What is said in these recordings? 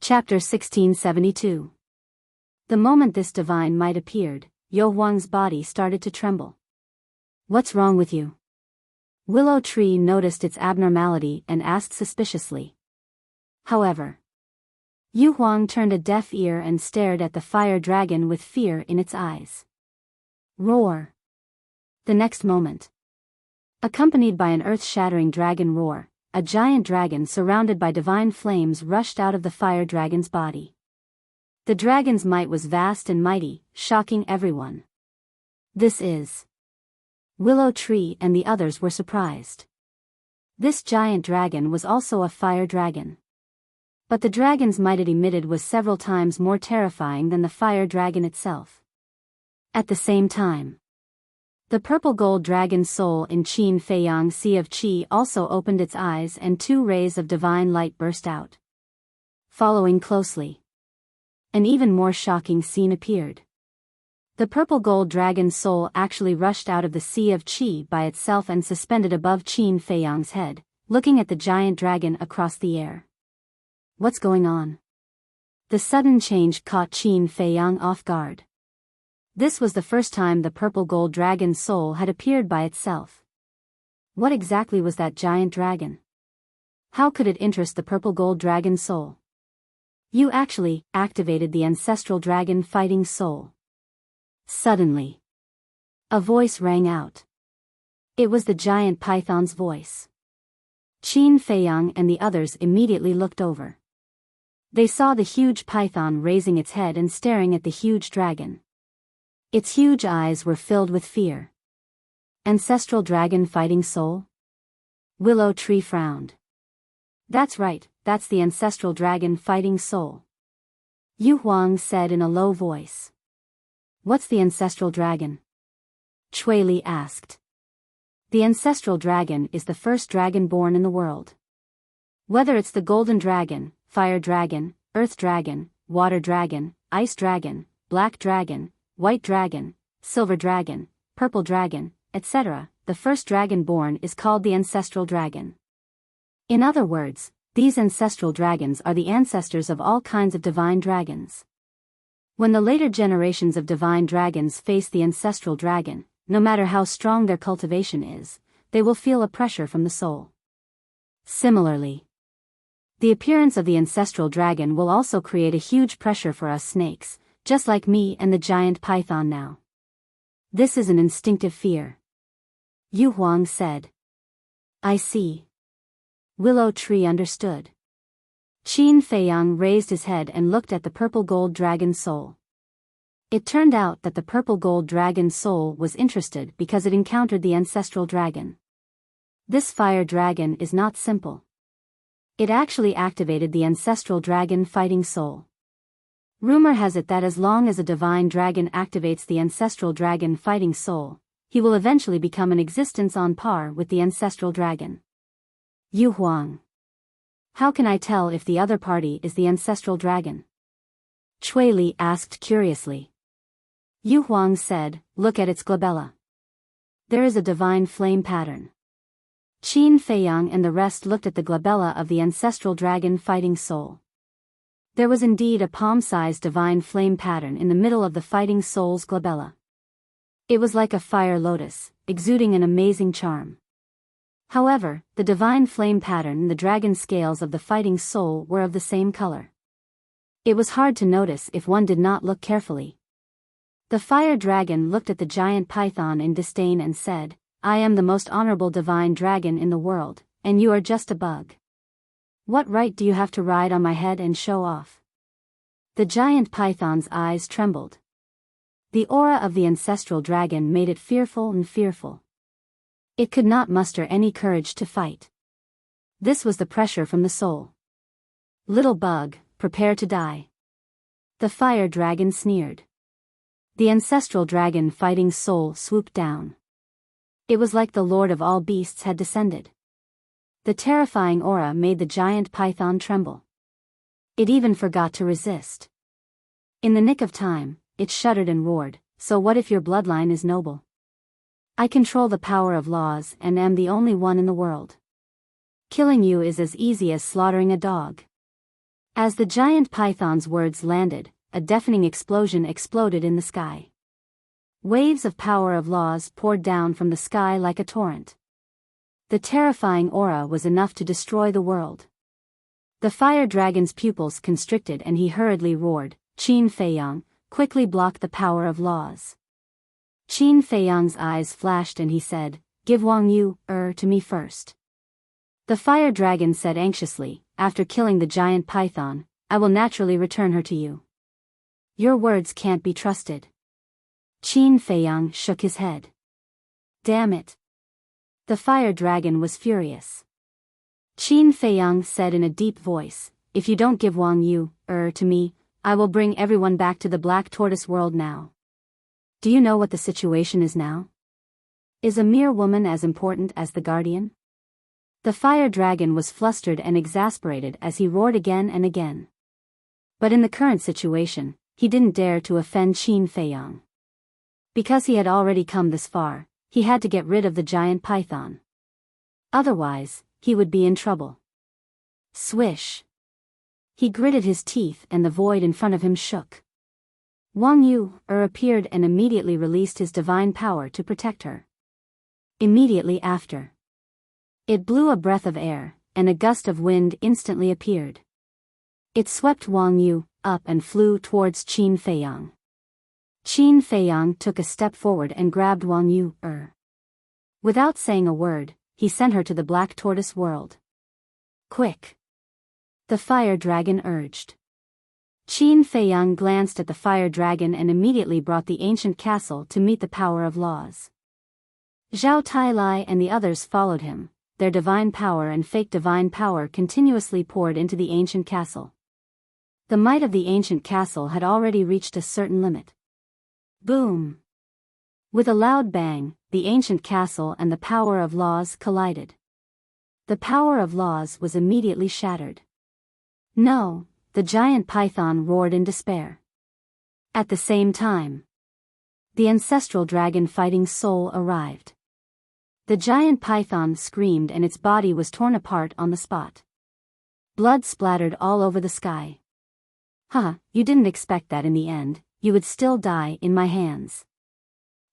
Chapter 1672. The moment this divine might appeared, Yu Huang's body started to tremble. "What's wrong with you?" Willow Tree noticed its abnormality and asked suspiciously. However, Yu Huang turned a deaf ear and stared at the fire dragon with fear in its eyes. Roar! The next moment, accompanied by an earth-shattering dragon roar, a giant dragon surrounded by divine flames rushed out of the fire dragon's body. The dragon's might was vast and mighty, shocking everyone. "This is..." Willow Tree and the others were surprised. This giant dragon was also a fire dragon. But the dragon's might it emitted was several times more terrifying than the fire dragon itself. At the same time, the purple gold dragon's soul in Qin Feiyang Sea of Qi also opened its eyes and two rays of divine light burst out. Following closely, an even more shocking scene appeared. The purple gold dragon's soul actually rushed out of the Sea of Qi by itself and suspended above Qin Feiyang's head, looking at the giant dragon across the air. What's going on? The sudden change caught Qin Feiyang off guard. This was the first time the purple gold dragon's soul had appeared by itself. What exactly was that giant dragon? How could it interest the purple gold dragon's soul? You actually activated the ancestral dragon fighting soul. Suddenly, a voice rang out. It was the giant python's voice. Qin Feiyang and the others immediately looked over. They saw the huge python raising its head and staring at the huge dragon. Its huge eyes were filled with fear. Ancestral dragon fighting soul? Willow Tree frowned. "That's right, that's the ancestral dragon fighting soul," Yu Huang said in a low voice. "What's the ancestral dragon?" Chui Li asked. "The ancestral dragon is the first dragon born in the world. Whether it's the golden dragon, fire dragon, earth dragon, water dragon, ice dragon, black dragon, white dragon, silver dragon, purple dragon, etc., the first dragon born is called the ancestral dragon. In other words, these ancestral dragons are the ancestors of all kinds of divine dragons. When the later generations of divine dragons face the ancestral dragon, no matter how strong their cultivation is, they will feel a pressure from the soul. Similarly, the appearance of the ancestral dragon will also create a huge pressure for us snakes, just like me and the giant python now. This is an instinctive fear," Yu Huang said. "I see." Willow Tree understood. Qin Feiyang raised his head and looked at the purple gold dragon's soul. It turned out that the purple gold dragon's soul was interested because it encountered the ancestral dragon. This fire dragon is not simple. It actually activated the ancestral dragon fighting soul. Rumor has it that as long as a divine dragon activates the ancestral dragon fighting soul, he will eventually become an existence on par with the ancestral dragon. Yu Huang. How can I tell if the other party is the ancestral dragon? Chui Li asked curiously. Yu Huang said, "Look at its glabella. There is a divine flame pattern." Qin Feiyang and the rest looked at the glabella of the ancestral dragon fighting soul. There was indeed a palm-sized divine flame pattern in the middle of the fighting soul's glabella. It was like a fire lotus, exuding an amazing charm. However, the divine flame pattern and the dragon scales of the fighting soul were of the same color. It was hard to notice if one did not look carefully. The fire dragon looked at the giant python in disdain and said, "I am the most honorable divine dragon in the world, and you are just a bug. What right do you have to ride on my head and show off?" The giant python's eyes trembled. The aura of the ancestral dragon made it fearful and fearful. It could not muster any courage to fight. This was the pressure from the soul. "Little bug, prepare to die," the fire dragon sneered. The ancestral dragon fighting soul swooped down. It was like the lord of all beasts had descended. The terrifying aura made the giant python tremble. It even forgot to resist. In the nick of time, it shuddered and roared, "So what if your bloodline is noble? I control the power of laws and am the only one in the world. Killing you is as easy as slaughtering a dog." As the giant python's words landed, a deafening explosion exploded in the sky. Waves of power of laws poured down from the sky like a torrent. The terrifying aura was enough to destroy the world. The fire dragon's pupils constricted and he hurriedly roared, "Qin Feiyang, quickly block the power of laws." Qin Feiyang's eyes flashed and he said, "Give Wang Yu, to me first." The fire dragon said anxiously, "After killing the giant python, I will naturally return her to you. Your words can't be trusted." Qin Feiyang shook his head. "Damn it." The fire dragon was furious. Qin Feiyang said in a deep voice, "If you don't give Wang Yu, to me, I will bring everyone back to the Black Tortoise world now. Do you know what the situation is now? Is a mere woman as important as the guardian?" The fire dragon was flustered and exasperated as he roared again and again. But in the current situation, he didn't dare to offend Qin Feiyang. Because he had already come this far, he had to get rid of the giant python. Otherwise, he would be in trouble. Swish! He gritted his teeth and the void in front of him shook. Wang Yu appeared and immediately released his divine power to protect her. Immediately after, it blew a breath of air, and a gust of wind instantly appeared. It swept Wang Yu up and flew towards Qin Feiyang. Qin Feiyang took a step forward and grabbed Wang Yu. Without saying a word, he sent her to the Black Tortoise world. "Quick!" the fire dragon urged. Qin Feiyang glanced at the fire dragon and immediately brought the ancient castle to meet the power of laws. Zhao Tailai and the others followed him. Their divine power and fake divine power continuously poured into the ancient castle. The might of the ancient castle had already reached a certain limit. Boom! With a loud bang, the ancient castle and the power of laws collided. The power of laws was immediately shattered. "No!" the giant python roared in despair. At the same time, the ancestral dragon fighting soul arrived. The giant python screamed and its body was torn apart on the spot. Blood splattered all over the sky. You didn't expect that in the end, you would still die in my hands.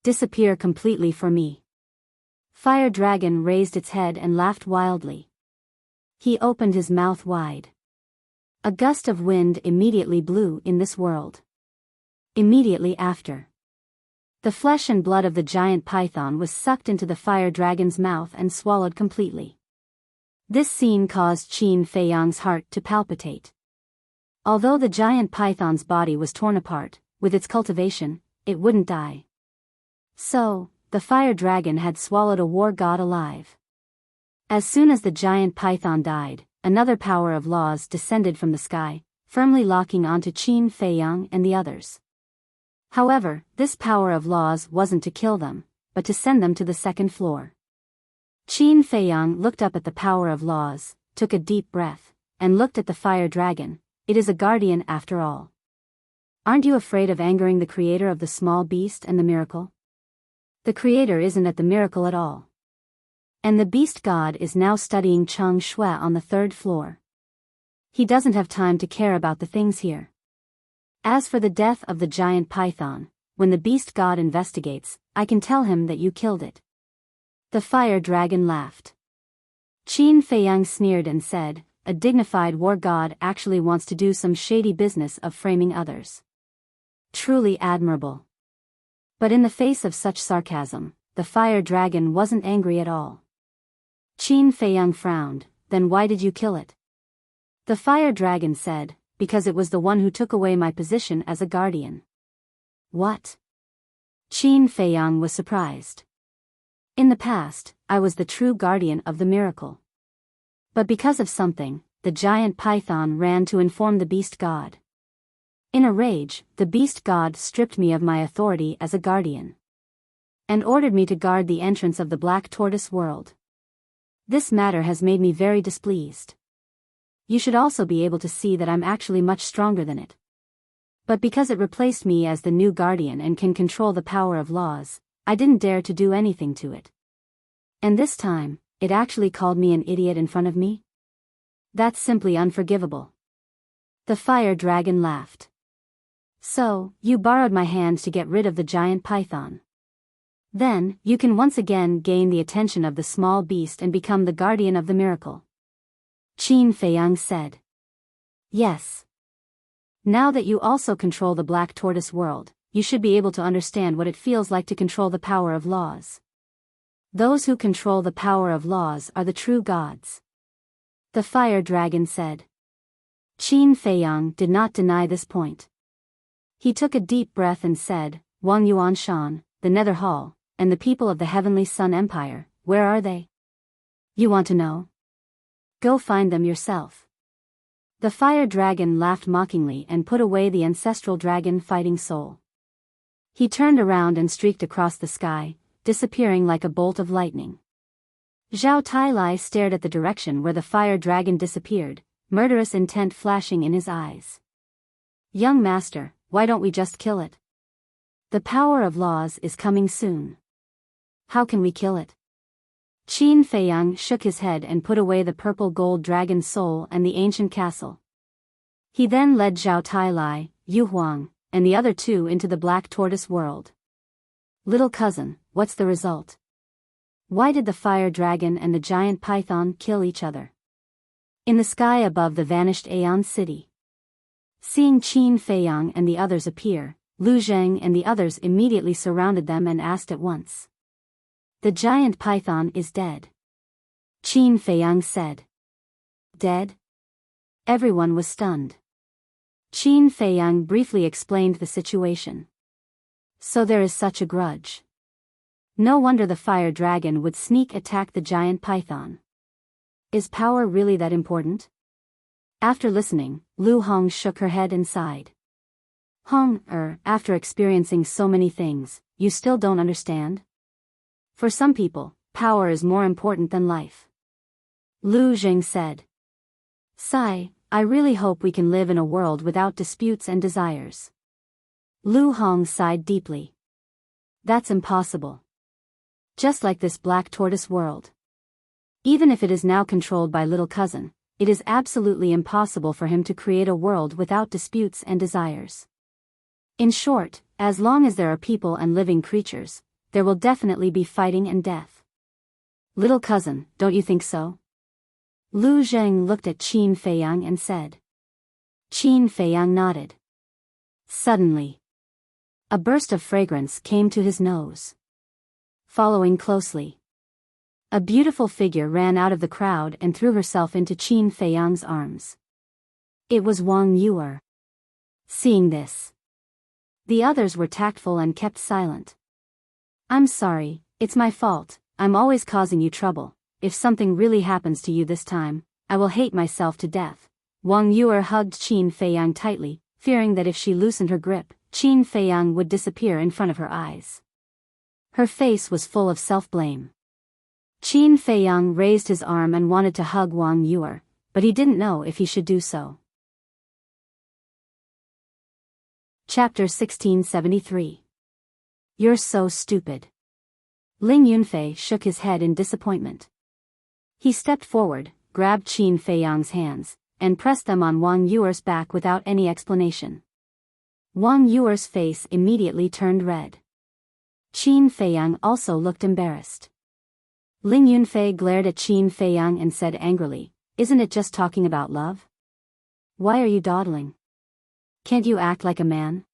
Disappear completely for me." Fire Dragon raised its head and laughed wildly. He opened his mouth wide. A gust of wind immediately blew in this world. Immediately after, the flesh and blood of the giant python was sucked into the fire dragon's mouth and swallowed completely. This scene caused Qin Feiyang's heart to palpitate. Although the giant python's body was torn apart, with its cultivation, it wouldn't die. So, the fire dragon had swallowed a war god alive. As soon as the giant python died, another power of laws descended from the sky, firmly locking onto Qin Feiyang and the others. However, this power of laws wasn't to kill them, but to send them to the second floor. Qin Feiyang looked up at the power of laws, took a deep breath, and looked at the fire dragon. "It is a guardian after all. Aren't you afraid of angering the creator of the small beast and the miracle? The creator isn't at the miracle at all. And the beast god is now studying Cheng Shui on the third floor. He doesn't have time to care about the things here. As for the death of the giant python, when the beast god investigates, I can tell him that you killed it." The fire dragon laughed. Qin Feiyang sneered and said, "A dignified war god actually wants to do some shady business of framing others. Truly admirable." But in the face of such sarcasm, the fire dragon wasn't angry at all. Qin Feiyang frowned. "Then why did you kill it?" The fire dragon said, "Because it was the one who took away my position as a guardian." "What?" Qin Feiyang was surprised. "In the past, I was the true guardian of the miracle. But because of something, the giant python ran to inform the beast god. In a rage, the beast god stripped me of my authority as a guardian and ordered me to guard the entrance of the Black Tortoise world. This matter has made me very displeased. You should also be able to see that I'm actually much stronger than it. But because it replaced me as the new guardian and can control the power of laws, I didn't dare to do anything to it. And this time, it actually called me an idiot in front of me? That's simply unforgivable." The fire dragon laughed. So, you borrowed my hand to get rid of the giant python. Then, you can once again gain the attention of the small beast and become the guardian of the miracle. Qin Feiyang said. Yes. Now that you also control the black tortoise world, you should be able to understand what it feels like to control the power of laws. Those who control the power of laws are the true gods. The fire dragon said. Qin Feiyang did not deny this point. He took a deep breath and said, Wang Yuanshan, the Nether Hall, and the people of the Heavenly Sun Empire, where are they? You want to know? Go find them yourself. The fire dragon laughed mockingly and put away the ancestral dragon fighting soul. He turned around and streaked across the sky, disappearing like a bolt of lightning. Zhao Tailai stared at the direction where the fire dragon disappeared, murderous intent flashing in his eyes. Young master, why don't we just kill it? The power of laws is coming soon. How can we kill it? Qin Feiyang shook his head and put away the purple gold dragon soul and the ancient castle. He then led Zhao Tailai, Yu Huang, and the other two into the black tortoise world. Little cousin, what's the result? Why did the fire dragon and the giant python kill each other? In the sky above the vanished Aeon city. Seeing Qin Feiyang and the others appear, Lu Zheng and the others immediately surrounded them and asked at once. The giant python is dead. Qin Feiyang said. Dead? Everyone was stunned. Qin Feiyang briefly explained the situation. So there is such a grudge. No wonder the fire dragon would sneak attack the giant python. Is power really that important? After listening, Lu Hong shook her head and sighed. After experiencing so many things, you still don't understand? For some people, power is more important than life. Lu Zheng said. Sigh, I really hope we can live in a world without disputes and desires. Lu Hong sighed deeply. That's impossible. Just like this black tortoise world. Even if it is now controlled by little cousin, it is absolutely impossible for him to create a world without disputes and desires. In short, as long as there are people and living creatures, there will definitely be fighting and death. Little cousin, don't you think so? Lu Zheng looked at Qin Feiyang and said. Qin Feiyang nodded. Suddenly, a burst of fragrance came to his nose. Following closely, a beautiful figure ran out of the crowd and threw herself into Qin Feiyang's arms. It was Wang Yuer. Seeing this, the others were tactful and kept silent. I'm sorry, it's my fault, I'm always causing you trouble. If something really happens to you this time, I will hate myself to death. Wang Yuer hugged Qin Feiyang tightly, fearing that if she loosened her grip, Qin Feiyang would disappear in front of her eyes. Her face was full of self-blame. Qin Feiyang raised his arm and wanted to hug Wang Yuer, but he didn't know if he should do so. Chapter 1673. You're so stupid. Ling Yunfei shook his head in disappointment. He stepped forward, grabbed Qin Feiyang's hands, and pressed them on Wang Yuer's back without any explanation. Wang Yuer's face immediately turned red. Qin Feiyang also looked embarrassed. Ling Yunfei glared at Qin Feiyang and said angrily, Isn't it just talking about love? Why are you dawdling? Can't you act like a man?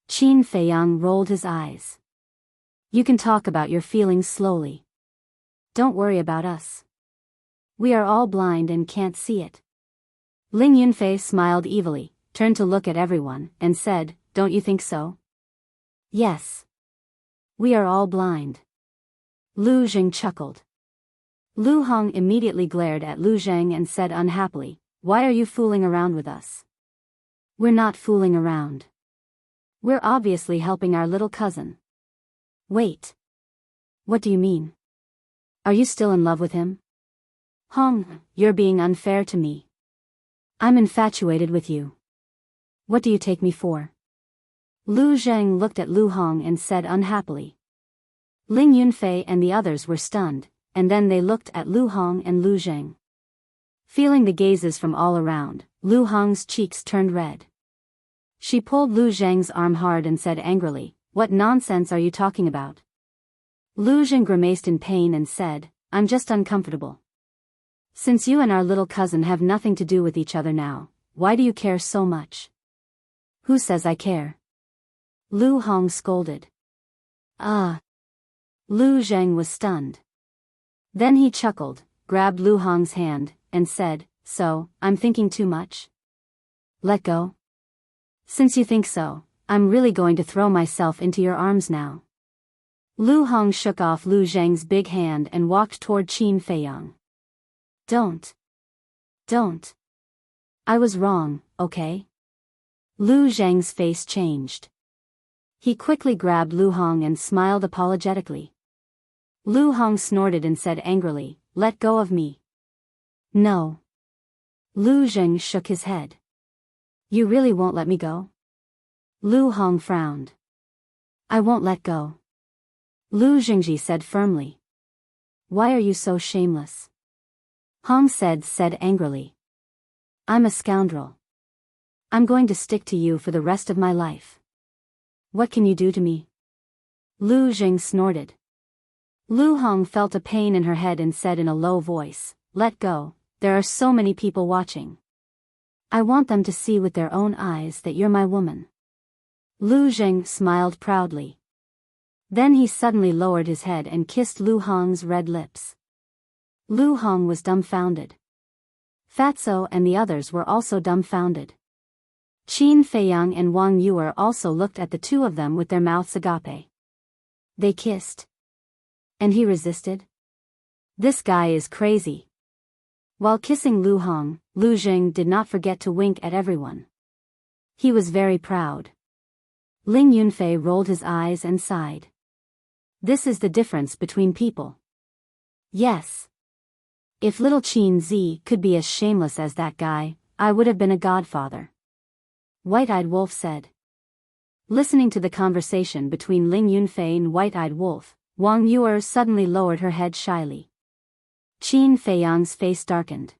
Qin Feiyang rolled his eyes. You can talk about your feelings slowly. Don't worry about us. We are all blind and can't see it. Ling Yunfei smiled evilly, turned to look at everyone, and said, Don't you think so? Yes. We are all blind. Lu Zheng chuckled. Lu Hong immediately glared at Lu Zheng and said unhappily, Why are you fooling around with us? We're not fooling around. We're obviously helping our little cousin. Wait. What do you mean? Are you still in love with him? You're being unfair to me. I'm infatuated with you. What do you take me for? Lu Zheng looked at Lu Hong and said unhappily. Ling Yunfei and the others were stunned, and then they looked at Lu Hong and Lu Zheng. Feeling the gazes from all around, Lu Hong's cheeks turned red. She pulled Lu Zheng's arm hard and said angrily, "What nonsense are you talking about?" Lu Zheng grimaced in pain and said, "I'm just uncomfortable. Since you and our little cousin have nothing to do with each other now, why do you care so much?" "Who says I care?" Lu Hong scolded. "Ah." Lu Zheng was stunned. Then he chuckled, grabbed Lu Hong's hand, and said, "So, I'm thinking too much? Let go? Since you think so, I'm really going to throw myself into your arms now." Lu Hong shook off Lu Zheng's big hand and walked toward Qin Feiyang. Don't. I was wrong, okay?" Lu Zheng's face changed. He quickly grabbed Lu Hong and smiled apologetically. Lu Hong snorted and said angrily, "Let go of me." "No." Lu Zheng shook his head. "You really won't let me go?" Lu Hong frowned. "I won't let go," Lu Zhengji said firmly. "Why are you so shameless?" Hong said angrily. "I'm a scoundrel. I'm going to stick to you for the rest of my life. What can you do to me?" Lu Zheng snorted. Lu Hong felt a pain in her head and said in a low voice, "Let go, there are so many people watching. I want them to see with their own eyes that you're my woman." Lu Zheng smiled proudly. Then he suddenly lowered his head and kissed Lu Hong's red lips. Lu Hong was dumbfounded. Fatso and the others were also dumbfounded. Qin Feiyang and Wang Yuer also looked at the two of them with their mouths agape. They kissed. And he resisted? This guy is crazy. While kissing Lu Hong, Lu Zheng did not forget to wink at everyone. He was very proud. Ling Yunfei rolled his eyes and sighed. This is the difference between people. Yes. If little Qin Zi could be as shameless as that guy, I would have been a godfather. White-Eyed Wolf said. Listening to the conversation between Ling Yunfei and White-Eyed Wolf, Wang Yuer suddenly lowered her head shyly. Qin Feiyang's face darkened.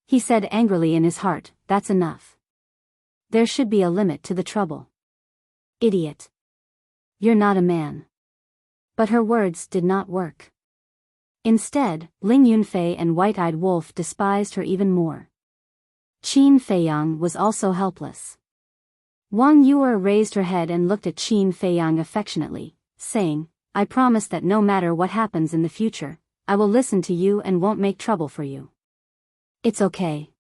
He said angrily in his heart, "That's enough. There should be a limit to the trouble." "Idiot. You're not a man." But her words did not work. Instead, Ling Yunfei and White-Eyed Wolf despised her even more. Qin Feiyang was also helpless. Wang Yuer raised her head and looked at Qin Feiyang affectionately, saying, "I promise that no matter what happens in the future, I will listen to you and won't make trouble for you." "It's okay."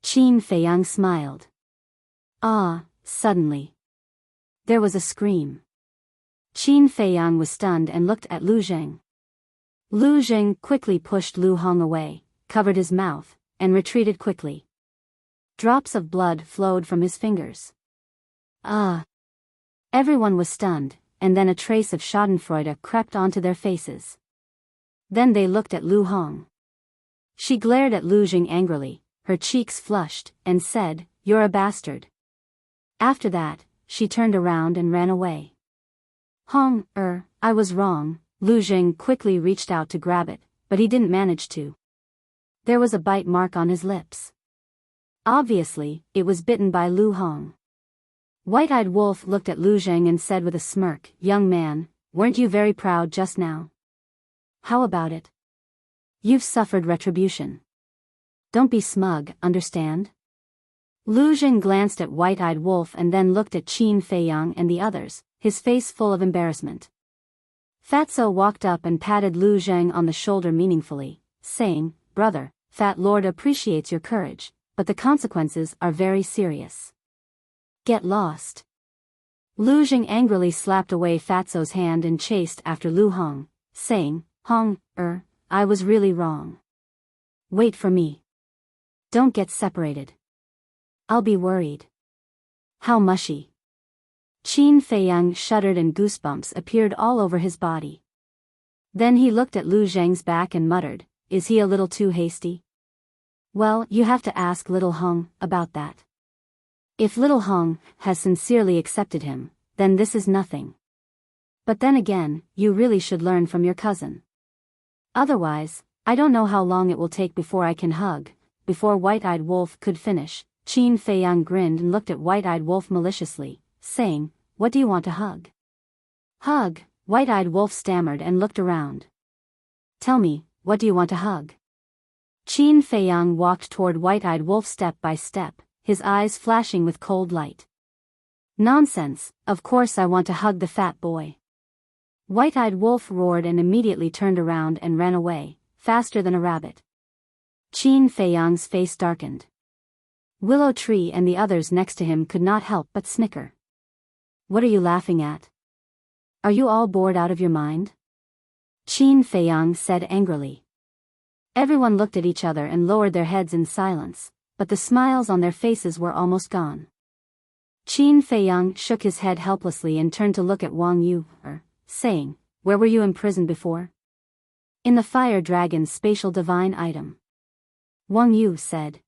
Qin Feiyang smiled. Suddenly. There was a scream. Qin Feiyang was stunned and looked at Lu Zheng. Lu Zheng quickly pushed Lu Hong away, covered his mouth, and retreated quickly. Drops of blood flowed from his fingers. Everyone was stunned, and then a trace of schadenfreude crept onto their faces. Then they looked at Lu Hong. She glared at Lu Zheng angrily, her cheeks flushed, and said, "You're a bastard." After that, she turned around and ran away. I was wrong." Lu Zheng quickly reached out to grab it, but he didn't manage to. There was a bite mark on his lips. Obviously, it was bitten by Lu Hong. White-Eyed Wolf looked at Lu Zheng and said with a smirk, "Young man, weren't you very proud just now? How about it? You've suffered retribution. Don't be smug, understand?" Lu Zheng glanced at White-Eyed Wolf and then looked at Qin Feiyang and the others, his face full of embarrassment. Fatso walked up and patted Lu Zheng on the shoulder meaningfully, saying, "Brother, Fat Lord appreciates your courage, but the consequences are very serious. Get lost." Lu Zheng angrily slapped away Fatso's hand and chased after Lu Hong, saying, I was really wrong. Wait for me. Don't get separated. I'll be worried." How mushy. Qin Feiyang shuddered and goosebumps appeared all over his body. Then he looked at Lu Zheng's back and muttered, "Is he a little too hasty?" "Well, you have to ask little Hong about that. If little Hong has sincerely accepted him, then this is nothing. But then again, you really should learn from your cousin. Otherwise, I don't know how long it will take before I can hug, before White-Eyed Wolf could finish, Qin Feiyang grinned and looked at White-Eyed Wolf maliciously, saying, "What do you want to hug?" "Hug," White-Eyed Wolf stammered and looked around. "Tell me, what do you want to hug?" Qin Feiyang walked toward White-Eyed Wolf step by step, his eyes flashing with cold light. "Nonsense, of course I want to hug the fat boy." White-Eyed Wolf roared and immediately turned around and ran away, faster than a rabbit. Qin Feiyang's face darkened. Willow Tree and the others next to him could not help but snicker. "What are you laughing at? Are you all bored out of your mind?" Qin Feiyang said angrily. Everyone looked at each other and lowered their heads in silence, but the smiles on their faces were almost gone. Qin Feiyang shook his head helplessly and turned to look at Wang Yu, saying, "Where were you imprisoned before?" "In the Fire Dragon's spatial divine item," Wang Yu said.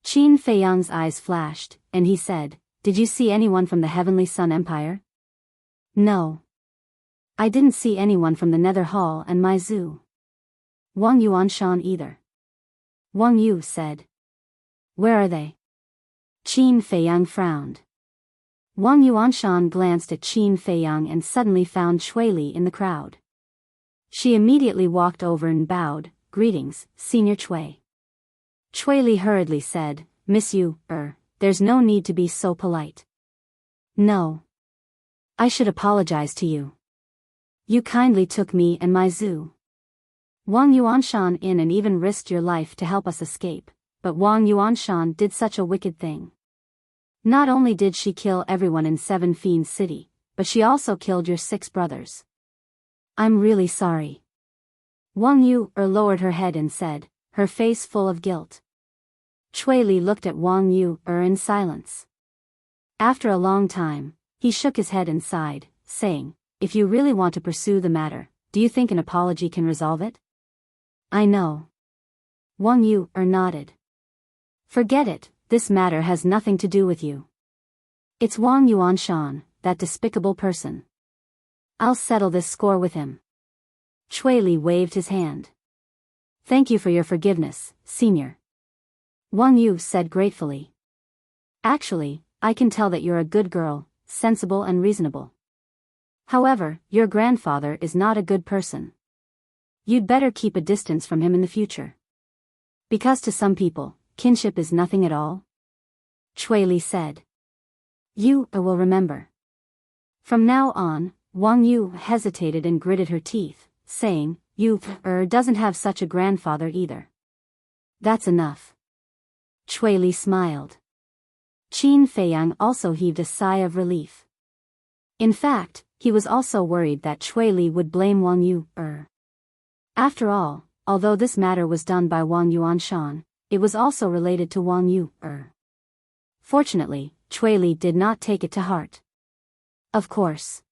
Qin Feiyang's eyes flashed, and he said, "Did you see anyone from the Heavenly Sun Empire?" "No. I didn't see anyone from the Nether Hall and my zoo." "Wang Yuanshan either," Wang Yu said. "Where are they?" Qin Feiyang frowned. Wang Yuanshan glanced at Qin Feiyang and suddenly found Chui Li in the crowd. She immediately walked over and bowed, "Greetings, Senior Chui." Chui Li hurriedly said, "Miss Yu, there's no need to be so polite." "No. I should apologize to you. You kindly took me and my zoo. Wang Yuanshan in and even risked your life to help us escape, but Wang Yuanshan did such a wicked thing. Not only did she kill everyone in Seven Fiends City, but she also killed your 6 brothers. I'm really sorry." Wang Yu lowered her head and said, her face full of guilt. Chui Li looked at Wang Yu in silence. After a long time, he shook his head and sighed, saying, "If you really want to pursue the matter, do you think an apology can resolve it?" "I know." Wang Yu nodded. "Forget it, this matter has nothing to do with you. It's Wang Yuanshan, that despicable person. I'll settle this score with him." Chui Li waved his hand. "Thank you for your forgiveness, Senior," Wang Yu said gratefully. "Actually, I can tell that you're a good girl, sensible and reasonable. However, your grandfather is not a good person. You'd better keep a distance from him in the future. Because to some people, kinship is nothing at all," Chui Li said. "You will remember." From now on, Wang Yu hesitated and gritted her teeth, saying, "You doesn't have such a grandfather either." "That's enough." Chui Li smiled. Qin Feiyang also heaved a sigh of relief. In fact, he was also worried that Chui Li would blame Wang Yu. After all, although this matter was done by Wang Yuanshan, it was also related to Wang Yu. Fortunately, Chui Li did not take it to heart. Of course.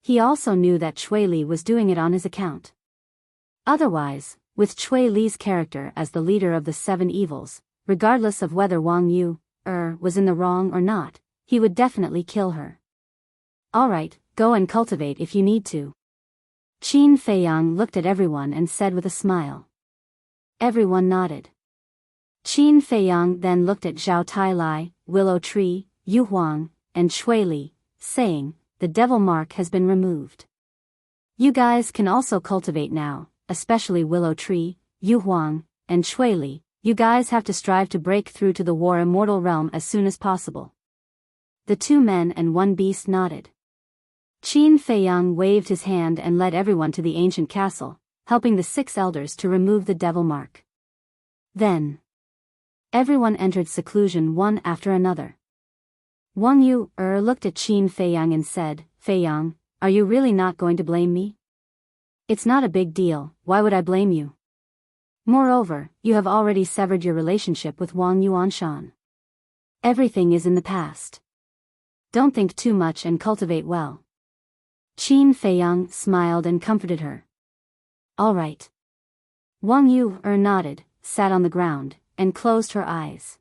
He also knew that Chui Li was doing it on his account. Otherwise, with Chui Li's character as the leader of the 7 evils, regardless of whether Wang Yu was in the wrong or not, he would definitely kill her. "Alright, go and cultivate if you need to." Qin Feiyang looked at everyone and said with a smile. Everyone nodded. Qin Feiyang then looked at Zhao Tailai, Willow Tree, Yu Huang, and Chui Li, saying, "The devil mark has been removed. You guys can also cultivate now, especially Willow Tree, Yu Huang, and Chui Li. You guys have to strive to break through to the War Immortal Realm as soon as possible." The 2 men and 1 beast nodded. Qin Feiyang waved his hand and led everyone to the ancient castle, helping the 6 elders to remove the devil mark. Then, everyone entered seclusion one after another. Wang Yu looked at Qin Feiyang and said, "Feiyang, are you really not going to blame me?" "It's not a big deal, why would I blame you? Moreover, you have already severed your relationship with Wang Yuanshan. Everything is in the past. Don't think too much and cultivate well." Qin Feiyang smiled and comforted her. "All right." Wang Yu nodded, sat on the ground, and closed her eyes.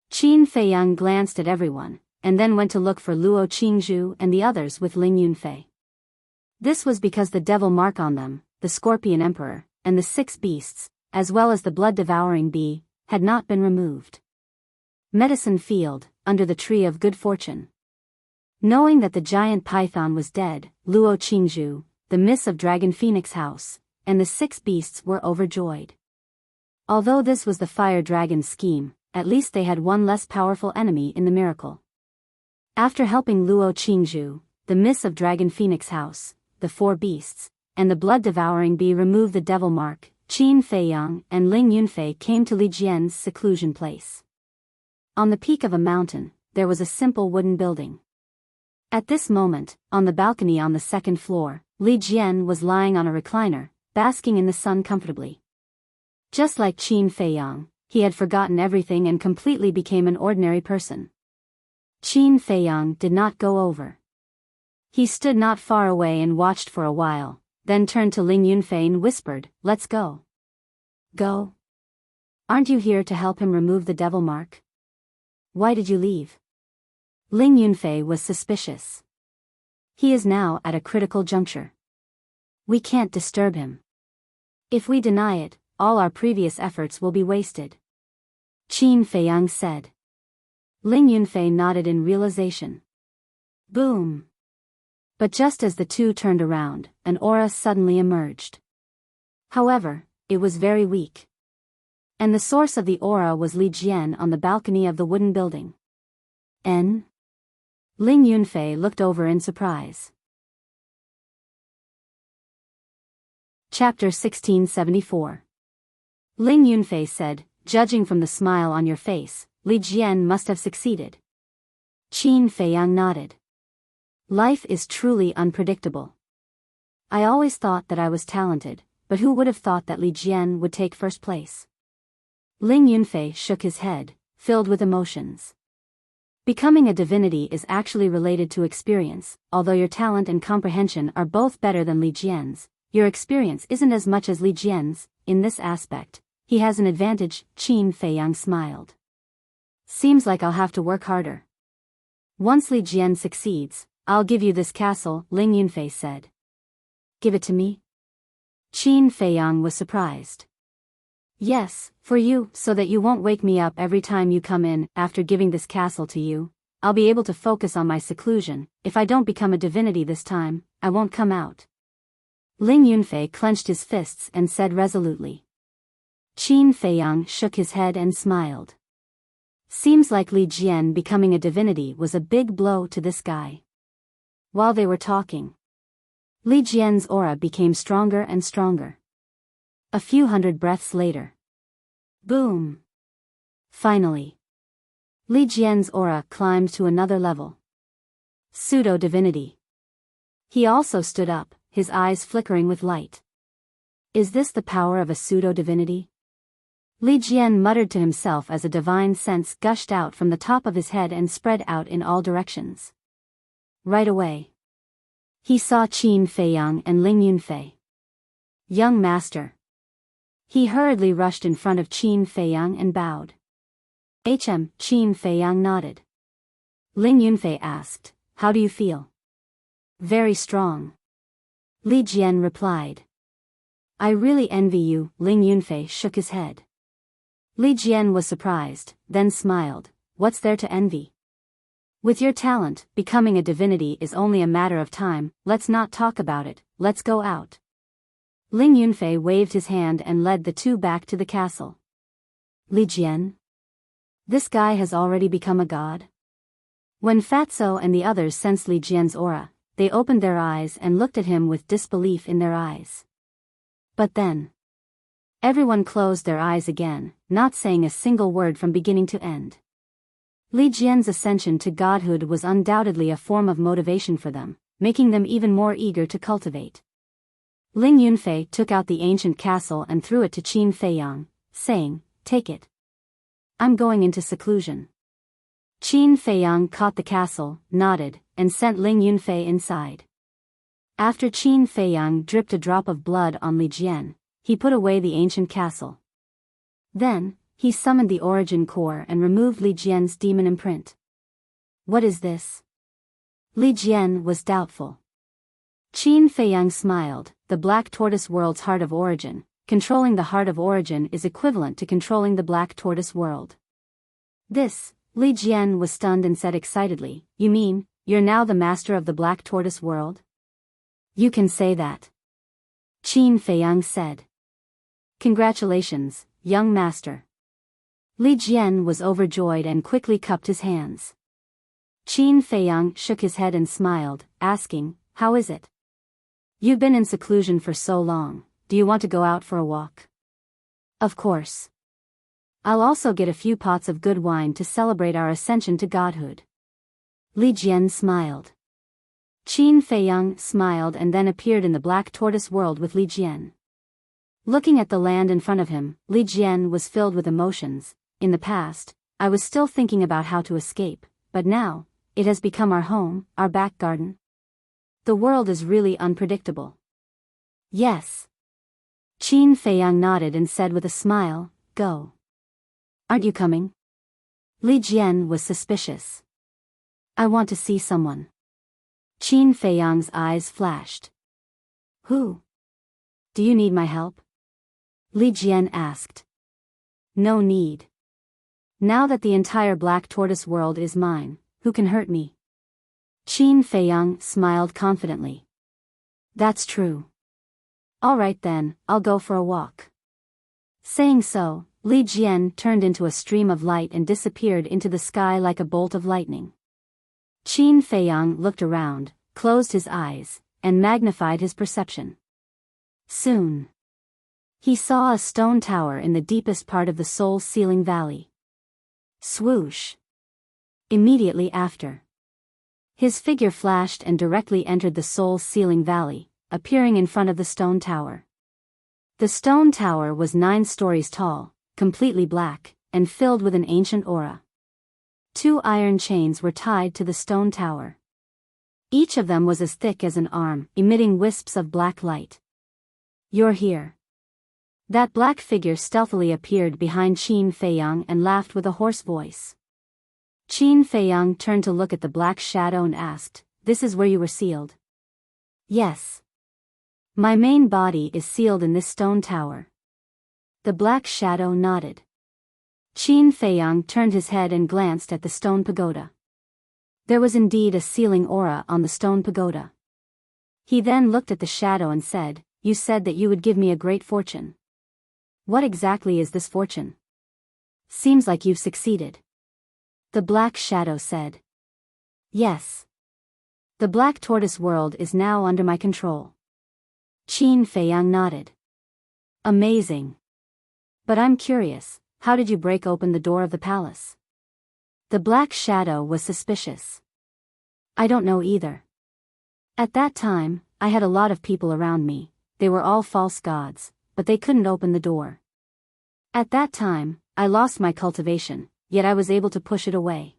Qin Feiyang glanced at everyone, and then went to look for Luo Qingzhu and the others with Ling Yunfei. This was because the devil mark on them, the Scorpion Emperor, and the 6 beasts, as well as the blood-devouring bee, had not been removed. Medicine field, under the tree of good fortune. Knowing that the giant python was dead, Luo Qingzhu, the miss of Dragon Phoenix House, and the 6 beasts were overjoyed. Although this was the fire dragon's scheme, at least they had one less powerful enemy in the miracle. After helping Luo Qingzhu, the miss of Dragon Phoenix House, the 4 beasts, and the blood-devouring bee remove the devil mark, Qin Feiyang and Ling Yunfei came to Li Jian's seclusion place. On the peak of a mountain, there was a simple wooden building. At this moment, on the balcony on the 2nd floor, Li Jian was lying on a recliner, basking in the sun comfortably. Just like Qin Feiyang, he had forgotten everything and completely became an ordinary person. Qin Feiyang did not go over. He stood not far away and watched for a while, then turned to Ling Yunfei and whispered, "Let's go." "Go? Aren't you here to help him remove the devil mark? Why did you leave?" Ling Yunfei was suspicious. "He is now at a critical juncture. We can't disturb him. If we deny it, all our previous efforts will be wasted," Qin Feiyang said. Ling Yunfei nodded in realization. Boom! But just as the two turned around, an aura suddenly emerged. However, it was very weak. And the source of the aura was Li Jian on the balcony of the wooden building. Ling Yunfei looked over in surprise. Chapter 1674. Ling Yunfei said, "Judging from the smile on your face, Li Jian must have succeeded." Qin Feiyang nodded. "Life is truly unpredictable. I always thought that I was talented, but who would have thought that Li Jian would take first place?" Ling Yunfei shook his head, filled with emotions. Becoming a divinity is actually related to experience. Although your talent and comprehension are both better than Li Jian's, your experience isn't as much as Li Jian's. In this aspect, he has an advantage. Qin Feiyang smiled. "Seems like I'll have to work harder. Once Li Jian succeeds, I'll give you this castle," Ling Yunfei said. "Give it to me?" Qin Feiyang was surprised. "Yes, for you, so that you won't wake me up every time you come in. After giving this castle to you, I'll be able to focus on my seclusion. If I don't become a divinity this time, I won't come out." Ling Yunfei clenched his fists and said resolutely. Qin Feiyang shook his head and smiled. Seems like Li Jian becoming a divinity was a big blow to this guy. While they were talking, Li Jian's aura became stronger and stronger. A few hundred breaths later. Boom! Finally, Li Jian's aura climbed to another level. Pseudo-divinity. He also stood up, his eyes flickering with light. Is this the power of a pseudo-divinity? Li Jian muttered to himself as a divine sense gushed out from the top of his head and spread out in all directions. Right away, he saw Qin Feiyang and Ling Yunfei. "Young master." He hurriedly rushed in front of Qin Feiyang and bowed. Qin Feiyang nodded. Ling Yunfei asked, "How do you feel?" "Very strong," Li Jian replied. "I really envy you." Ling Yunfei shook his head. Li Jian was surprised, then smiled. "What's there to envy? With your talent, becoming a divinity is only a matter of time. Let's not talk about it, let's go out." Ling Yunfei waved his hand and led the two back to the castle. Li Jian? This guy has already become a god? When Fatso and the others sensed Li Jian's aura, they opened their eyes and looked at him with disbelief in their eyes. But then, everyone closed their eyes again, not saying a single word from beginning to end. Li Jian's ascension to godhood was undoubtedly a form of motivation for them, making them even more eager to cultivate. Ling Yunfei took out the ancient castle and threw it to Qin Feiyang, saying, "Take it. I'm going into seclusion." Qin Feiyang caught the castle, nodded, and sent Ling Yunfei inside. After Qin Feiyang dripped a drop of blood on Li Jian, he put away the ancient castle. Then, he summoned the origin core and removed Li Jian's demon imprint. "What is this?" Li Jian was doubtful. Qin Feiyang smiled. "The Black Tortoise World's Heart of Origin. controlling the heart of origin is equivalent to controlling the black tortoise world. This, Li Jian was stunned and said excitedly, you mean, you're now the master of the black tortoise world? You can say that. Qin Feiyang said. Congratulations, young master. Li Jian was overjoyed and quickly cupped his hands. Qin Feiyang shook his head and smiled, asking, how is it? You've been in seclusion for so long, do you want to go out for a walk? Of course. I'll also get a few pots of good wine to celebrate our ascension to godhood. Li Jian smiled. Qin Feiyang smiled and then appeared in the black tortoise world with Li Jian. Looking at the land in front of him, Li Jian was filled with emotions. In the past, I was still thinking about how to escape, but now, it has become our home, our back garden. The world is really unpredictable. Yes. Qin Feiyang nodded and said with a smile, go. Aren't you coming? Li Jian was suspicious. I want to see someone. Qin Feiyang's eyes flashed. Who? Do you need my help? Li Jian asked. No need. Now that the entire black tortoise world is mine, who can hurt me? Qin Feiyang smiled confidently. That's true. All right then, I'll go for a walk. Saying so, Li Jian turned into a stream of light and disappeared into the sky like a bolt of lightning. Qin Feiyang looked around, closed his eyes, and magnified his perception. Soon, he saw a stone tower in the deepest part of the soul-sealing valley. Swoosh! Immediately after, his figure flashed and directly entered the soul-sealing valley, appearing in front of the stone tower. The stone tower was 9 stories tall, completely black, and filled with an ancient aura. 2 iron chains were tied to the stone tower. Each of them was as thick as an arm, emitting wisps of black light. You're here. That black figure stealthily appeared behind Qin Feiyang and laughed with a hoarse voice. Qin Feiyang turned to look at the black shadow and asked, this is where you were sealed? Yes. My main body is sealed in this stone tower. The black shadow nodded. Qin Feiyang turned his head and glanced at the stone pagoda. There was indeed a sealing aura on the stone pagoda. He then looked at the shadow and said, you said that you would give me a great fortune. What exactly is this fortune? Seems like you've succeeded. The black shadow said. Yes. The black tortoise world is now under my control. Qin Feiyang nodded. Amazing. But I'm curious, how did you break open the door of the palace? The black shadow was suspicious. I don't know either. At that time, I had a lot of people around me, they were all false gods, but they couldn't open the door. At that time, I lost my cultivation, yet I was able to push it away.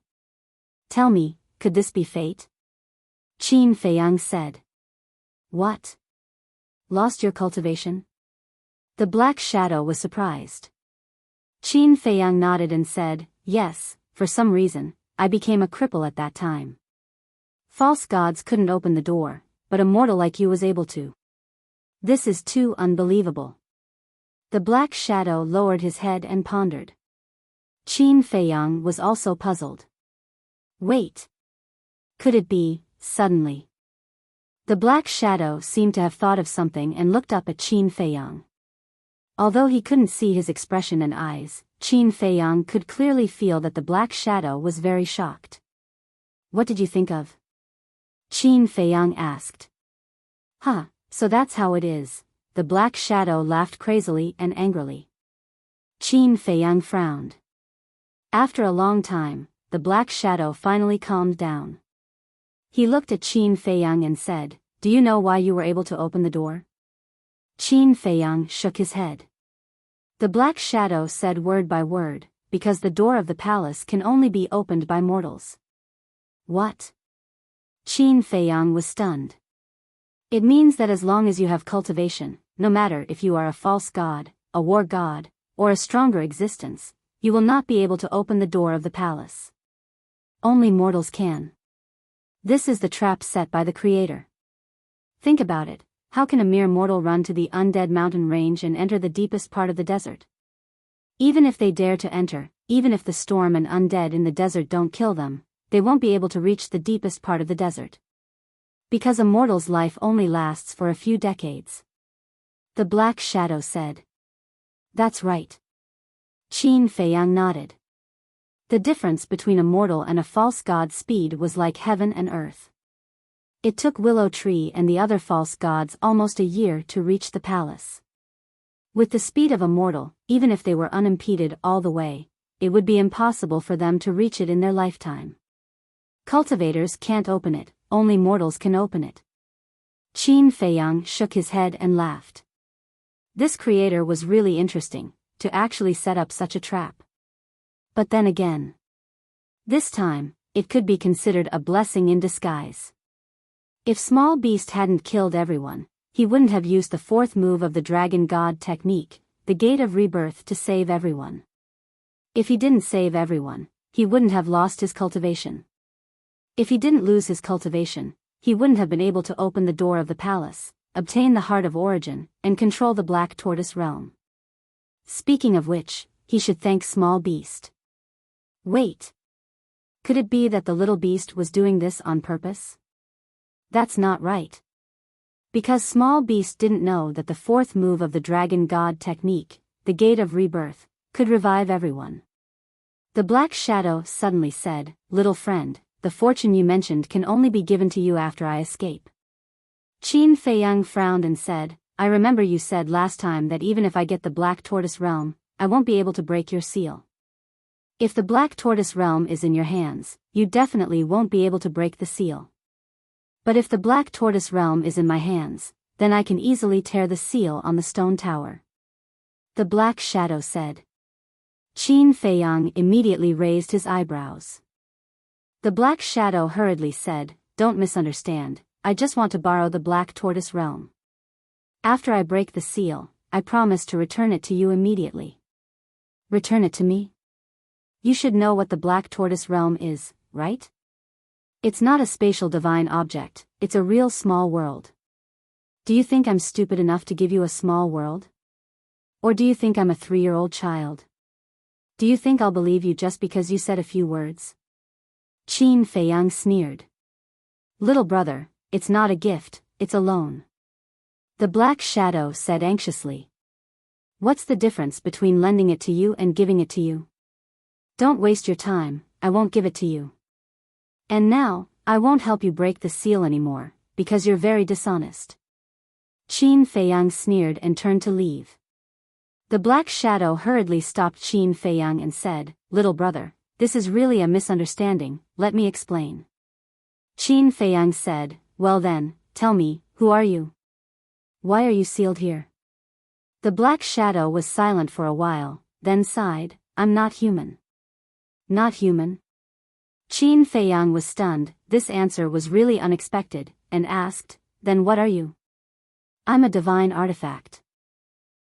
Tell me, could this be fate? Qin Feiyang said. What? Lost your cultivation? The black shadow was surprised. Qin Feiyang nodded and said, yes, for some reason, I became a cripple at that time. False gods couldn't open the door, but a mortal like you was able to. This is too unbelievable. The black shadow lowered his head and pondered. Qin Feiyang was also puzzled. Wait. Could it be, suddenly? The black shadow seemed to have thought of something and looked up at Qin Feiyang. Although he couldn't see his expression and eyes, Qin Feiyang could clearly feel that the black shadow was very shocked. What did you think of? Qin Feiyang asked. Huh, so that's how it is. The black shadow laughed crazily and angrily. Qin Feiyang frowned. After a long time, the black shadow finally calmed down. He looked at Qin Feiyang and said, do you know why you were able to open the door? Qin Feiyang shook his head. The black shadow said word by word, because the door of the palace can only be opened by mortals. What? Qin Feiyang was stunned. It means that as long as you have cultivation, no matter if you are a false god, a war god, or a stronger existence, you will not be able to open the door of the palace. Only mortals can. This is the trap set by the Creator. Think about it, How can a mere mortal run to the undead mountain range and enter the deepest part of the desert? Even if they dare to enter, even if the storm and undead in the desert don't kill them, they won't be able to reach the deepest part of the desert. Because a mortal's life only lasts for a few decades. The Black Shadow said. That's right. Qin Feiyang nodded. The difference between a mortal and a false god's speed was like heaven and earth. It took Willow Tree and the other false gods almost a year to reach the palace. With the speed of a mortal, even if they were unimpeded all the way, it would be impossible for them to reach it in their lifetime. Cultivators can't open it, only mortals can open it. Qin Feiyang shook his head and laughed. This creator was really interesting, to actually set up such a trap. But then again, this time, it could be considered a blessing in disguise. If Small Beast hadn't killed everyone, he wouldn't have used the fourth move of the Dragon God technique, the Gate of Rebirth, to save everyone. If he didn't save everyone, he wouldn't have lost his cultivation. If he didn't lose his cultivation, he wouldn't have been able to open the door of the palace, obtain the Heart of Origin, and control the Black Tortoise realm. Speaking of which, he should thank Small Beast. Wait. Could it be that the little beast was doing this on purpose? That's not right. Because Small Beast didn't know that the fourth move of the Dragon God technique, the Gate of Rebirth, could revive everyone. The Black Shadow suddenly said, "Little friend, the fortune you mentioned can only be given to you after I escape." Qin Feiyang frowned and said, "I remember you said last time that even if I get the Black Tortoise realm, I won't be able to break your seal. If the Black Tortoise realm is in your hands, you definitely won't be able to break the seal. But if the Black Tortoise realm is in my hands, then I can easily tear the seal on the stone tower." The Black Shadow said. Qin Feiyang immediately raised his eyebrows. The Black Shadow hurriedly said, "Don't misunderstand, I just want to borrow the Black Tortoise realm. After I break the seal, I promise to return it to you immediately." Return it to me? You should know what the Black Tortoise realm is, right? It's not a spatial divine object, it's a real small world. Do you think I'm stupid enough to give you a small world? Or do you think I'm a 3-year-old child? Do you think I'll believe you just because you said a few words? Qin Feiyang sneered. Little brother, it's not a gift, it's a loan. The Black Shadow said anxiously. What's the difference between lending it to you and giving it to you? Don't waste your time, I won't give it to you. And now, I won't help you break the seal anymore, because you're very dishonest. Qin Feiyang sneered and turned to leave. The Black Shadow hurriedly stopped Qin Feiyang and said, "Little brother, this is really a misunderstanding, let me explain." Qin Feiyang said, "Well then, tell me, who are you? Why are you sealed here?" The Black Shadow was silent for a while, then sighed, "I'm not human." Not human? Qin Feiyang was stunned, this answer was really unexpected, and asked, "Then what are you?" "I'm a divine artifact."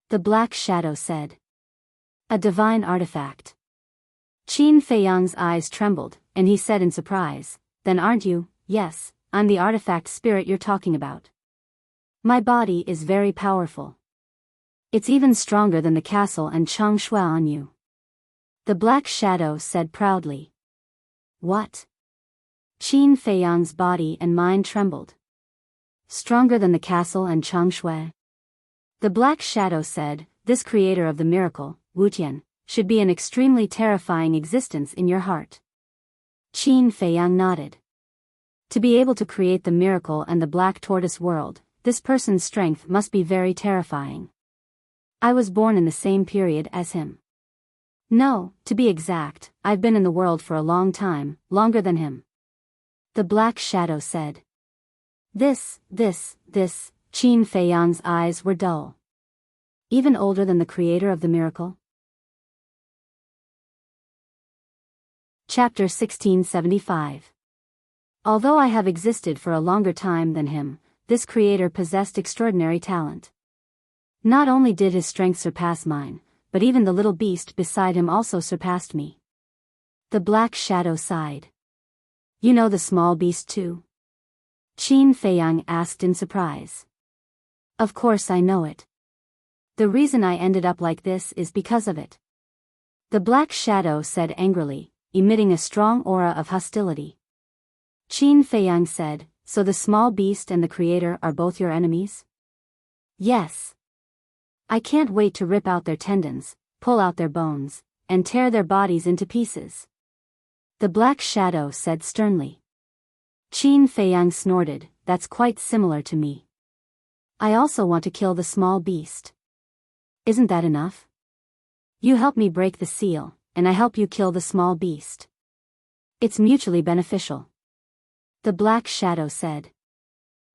The Black Shadow said. "A divine artifact." Qin Feiyang's eyes trembled, and he said in surprise, "Then aren't you?" "Yes, I'm the artifact spirit you're talking about. My body is very powerful. It's even stronger than the castle and Changshui on you." The Black Shadow said proudly. What? Qin Feiyang's body and mind trembled. Stronger than the castle and Changshui? The Black Shadow said, "This creator of the miracle, Wuxian, should be an extremely terrifying existence in your heart." Qin Feiyang nodded. To be able to create the miracle and the Black Tortoise world, this person's strength must be very terrifying. I was born in the same period as him. No, to be exact, I've been in the world for a long time, longer than him. The Black Shadow said. This, Qin Feiyang's eyes were dull. Even older than the creator of the miracle? Chapter 1675. Although I have existed for a longer time than him, this creator possessed extraordinary talent. Not only did his strength surpass mine, but even the little beast beside him also surpassed me. The Black Shadow sighed. You know the small beast too? Qin Feiyang asked in surprise. Of course I know it. The reason I ended up like this is because of it. The black shadow said angrily, emitting a strong aura of hostility. Qin Feiyang said, so the small beast and the creator are both your enemies? Yes. I can't wait to rip out their tendons, pull out their bones, and tear their bodies into pieces. The black shadow said sternly. Qin Feiyang snorted, that's quite similar to me. I also want to kill the small beast. Isn't that enough? You help me break the seal, and I help you kill the small beast. It's mutually beneficial. The black shadow said.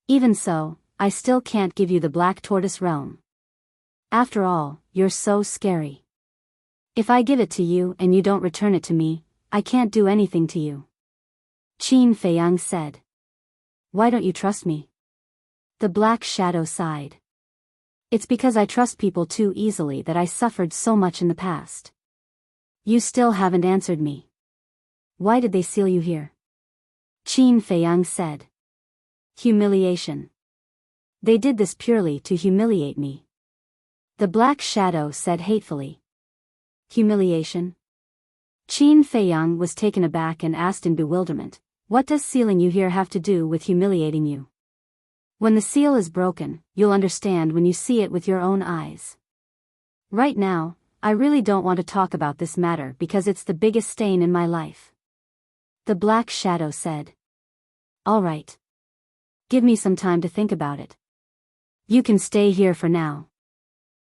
Even so, I still can't give you the black tortoise realm. After all, you're so scary. If I give it to you and you don't return it to me, I can't do anything to you. Qin Feiyang said. Why don't you trust me? The black shadow sighed. It's because I trust people too easily that I suffered so much in the past. You still haven't answered me. Why did they seal you here? Qin Feiyang said. Humiliation. They did this purely to humiliate me. The black shadow said hatefully. Humiliation? Qin Feiyang was taken aback and asked in bewilderment, what does sealing you here have to do with humiliating you? When the seal is broken, you'll understand when you see it with your own eyes. Right now, I really don't want to talk about this matter because it's the biggest stain in my life. The black shadow said. All right. Give me some time to think about it. You can stay here for now.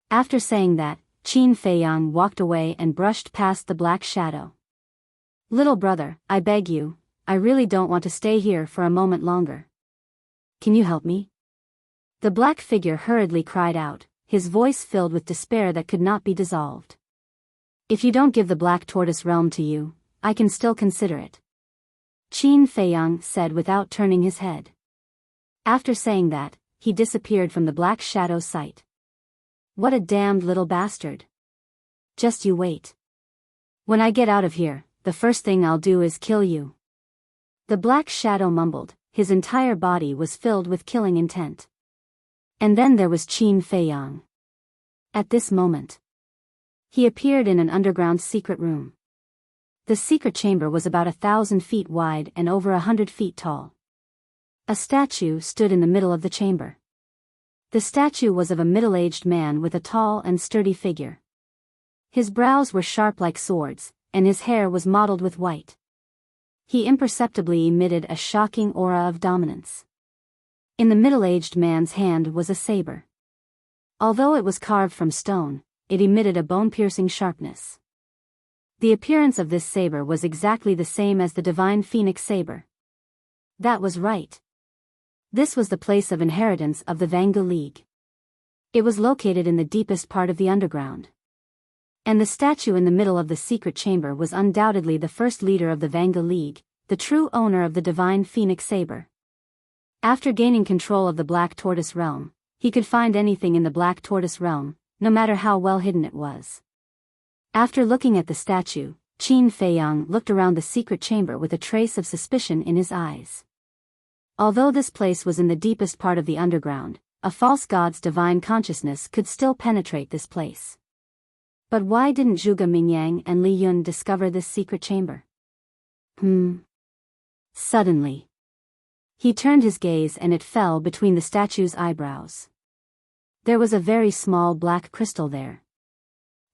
After saying that, Qin Feiyang walked away and brushed past the black shadow. Little brother, I beg you, I really don't want to stay here for a moment longer. Can you help me? The black figure hurriedly cried out, his voice filled with despair that could not be dissolved. If you don't give the black tortoise realm to you, I can still consider it. Qin Feiyang said without turning his head. After saying that, he disappeared from the black shadow's sight. What a damned little bastard. Just you wait. When I get out of here, the first thing I'll do is kill you. The black shadow mumbled, his entire body was filled with killing intent. And then there was Qin Feiyang. At this moment, he appeared in an underground secret room. The secret chamber was about 1,000 feet wide and over 100 feet tall. A statue stood in the middle of the chamber. The statue was of a middle-aged man with a tall and sturdy figure. His brows were sharp like swords, and his hair was mottled with white. He imperceptibly emitted a shocking aura of dominance. In the middle-aged man's hand was a saber. Although it was carved from stone, it emitted a bone-piercing sharpness. The appearance of this saber was exactly the same as the divine phoenix saber. That was right. This was the place of inheritance of the Vangu League. It was located in the deepest part of the underground. And the statue in the middle of the secret chamber was undoubtedly the first leader of the Vangu League, the true owner of the divine phoenix saber. After gaining control of the Black Tortoise realm, he could find anything in the Black Tortoise realm, no matter how well hidden it was. After looking at the statue, Qin Feiyang looked around the secret chamber with a trace of suspicion in his eyes. Although this place was in the deepest part of the underground, a false god's divine consciousness could still penetrate this place. But why didn't Zhuge Mingyang and Li Yun discover this secret chamber? Suddenly, he turned his gaze and it fell between the statue's eyebrows. There was a very small black crystal there.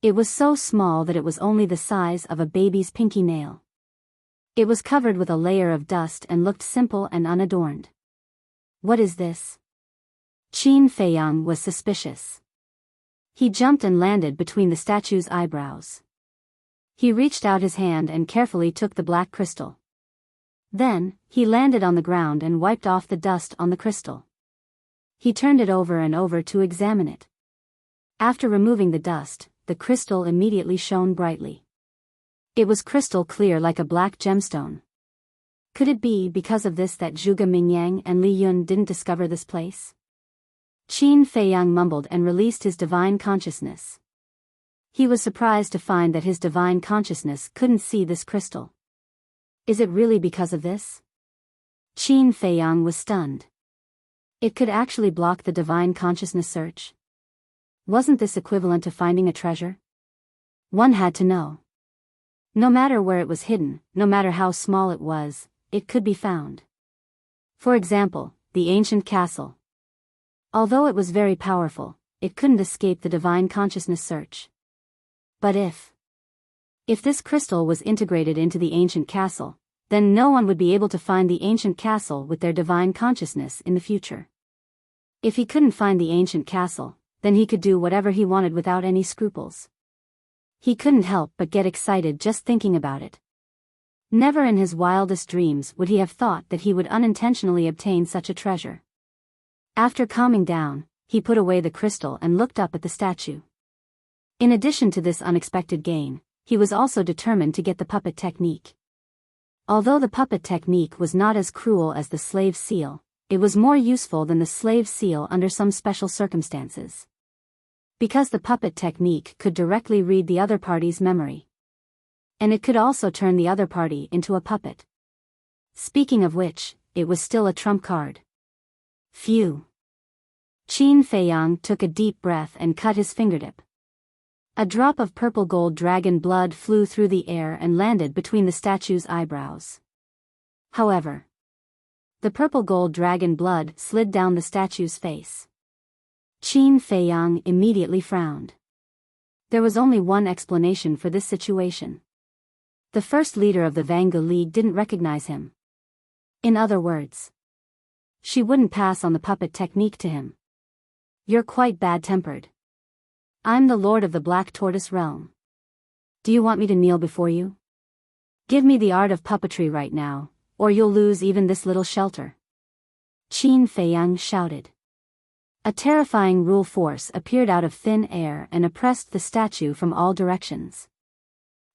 It was so small that it was only the size of a baby's pinky nail. It was covered with a layer of dust and looked simple and unadorned. What is this? Qin Feiyang was suspicious. He jumped and landed between the statue's eyebrows. He reached out his hand and carefully took the black crystal. Then, he landed on the ground and wiped off the dust on the crystal. He turned it over and over to examine it. After removing the dust, the crystal immediately shone brightly. It was crystal clear like a black gemstone. Could it be because of this that Zhuge Mingyang and Li Yun didn't discover this place? Qin Feiyang mumbled and released his divine consciousness. He was surprised to find that his divine consciousness couldn't see this crystal. Is it really because of this? Qin Feiyang was stunned. It could actually block the divine consciousness search. Wasn't this equivalent to finding a treasure? One had to know. No matter where it was hidden, no matter how small it could be found. For example, the ancient castle. Although it was very powerful, it couldn't escape the divine consciousness search. But if this crystal was integrated into the ancient castle, then no one would be able to find the ancient castle with their divine consciousness in the future. If he couldn't find the ancient castle, then he could do whatever he wanted without any scruples. He couldn't help but get excited just thinking about it. Never in his wildest dreams would he have thought that he would unintentionally obtain such a treasure. After calming down, he put away the crystal and looked up at the statue. In addition to this unexpected gain, he was also determined to get the puppet technique. Although the puppet technique was not as cruel as the slave seal, it was more useful than the slave seal under some special circumstances. Because the puppet technique could directly read the other party's memory. And it could also turn the other party into a puppet. Speaking of which, it was still a trump card. Phew. Qin Feiyang took a deep breath and cut his fingertip. A drop of purple gold dragon blood flew through the air and landed between the statue's eyebrows. However, the purple gold dragon blood slid down the statue's face. Qin Feiyang immediately frowned. There was only one explanation for this situation. The first leader of the Vangu League didn't recognize him. In other words, she wouldn't pass on the puppet technique to him. You're quite bad-tempered. I'm the Lord of the Black Tortoise Realm. Do you want me to kneel before you? Give me the art of puppetry right now, or you'll lose even this little shelter. Qin Feiyang shouted. A terrifying rule force appeared out of thin air and oppressed the statue from all directions.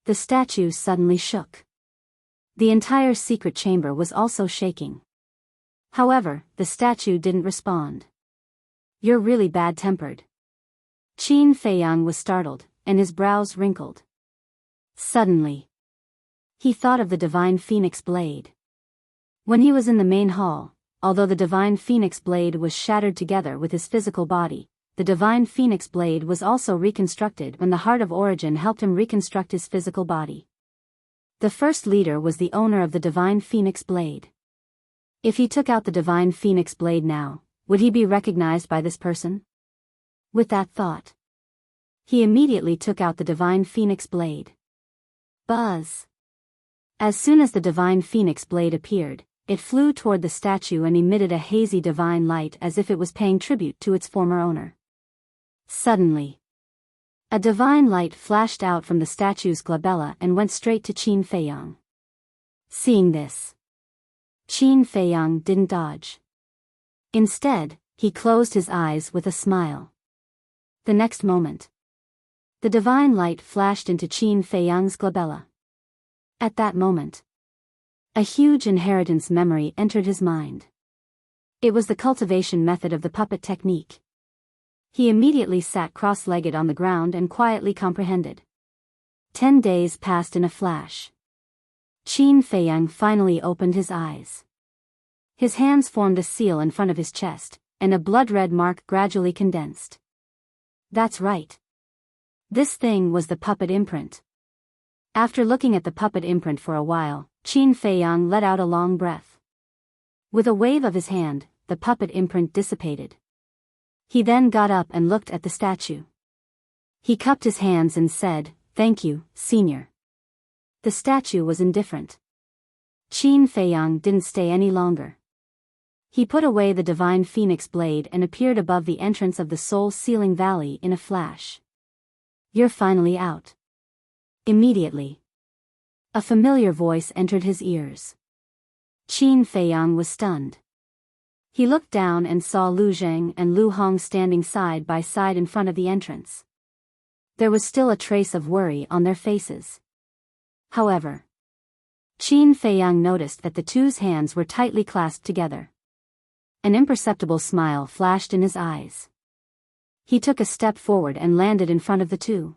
The statue suddenly shook. The entire secret chamber was also shaking. However, the statue didn't respond. You're really bad-tempered. Qin Feiyang was startled, and his brows wrinkled. Suddenly, he thought of the divine phoenix blade. When he was in the main hall, although the divine phoenix blade was shattered together with his physical body, the divine phoenix blade was also reconstructed when the Heart of Origin helped him reconstruct his physical body. The first leader was the owner of the divine phoenix blade. If he took out the divine phoenix blade now, would he be recognized by this person? With that thought, he immediately took out the divine phoenix blade. Buzz! As soon as the divine phoenix blade appeared, it flew toward the statue and emitted a hazy divine light as if it was paying tribute to its former owner. Suddenly, a divine light flashed out from the statue's glabella and went straight to Qin Feiyang. Seeing this, Qin Feiyang didn't dodge. Instead, he closed his eyes with a smile. The next moment, the divine light flashed into Qin Feiyang's glabella. At that moment, a huge inheritance memory entered his mind. It was the cultivation method of the puppet technique. He immediately sat cross-legged on the ground and quietly comprehended. 10 days passed in a flash. Qin Feiyang finally opened his eyes. His hands formed a seal in front of his chest, and a blood-red mark gradually condensed. That's right. This thing was the puppet imprint. After looking at the puppet imprint for a while, Qin Feiyang let out a long breath. With a wave of his hand, the puppet imprint dissipated. He then got up and looked at the statue. He cupped his hands and said, "Thank you, Senior." The statue was indifferent. Qin Feiyang didn't stay any longer. He put away the divine phoenix blade and appeared above the entrance of the soul-sealing valley in a flash. You're finally out. Immediately, a familiar voice entered his ears. Qin Feiyang was stunned. He looked down and saw Lu Zheng and Lu Hong standing side by side in front of the entrance. There was still a trace of worry on their faces. However, Qin Feiyang noticed that the two's hands were tightly clasped together. An imperceptible smile flashed in his eyes. He took a step forward and landed in front of the two.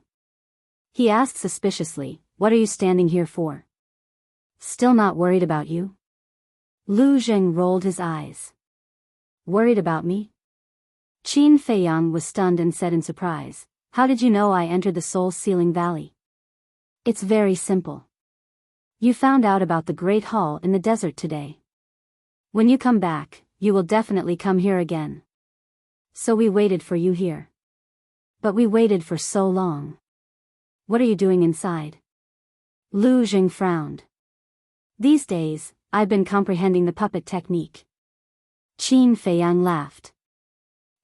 He asked suspiciously, "What are you standing here for? Still not worried about you?" Lu Zheng rolled his eyes. Worried about me? Qin Feiyang was stunned and said in surprise, "How did you know I entered the Soul-Sealing Valley?" "It's very simple. You found out about the Great Hall in the desert today. When you come back, you will definitely come here again. So we waited for you here. But we waited for so long. What are you doing inside?" Lu Jing frowned. "These days, I've been comprehending the puppet technique." Qin Feiyang laughed.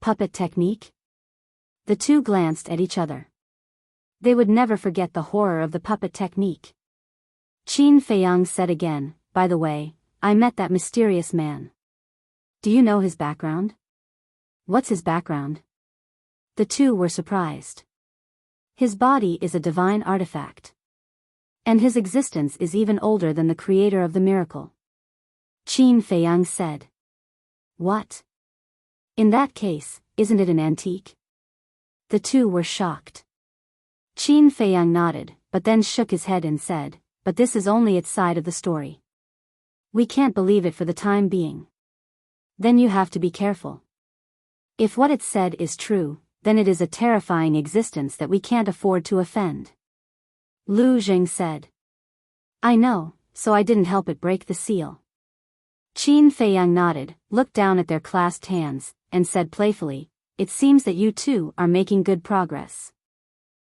"Puppet technique?" The two glanced at each other. They would never forget the horror of the puppet technique. Qin Feiyang said again, "By the way, I met that mysterious man. Do you know his background?" "What's his background?" The two were surprised. "His body is a divine artifact. And his existence is even older than the creator of the miracle." Qin Feiyang said. "What? In that case, isn't it an antique?" The two were shocked. Qin Feiyang nodded, but then shook his head and said, "But this is only its side of the story. We can't believe it for the time being." "Then you have to be careful. If what it said is true, then it is a terrifying existence that we can't afford to offend." Lu Jing said. "I know, so I didn't help it break the seal." Qin Feiyang nodded, looked down at their clasped hands, and said playfully, "It seems that you two are making good progress."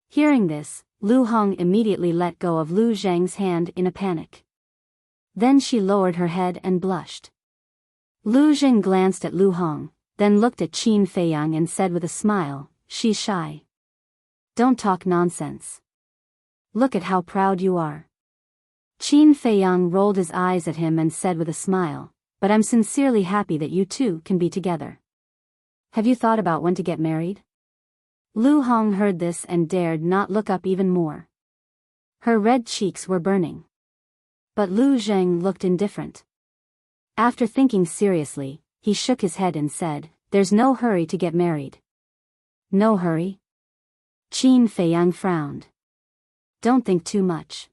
Hearing this, Lu Hong immediately let go of Lu Zheng's hand in a panic. Then she lowered her head and blushed. Lu Jing glanced at Lu Hong, then looked at Qin Feiyang and said with a smile, "She's shy. Don't talk nonsense. Look at how proud you are." Qin Feiyang rolled his eyes at him and said with a smile, "But I'm sincerely happy that you two can be together. Have you thought about when to get married?" Lu Hong heard this and dared not look up even more. Her red cheeks were burning. But Lu Zheng looked indifferent. After thinking seriously, he shook his head and said, "There's no hurry to get married." "No hurry?" Qin Feiyang frowned. "Don't think too much.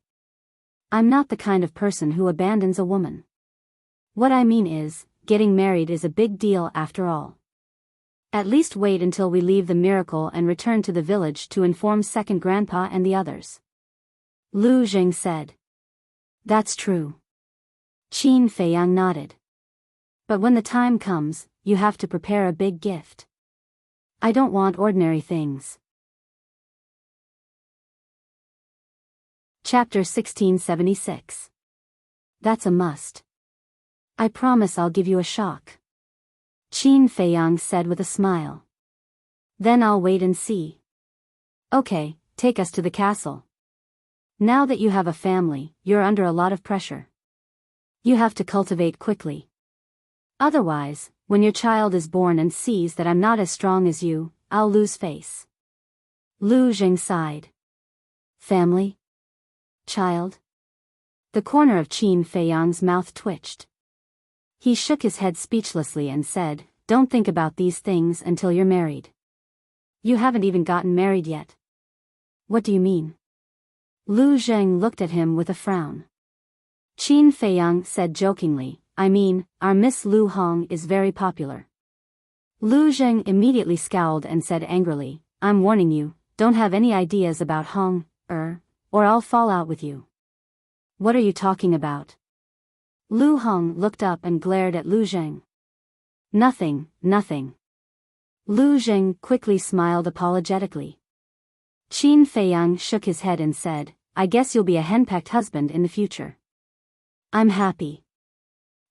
I'm not the kind of person who abandons a woman. What I mean is, getting married is a big deal after all. At least wait until we leave the miracle and return to the village to inform second grandpa and the others." Lu Jing said. "That's true." Qin Feiyang nodded. "But when the time comes, you have to prepare a big gift. I don't want ordinary things." Chapter 1676. That's a must. I promise I'll give you a shock. Qin Feiyang said with a smile. Then I'll wait and see. Okay, take us to the castle. Now that you have a family, you're under a lot of pressure. You have to cultivate quickly. Otherwise, when your child is born and sees that I'm not as strong as you, I'll lose face. Lu Jing sighed. Family? Child? The corner of Qin Feiyang's mouth twitched. He shook his head speechlessly and said, "Don't think about these things until you're married. You haven't even gotten married yet." "What do you mean?" Lu Zheng looked at him with a frown. Qin Feiyang said jokingly, "I mean, our Miss Lu Hong is very popular." Lu Zheng immediately scowled and said angrily, "I'm warning you, don't have any ideas about Hong, or I'll fall out with you." "What are you talking about?" Lu Hong looked up and glared at Lu Zheng. Nothing. Lu Zheng quickly smiled apologetically. Qin Feiyang shook his head and said, "I guess you'll be a henpecked husband in the future." "I'm happy.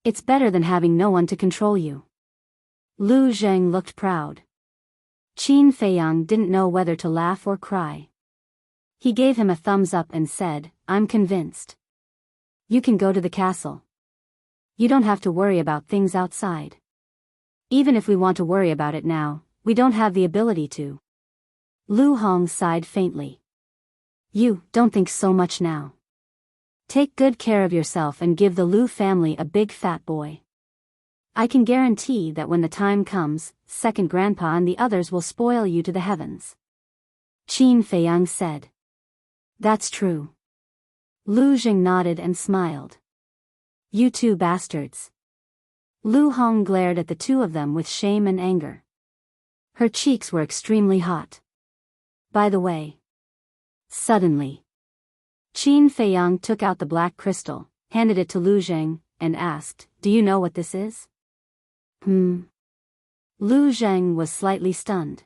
It's better than having no one to control you." Lu Zheng looked proud. Qin Feiyang didn't know whether to laugh or cry. He gave him a thumbs up and said, "I'm convinced. You can go to the castle. You don't have to worry about things outside. Even if we want to worry about it now, we don't have the ability to." Lu Hong sighed faintly. "You don't think so much now. Take good care of yourself and give the Lu family a big fat boy. I can guarantee that when the time comes, second grandpa and the others will spoil you to the heavens." Qin Feiyang said. "That's true." Lu Jing nodded and smiled. "You two bastards. Lu Hong glared at the two of them with shame and anger. Her cheeks were extremely hot. By the way. Suddenly, Qin Feiyang took out the black crystal, handed it to Lu Zheng, and asked, "Do you know what this is?" Lu Zheng was slightly stunned.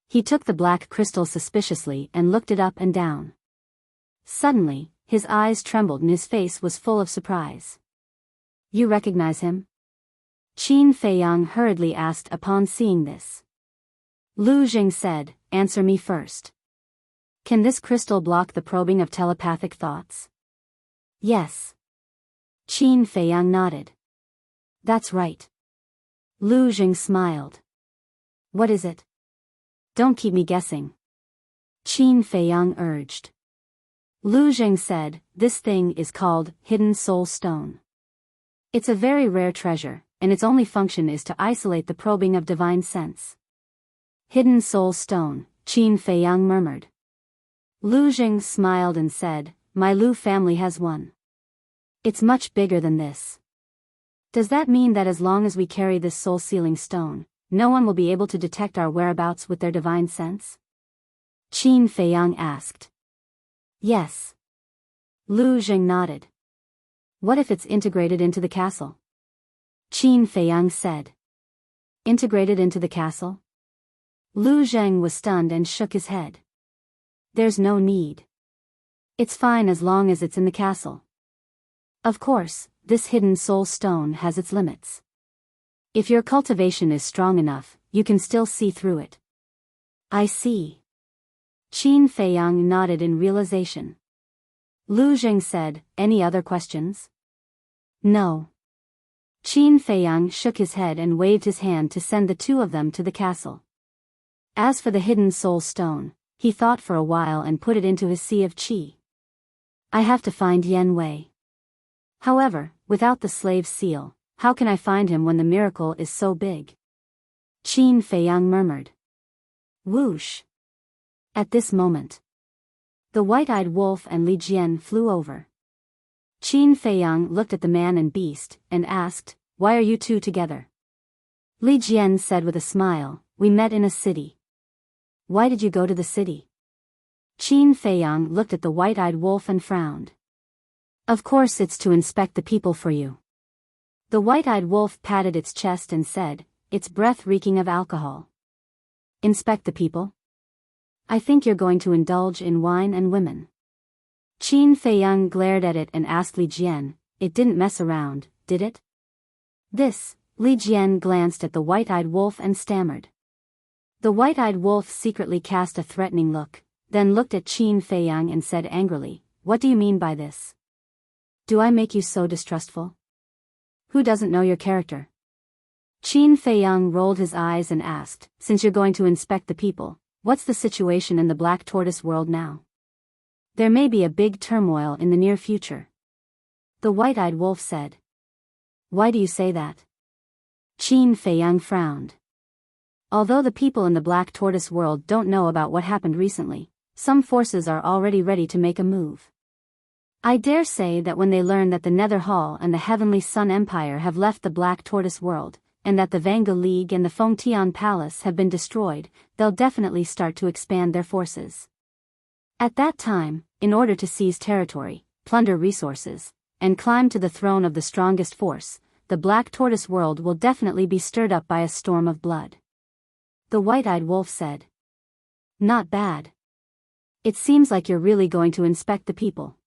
He took the black crystal suspiciously and looked it up and down. Suddenly, his eyes trembled and his face was full of surprise. "You recognize him?" Qin Feiyang hurriedly asked upon seeing this. Lu Zheng said, "Answer me first. Can this crystal block the probing of telepathic thoughts?" "Yes." Qin Feiyang nodded. "That's right." Lu Zheng smiled. "What is it? Don't keep me guessing." Qin Feiyang urged. Lu Zheng said, "This thing is called Hidden Soul Stone. It's a very rare treasure, and its only function is to isolate the probing of divine sense." "Hidden Soul Stone," Qin Feiyang murmured. Lu Zheng smiled and said, "My Lu family has one. It's much bigger than this. Does that mean that as long as we carry this soul-sealing stone, no one will be able to detect our whereabouts with their divine sense?" Qin Feiyang asked. "Yes." Lu Zheng nodded. "What if it's integrated into the castle?" Qin Feiyang said. "Integrated into the castle?" Lu Zheng was stunned and shook his head. "There's no need. It's fine as long as it's in the castle. Of course, this hidden soul stone has its limits. If your cultivation is strong enough, you can still see through it." "I see." Qin Feiyang nodded in realization. Lu Zheng said, "Any other questions?" "No." Qin Feiyang shook his head and waved his hand to send the two of them to the castle. As for the hidden soul stone, he thought for a while and put it into his sea of qi. "I have to find Yen Wei. However, without the slave's seal, how can I find him when the miracle is so big?" Qin Feiyang murmured. Whoosh! At this moment, the white-eyed wolf and Li Jian flew over. Qin Feiyang looked at the man and beast, and asked, "Why are you two together?" Li Jian said with a smile, "We met in a city." "Why did you go to the city?" Qin Feiyang looked at the white-eyed wolf and frowned. "Of course it's to inspect the people for you." The white-eyed wolf patted its chest and said, its breath reeking of alcohol. "Inspect the people? I think you're going to indulge in wine and women." Qin Feiyang glared at it and asked Li Jian, "It didn't mess around, did it?" This, Li Jian glanced at the white-eyed wolf and stammered. The white-eyed wolf secretly cast a threatening look, then looked at Qin Feiyang and said angrily, "What do you mean by this? Do I make you so distrustful? Who doesn't know your character?" Qin Feiyang rolled his eyes and asked, "Since you're going to inspect the people, what's the situation in the Black Tortoise world now? There may be a big turmoil in the near future." The white-eyed wolf said. "Why do you say that?" Qin Feiyang frowned. "Although the people in the Black Tortoise world don't know about what happened recently, some forces are already ready to make a move. I dare say that when they learn that the Nether Hall and the Heavenly Sun Empire have left the Black Tortoise world, and that the Vanga League and the Fengtian Palace have been destroyed, they'll definitely start to expand their forces. At that time, in order to seize territory, plunder resources, and climb to the throne of the strongest force, the Black Tortoise world will definitely be stirred up by a storm of blood." The white-eyed wolf said. "Not bad. It seems like you're really going to inspect the people."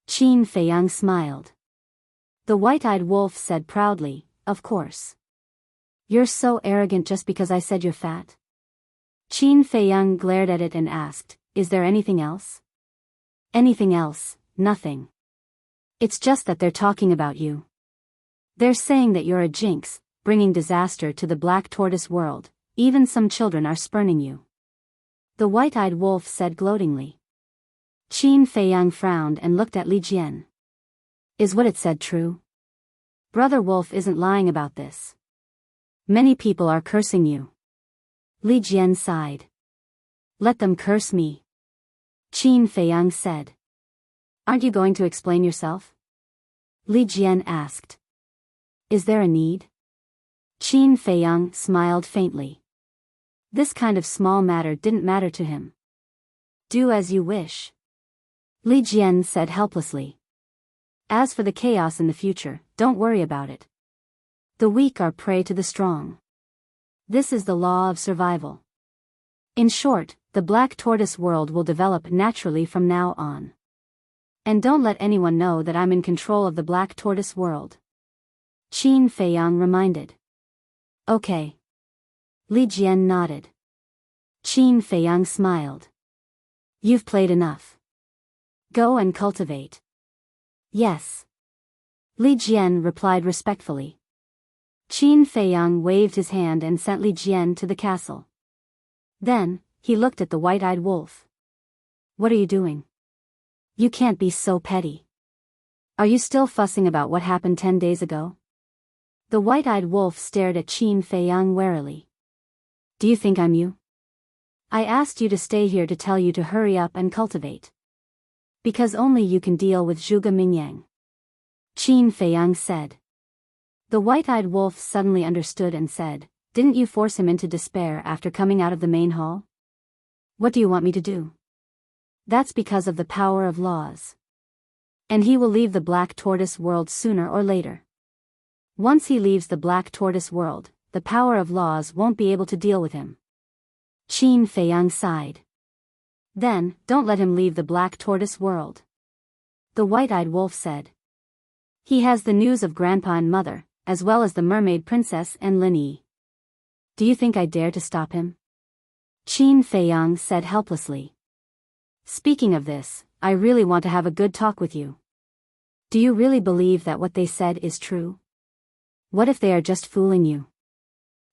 Qin Feiyang smiled. The white-eyed wolf said proudly, "Of course. You're so arrogant just because I said you're fat." Qin Feiyang glared at it and asked, "Is there anything else?" "Anything else? Nothing. It's just that they're talking about you. They're saying that you're a jinx, bringing disaster to the Black Tortoise world. Even some children are spurning you." The white-eyed wolf said gloatingly. Qin Feiyang frowned and looked at Li Jian. "Is what it said true? Brother Wolf isn't lying about this. Many people are cursing you." Li Jian sighed. "Let them curse me," Qin Feiyang said. "Aren't you going to explain yourself?" Li Jian asked. Is there a need? Qin Feiyang smiled faintly. This kind of small matter didn't matter to him. Do as you wish. Li Jian said helplessly. As for the chaos in the future, don't worry about it. The weak are prey to the strong. This is the law of survival. In short, the black tortoise world will develop naturally from now on. And don't let anyone know that I'm in control of the black tortoise world. Qin Feiyang reminded. Okay. Li Jian nodded. Qin Feiyang smiled. You've played enough. Go and cultivate. Yes. Li Jian replied respectfully. Qin Feiyang waved his hand and sent Li Jian to the castle. Then, he looked at the white-eyed wolf. What are you doing? You can't be so petty. Are you still fussing about what happened 10 days ago? The white-eyed wolf stared at Qin Feiyang warily. Do you think I'm you? I asked you to stay here to tell you to hurry up and cultivate. Because only you can deal with Zhuge Mingyang. Qin Feiyang said. The white-eyed wolf suddenly understood and said, Didn't you force him into despair after coming out of the main hall? What do you want me to do? That's because of the power of laws. And he will leave the black tortoise world sooner or later. Once he leaves the black tortoise world, the power of laws won't be able to deal with him. Qin Feiyang sighed. Then, don't let him leave the black tortoise world. The white-eyed wolf said. He has the news of Grandpa and Mother, as well as the mermaid princess and Lin Yi. Do you think I dare to stop him? Qin Feiyang said helplessly. Speaking of this, I really want to have a good talk with you. Do you really believe that what they said is true? What if they are just fooling you?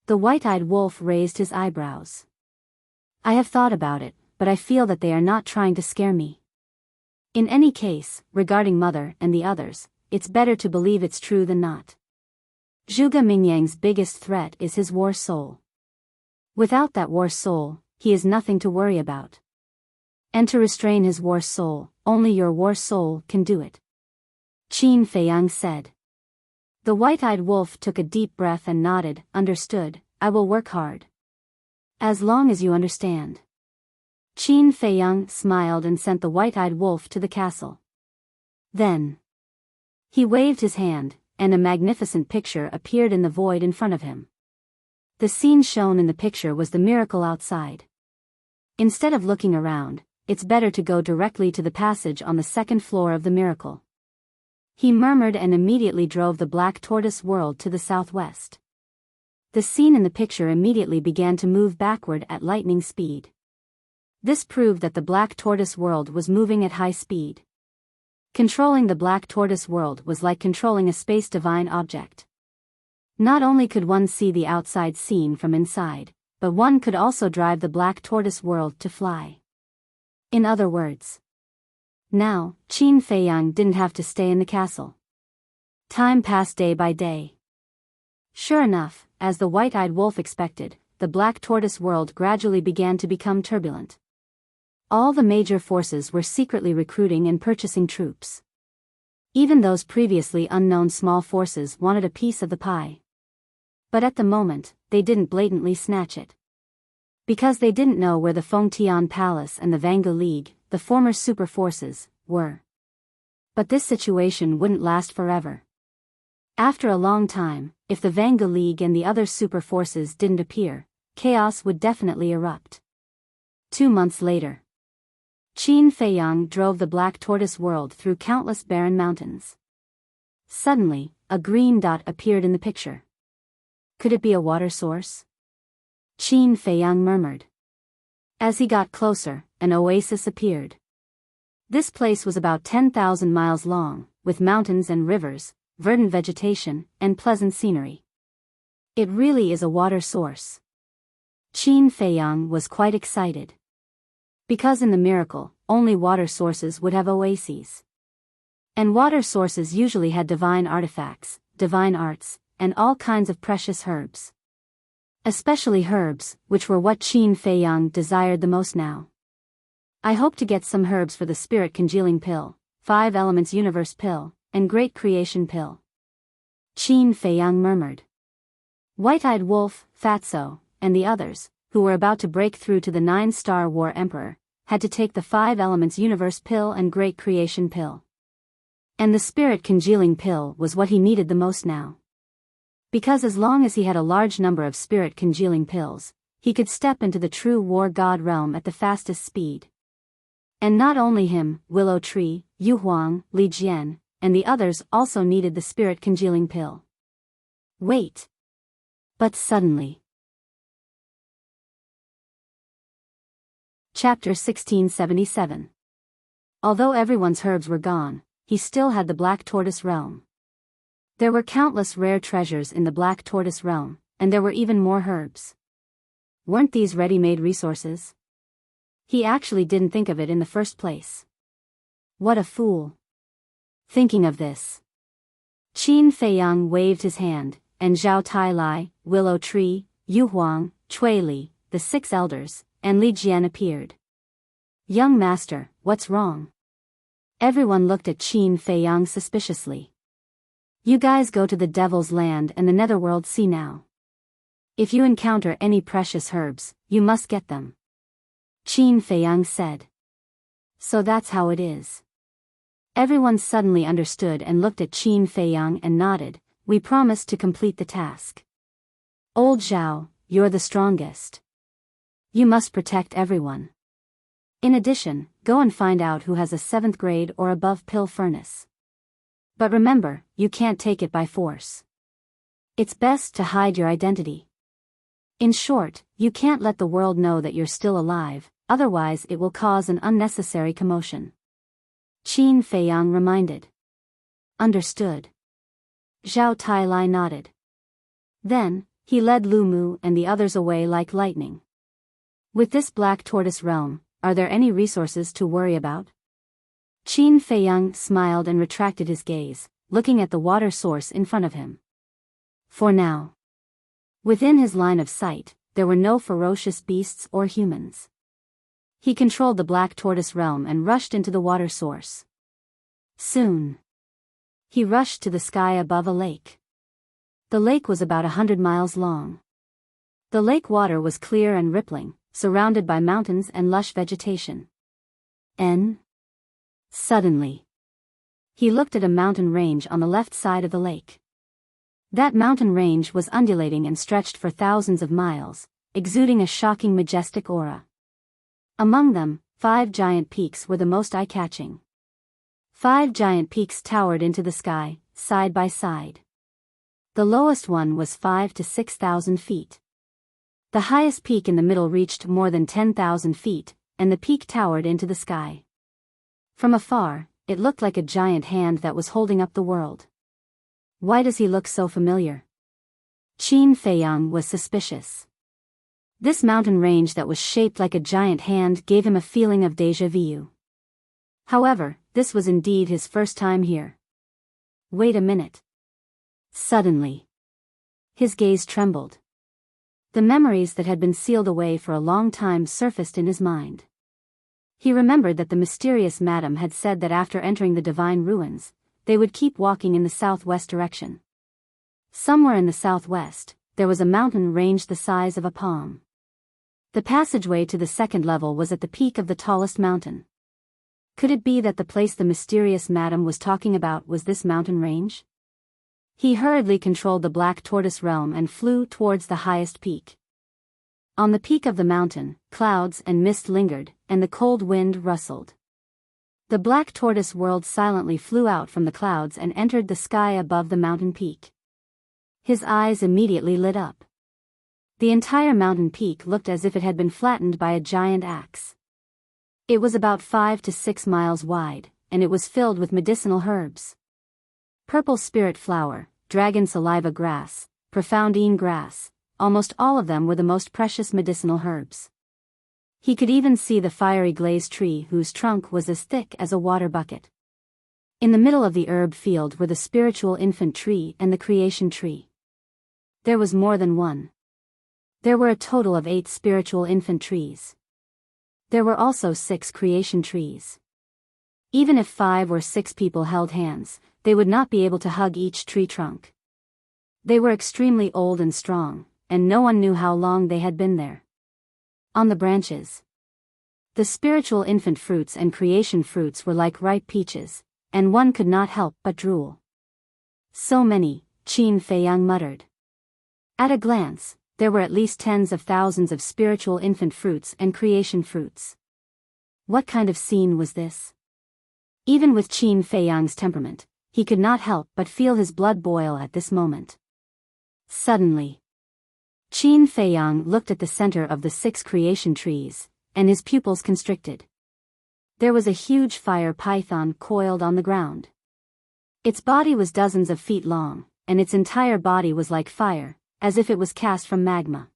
The white-eyed wolf raised his eyebrows. I have thought about it, but I feel that they are not trying to scare me. In any case, regarding Mother and the others, it's better to believe it's true than not. Zhuge Mingyang's biggest threat is his war soul. Without that war soul, he is nothing to worry about. And to restrain his war soul, only your war soul can do it. Qin Feiyang said. The white-eyed wolf took a deep breath and nodded, Understood, I will work hard. As long as you understand. Qin Feiyang smiled and sent the white-eyed wolf to the castle. Then. He waved his hand, and a magnificent picture appeared in the void in front of him. The scene shown in the picture was the miracle outside. Instead of looking around, it's better to go directly to the passage on the second floor of the miracle. He murmured and immediately drove the black tortoise world to the southwest. The scene in the picture immediately began to move backward at lightning speed. This proved that the black tortoise world was moving at high speed. Controlling the black tortoise world was like controlling a space-divine object. Not only could one see the outside scene from inside, but one could also drive the black tortoise world to fly. In other words, now, Qin Feiyang didn't have to stay in the castle. Time passed day by day. Sure enough, as the white-eyed wolf expected, the black tortoise world gradually began to become turbulent. All the major forces were secretly recruiting and purchasing troops. Even those previously unknown small forces wanted a piece of the pie. But at the moment, they didn't blatantly snatch it. Because they didn't know where the Fengtian Palace and the Vangu League, the former super forces, were. But this situation wouldn't last forever. After a long time, if the Vangu League and the other super forces didn't appear, chaos would definitely erupt. 2 months later, Qin Feiyang drove the black tortoise world through countless barren mountains. Suddenly, a green dot appeared in the picture. Could it be a water source? Qin Feiyang murmured. As he got closer, an oasis appeared. This place was about 10,000 miles long, with mountains and rivers, verdant vegetation, and pleasant scenery. It really is a water source. Qin Feiyang was quite excited. Because in the miracle, only water sources would have oases. And water sources usually had divine artifacts, divine arts, and all kinds of precious herbs. Especially herbs, which were what Qin Feiyang desired the most now. I hope to get some herbs for the spirit congealing pill, 5 elements universe pill, and great creation pill. Qin Feiyang murmured. White-eyed Wolf, Fatso, and the others, who were about to break through to the 9-star War Emperor, had to take the 5 Elements Universe Pill and Great Creation Pill. And the Spirit Congealing Pill was what he needed the most now. Because as long as he had a large number of Spirit Congealing Pills, he could step into the true War God realm at the fastest speed. And not only him, Willow Tree, Yu Huang, Li Jian, and the others also needed the Spirit Congealing Pill. Wait. But suddenly. Chapter 1677. Although everyone's herbs were gone, he still had the Black Tortoise Realm. There were countless rare treasures in the Black Tortoise Realm, and there were even more herbs. Weren't these ready-made resources? He actually didn't think of it in the first place. What a fool. Thinking of this, Qin Feiyang waved his hand, and Zhao Tai-Lai, Willow Tree, Yu Huang, Cui Li, the 6 elders, and Li Jian appeared. Young master, what's wrong? Everyone looked at Qin Feiyang suspiciously. You guys go to the Devil's Land and the Netherworld Sea now. If you encounter any precious herbs, you must get them. Qin Feiyang said. So that's how it is. Everyone suddenly understood and looked at Qin Feiyang and nodded. We promised to complete the task. Old Zhao, you're the strongest. You must protect everyone. In addition, go and find out who has a 7th grade or above pill furnace. But remember, you can't take it by force. It's best to hide your identity. In short, you can't let the world know that you're still alive, otherwise it will cause an unnecessary commotion. Qin Feiyang reminded. Understood. Zhao Tai-Lai nodded. Then, he led Lu Mu and the others away like lightning. With this Black Tortoise Realm, are there any resources to worry about? Qin Feiyang smiled and retracted his gaze, looking at the water source in front of him. For now. Within his line of sight, there were no ferocious beasts or humans. He controlled the Black Tortoise Realm and rushed into the water source. Soon. He rushed to the sky above a lake. The lake was about 100 miles long. The lake water was clear and rippling, surrounded by mountains and lush vegetation. Suddenly, he looked at a mountain range on the left side of the lake. That mountain range was undulating and stretched for thousands of miles, exuding a shocking majestic aura. Among them, 5 giant peaks were the most eye-catching. 5 giant peaks towered into the sky, side by side. The lowest one was 5,000 to 6,000 feet. The highest peak in the middle reached more than 10,000 feet, and the peak towered into the sky. From afar, it looked like a giant hand that was holding up the world. Why does he look so familiar? Qin Feiyang was suspicious. This mountain range that was shaped like a giant hand gave him a feeling of déjà vu. However, this was indeed his first time here. Wait a minute. Suddenly, his gaze trembled. The memories that had been sealed away for a long time surfaced in his mind. He remembered that the mysterious madam had said that after entering the divine ruins, they would keep walking in the southwest direction. Somewhere in the southwest, there was a mountain range the size of a palm. The passageway to the second level was at the peak of the tallest mountain. Could it be that the place the mysterious madam was talking about was this mountain range? He hurriedly controlled the Black Tortoise Realm and flew towards the highest peak. On the peak of the mountain, clouds and mist lingered, and the cold wind rustled. The Black Tortoise World silently flew out from the clouds and entered the sky above the mountain peak. His eyes immediately lit up. The entire mountain peak looked as if it had been flattened by a giant axe. It was about 5 to 6 miles wide, and it was filled with medicinal herbs. Purple spirit flower, dragon saliva grass, profoundine grass, almost all of them were the most precious medicinal herbs. He could even see the fiery glaze tree whose trunk was as thick as a water bucket. In the middle of the herb field were the spiritual infant tree and the creation tree. There was more than one. There were a total of 8 spiritual infant trees. There were also 6 creation trees. Even if 5 or 6 people held hands, they would not be able to hug each tree trunk. They were extremely old and strong, and no one knew how long they had been there. On the branches, the spiritual infant fruits and creation fruits were like ripe peaches, and one could not help but drool. So many, Qin Feiyang muttered. At a glance, there were at least tens of thousands of spiritual infant fruits and creation fruits. What kind of scene was this? Even with Qin Feiyang's temperament, he could not help but feel his blood boil at this moment. Suddenly, Qin Feiyang looked at the center of the 6 creation trees, and his pupils constricted. There was a huge fire python coiled on the ground. Its body was dozens of feet long, and its entire body was like fire, as if it was cast from magma.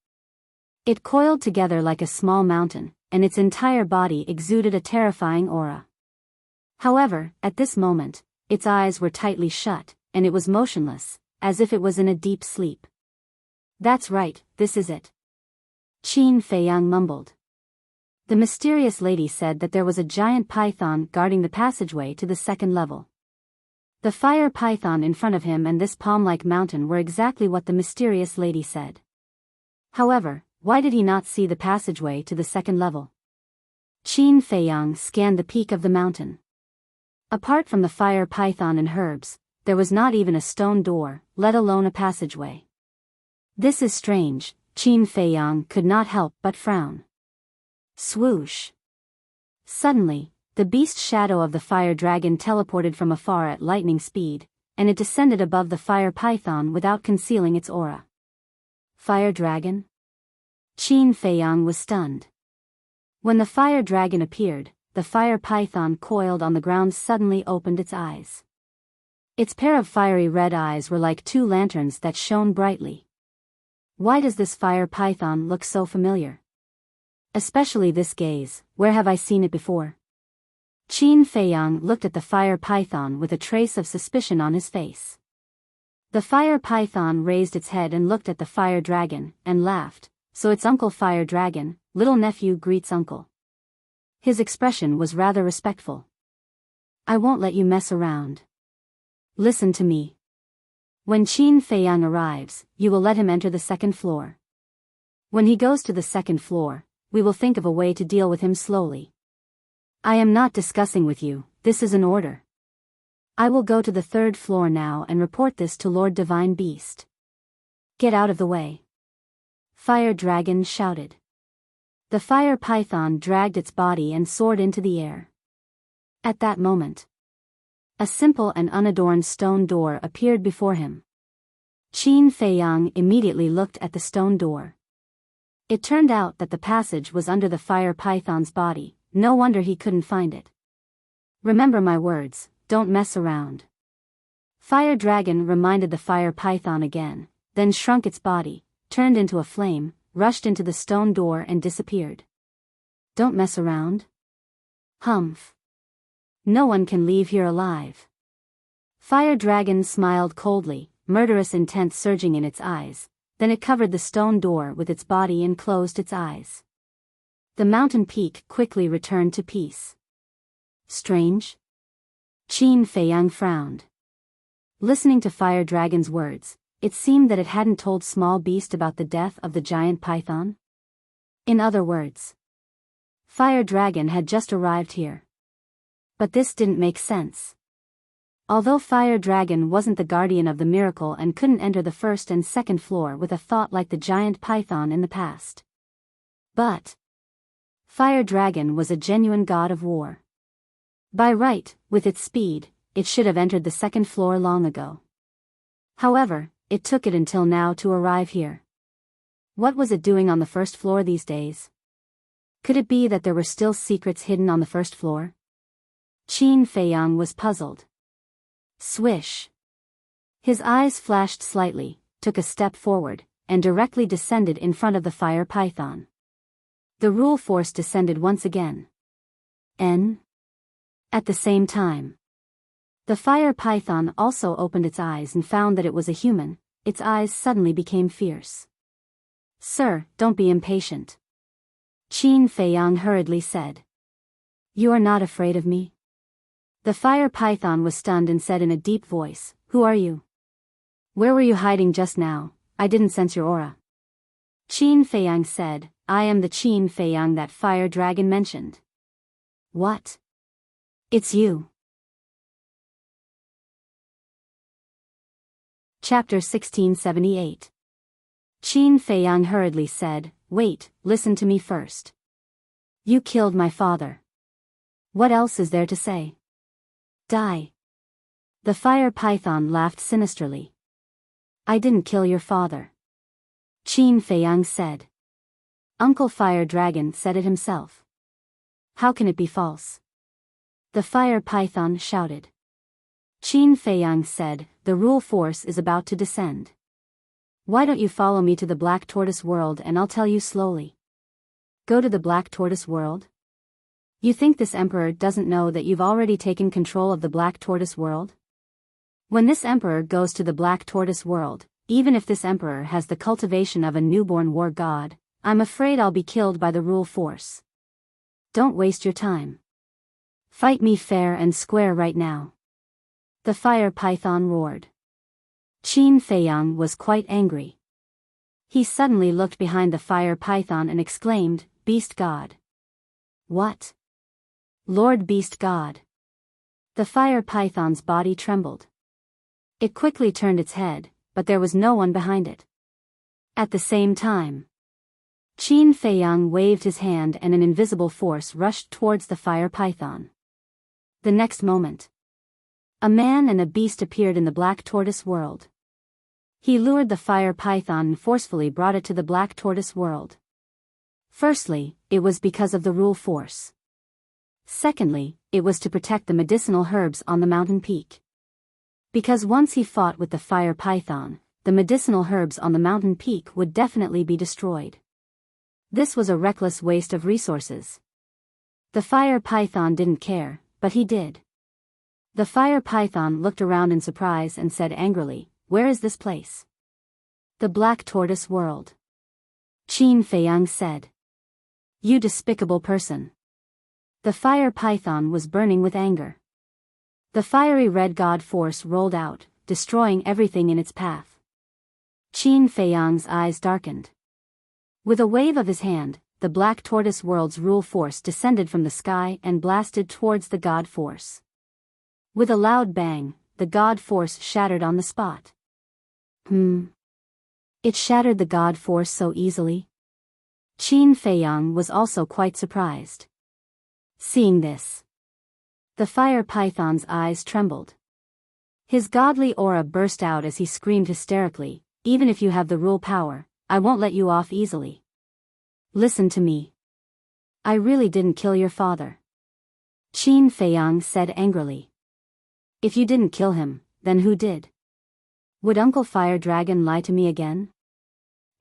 It coiled together like a small mountain, and its entire body exuded a terrifying aura. However, at this moment, its eyes were tightly shut, and it was motionless, as if it was in a deep sleep. That's right, this is it. Qin Feiyang mumbled. The mysterious lady said that there was a giant python guarding the passageway to the 2nd level. The fire python in front of him and this palm-like mountain were exactly what the mysterious lady said. However, why did he not see the passageway to the 2nd level? Qin Feiyang scanned the peak of the mountain. Apart from the fire python and herbs, there was not even a stone door, let alone a passageway. This is strange, Qin Feiyang could not help but frown. Swoosh! Suddenly, the beast shadow of the fire dragon teleported from afar at lightning speed, and it descended above the fire python without concealing its aura. Fire dragon? Qin Feiyang was stunned. When the fire dragon appeared, the fire python coiled on the ground suddenly opened its eyes. Its pair of fiery red eyes were like 2 lanterns that shone brightly. Why does this fire python look so familiar? Especially this gaze, where have I seen it before? Qin Feiyang looked at the fire python with a trace of suspicion on his face. The fire python raised its head and looked at the fire dragon, and laughed. So it's Uncle Fire Dragon, little nephew greets uncle. His expression was rather respectful. I won't let you mess around. Listen to me. When Qin Feiyang arrives, you will let him enter the 2nd floor. When he goes to the 2nd floor, we will think of a way to deal with him slowly. I am not discussing with you, this is an order. I will go to the 3rd floor now and report this to Lord Divine Beast. Get out of the way. Fire Dragon shouted. The fire python dragged its body and soared into the air. At that moment, a simple and unadorned stone door appeared before him. Qin Feiyang immediately looked at the stone door. It turned out that the passage was under the fire python's body, no wonder he couldn't find it. Remember my words, don't mess around. Fire Dragon reminded the fire python again, then shrunk its body, turned into a flame, rushed into the stone door and disappeared. Don't mess around? Humph. No one can leave here alive. Fire Dragon smiled coldly, murderous intent surging in its eyes. Then it covered the stone door with its body and closed its eyes. The mountain peak quickly returned to peace. Strange? Qin Feiyang frowned. Listening to Fire Dragon's words, it seemed that it hadn't told Small Beast about the death of the giant python. In other words, Fire Dragon had just arrived here. But this didn't make sense. Although Fire Dragon wasn't the guardian of the miracle and couldn't enter the 1st and 2nd floor with a thought like the giant python in the past. But Fire Dragon was a genuine god of war. By right, with its speed, it should have entered the 2nd floor long ago. However, it took it until now to arrive here. What was it doing on the 1st floor these days? Could it be that there were still secrets hidden on the 1st floor? Qin Feiyang was puzzled. Swish. His eyes flashed slightly, took a step forward, and directly descended in front of the fire python. The rule force descended once again. At the same time, the fire python also opened its eyes and found that it was a human. Its eyes suddenly became fierce. Sir, don't be impatient. Qin Feiyang hurriedly said. You are not afraid of me? The fire python was stunned and said in a deep voice, Who are you? Where were you hiding just now? I didn't sense your aura. Qin Feiyang said, I am the Qin Feiyang that fire dragon mentioned. What? It's you. Chapter 1678. Qin Feiyang hurriedly said, Wait, listen to me first. You killed my father. What else is there to say? Die. The fire python laughed sinisterly. I didn't kill your father. Qin Feiyang said. Uncle Fire Dragon said it himself. How can it be false? The fire python shouted. Qin Feiyang said, The rule force is about to descend. Why don't you follow me to the Black Tortoise world and I'll tell you slowly. Go to the Black Tortoise world? You think this emperor doesn't know that you've already taken control of the Black Tortoise world? When this emperor goes to the Black Tortoise world, even if this emperor has the cultivation of a newborn war god, I'm afraid I'll be killed by the rule force. Don't waste your time. Fight me fair and square right now. The fire python roared. Qin Feiyang was quite angry. He suddenly looked behind the fire python and exclaimed, Beast God. What? Lord Beast God. The fire python's body trembled. It quickly turned its head, but there was no one behind it. At the same time, Qin Feiyang waved his hand and an invisible force rushed towards the fire python. The next moment, a man and a beast appeared in the Black Tortoise world. He lured the fire python and forcefully brought it to the Black Tortoise world. Firstly, it was because of the rule force. Secondly, it was to protect the medicinal herbs on the mountain peak. Because once he fought with the fire python, the medicinal herbs on the mountain peak would definitely be destroyed. This was a reckless waste of resources. The fire python didn't care, but he did. The fire python looked around in surprise and said angrily, Where is this place? The Black Tortoise world. Qin Feiyang said. You despicable person. The fire python was burning with anger. The fiery red god force rolled out, destroying everything in its path. Qin Feiyang's eyes darkened. With a wave of his hand, the Black Tortoise world's rule force descended from the sky and blasted towards the god force. With a loud bang, the god force shattered on the spot. It shattered the god force so easily? Qin Feiyang was also quite surprised. Seeing this, the fire python's eyes trembled. His godly aura burst out as he screamed hysterically, Even if you have the rule power, I won't let you off easily. Listen to me. I really didn't kill your father. Qin Feiyang said angrily. If you didn't kill him, then who did? Would Uncle Fire Dragon lie to me again?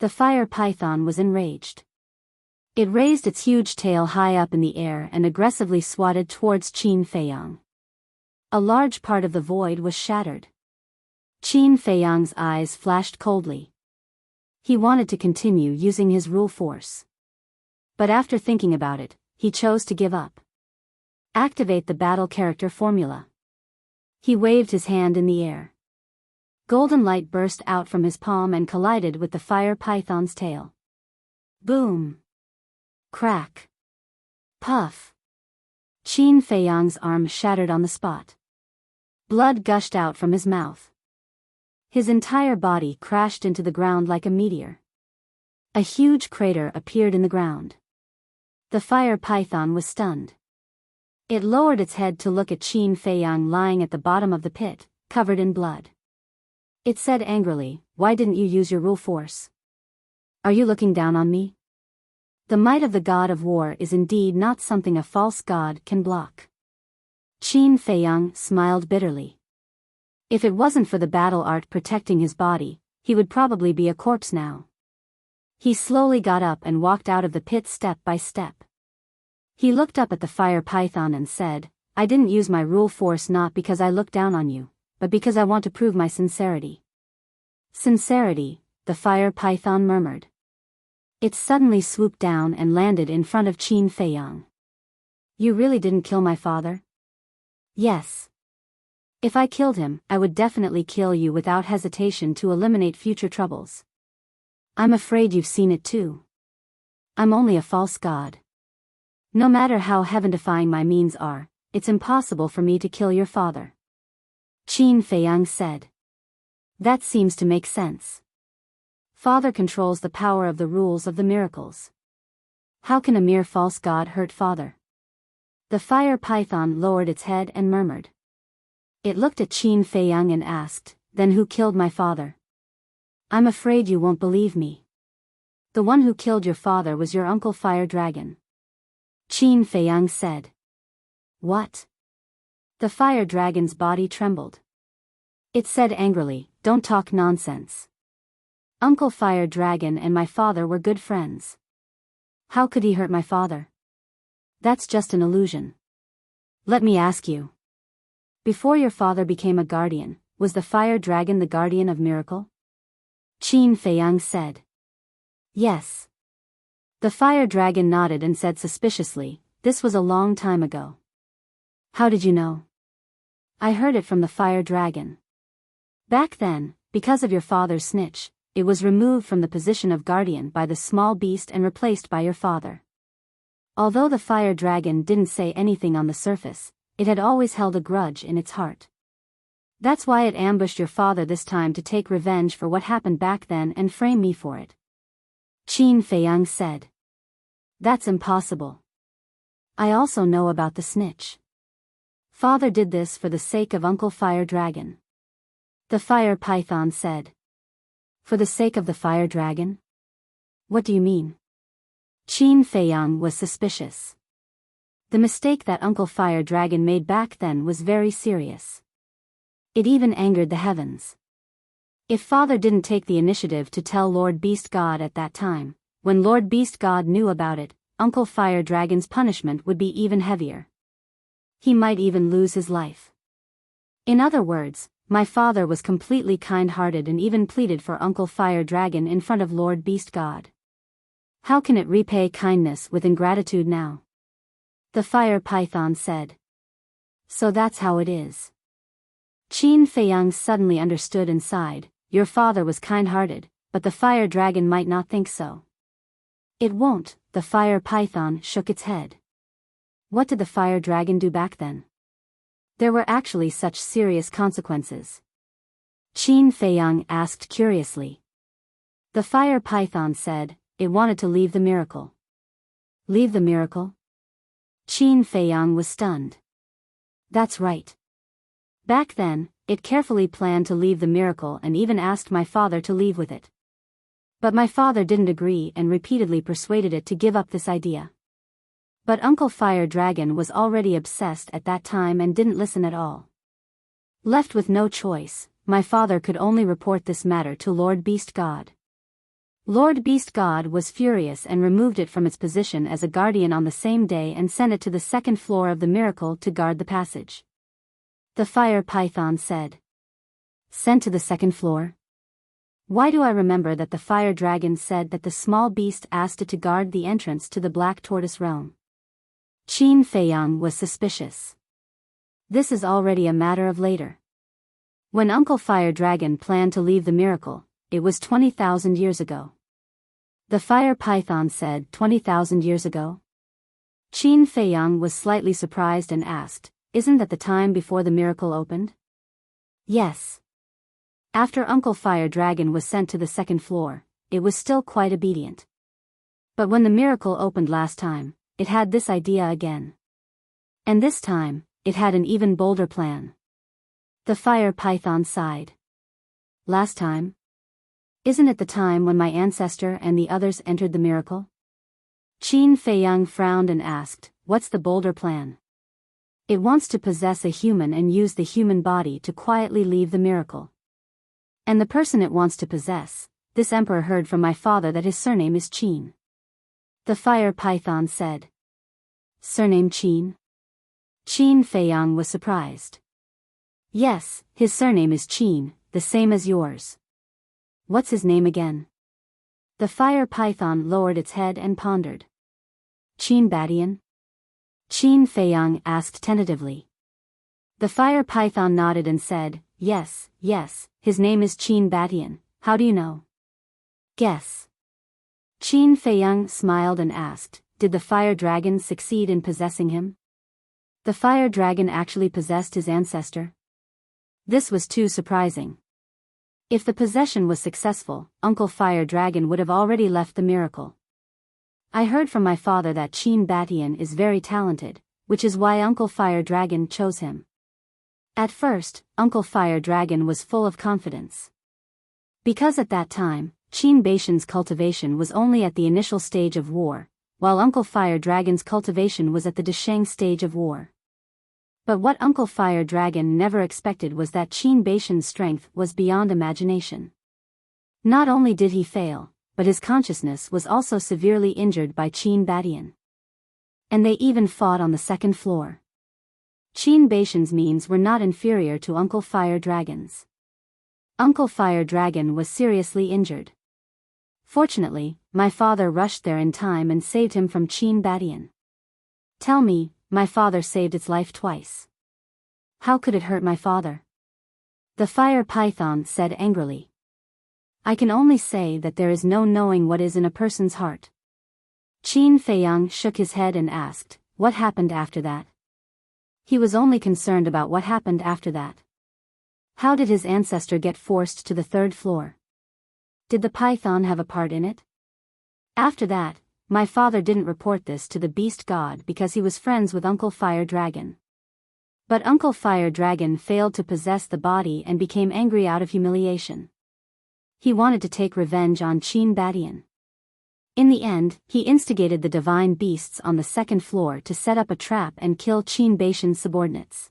The fire python was enraged. It raised its huge tail high up in the air and aggressively swatted towards Qin Feiyang. A large part of the void was shattered. Qin Feiyang's eyes flashed coldly. He wanted to continue using his rule force. But after thinking about it, he chose to give up. Activate the battle character formula. He waved his hand in the air. Golden light burst out from his palm and collided with the fire python's tail. Boom! Crack! Puff! Qin Feiyang's arm shattered on the spot. Blood gushed out from his mouth. His entire body crashed into the ground like a meteor. A huge crater appeared in the ground. The fire python was stunned. It lowered its head to look at Qin Feiyang lying at the bottom of the pit, covered in blood. It said angrily, Why didn't you use your rule force? Are you looking down on me? The might of the god of war is indeed not something a false god can block. Qin Feiyang smiled bitterly. If it wasn't for the battle art protecting his body, he would probably be a corpse now. He slowly got up and walked out of the pit step by step. He looked up at the fire python and said, I didn't use my rule force not because I look down on you, but because I want to prove my sincerity. Sincerity, the fire python murmured. It suddenly swooped down and landed in front of Qin Feiyang. You really didn't kill my father? Yes. If I killed him, I would definitely kill you without hesitation to eliminate future troubles. I'm afraid you've seen it too. I'm only a false god. No matter how heaven-defying my means are, it's impossible for me to kill your father. Qin Feiyang said. That seems to make sense. Father controls the power of the rules of the miracles. How can a mere false god hurt father? The fire python lowered its head and murmured. It looked at Qin Feiyang and asked, then who killed my father? I'm afraid you won't believe me. The one who killed your father was your uncle Fire Dragon. Qin Feiyang said. What? The fire dragon's body trembled. It said angrily, don't talk nonsense. Uncle Fire Dragon and my father were good friends. How could he hurt my father? That's just an illusion. Let me ask you. Before your father became a guardian, was the fire dragon the guardian of miracle? Qin Feiyang said. Yes. The fire dragon nodded and said suspiciously, this was a long time ago. How did you know? I heard it from the fire dragon. Back then, because of your father's snitch, it was removed from the position of guardian by the small beast and replaced by your father. Although the fire dragon didn't say anything on the surface, it had always held a grudge in its heart. That's why it ambushed your father this time to take revenge for what happened back then and frame me for it. Qin Feiyang said. That's impossible. I also know about the snitch. Father did this for the sake of Uncle Fire Dragon. The fire python said. For the sake of the fire dragon? What do you mean? Qin Feiyang was suspicious. The mistake that Uncle Fire Dragon made back then was very serious. It even angered the heavens. If Father didn't take the initiative to tell Lord Beast God at that time, when Lord Beast God knew about it, Uncle Fire Dragon's punishment would be even heavier. He might even lose his life. In other words, my father was completely kind-hearted and even pleaded for Uncle Fire Dragon in front of Lord Beast God. How can it repay kindness with ingratitude now? The fire python said. So that's how it is. Qin Feiyang suddenly understood and sighed. Your father was kind-hearted, but the fire dragon might not think so. It won't, the fire python shook its head. What did the fire dragon do back then? There were actually such serious consequences. Qin Feiyang asked curiously. The fire python said, it wanted to leave the miracle. Leave the miracle? Qin Feiyang was stunned. That's right. Back then, it carefully planned to leave the miracle and even asked my father to leave with it. But my father didn't agree and repeatedly persuaded it to give up this idea. But Uncle Fire Dragon was already obsessed at that time and didn't listen at all. Left with no choice, my father could only report this matter to Lord Beast God. Lord Beast God was furious and removed it from its position as a guardian on the same day and sent it to the second floor of the miracle to guard the passage. The fire python said. Sent to the second floor? Why do I remember that the fire dragon said that the small beast asked it to guard the entrance to the Black Tortoise realm? Qin Feiyang was suspicious. This is already a matter of later. When Uncle Fire Dragon planned to leave the miracle, it was 20,000 years ago. The fire python said 20,000 years ago? Qin Feiyang was slightly surprised and asked, isn't that the time before the miracle opened? Yes. After Uncle Fire Dragon was sent to the second floor, it was still quite obedient. But when the miracle opened last time, it had this idea again. And this time, it had an even bolder plan. The fire python sighed. Last time? Isn't it the time when my ancestor and the others entered the miracle? Qin Feiyang frowned and asked, what's the bolder plan? It wants to possess a human and use the human body to quietly leave the miracle. And the person it wants to possess, this emperor heard from my father that his surname is Qin. The fire python said. Surname Qin? Qin Feiyang was surprised. Yes, his surname is Qin, the same as yours. What's his name again? The fire python lowered its head and pondered. Qin Badian? Qin Feiyang asked tentatively. The fire python nodded and said, yes, his name is Qin Batian. How do you know? Guess. Qin Feiyang smiled and asked, did the fire dragon succeed in possessing him? The fire dragon actually possessed his ancestor? This was too surprising. If the possession was successful, Uncle Fire Dragon would have already left the miracle. I heard from my father that Qin Batian is very talented, which is why Uncle Fire Dragon chose him. At first, Uncle Fire Dragon was full of confidence. Because at that time, Qin Batian's cultivation was only at the initial stage of war, while Uncle Fire Dragon's cultivation was at the Desheng stage of war. But what Uncle Fire Dragon never expected was that Qin Batian's strength was beyond imagination. Not only did he fail, but his consciousness was also severely injured by Qin Batian. And they even fought on the second floor. Qin Batian's means were not inferior to Uncle Fire Dragon's. Uncle Fire Dragon was seriously injured. Fortunately, my father rushed there in time and saved him from Qin Batian. Tell me, my father saved its life twice. How could it hurt my father? The fire python said angrily. I can only say that there is no knowing what is in a person's heart. Qin Feiyang shook his head and asked, what happened after that? He was only concerned about what happened after that. How did his ancestor get forced to the third floor? Did the python have a part in it? After that, my father didn't report this to the beast god because he was friends with Uncle Fire Dragon. But Uncle Fire Dragon failed to possess the body and became angry out of humiliation. He wanted to take revenge on Qin Batian. In the end, he instigated the divine beasts on the second floor to set up a trap and kill Qin Batian's subordinates.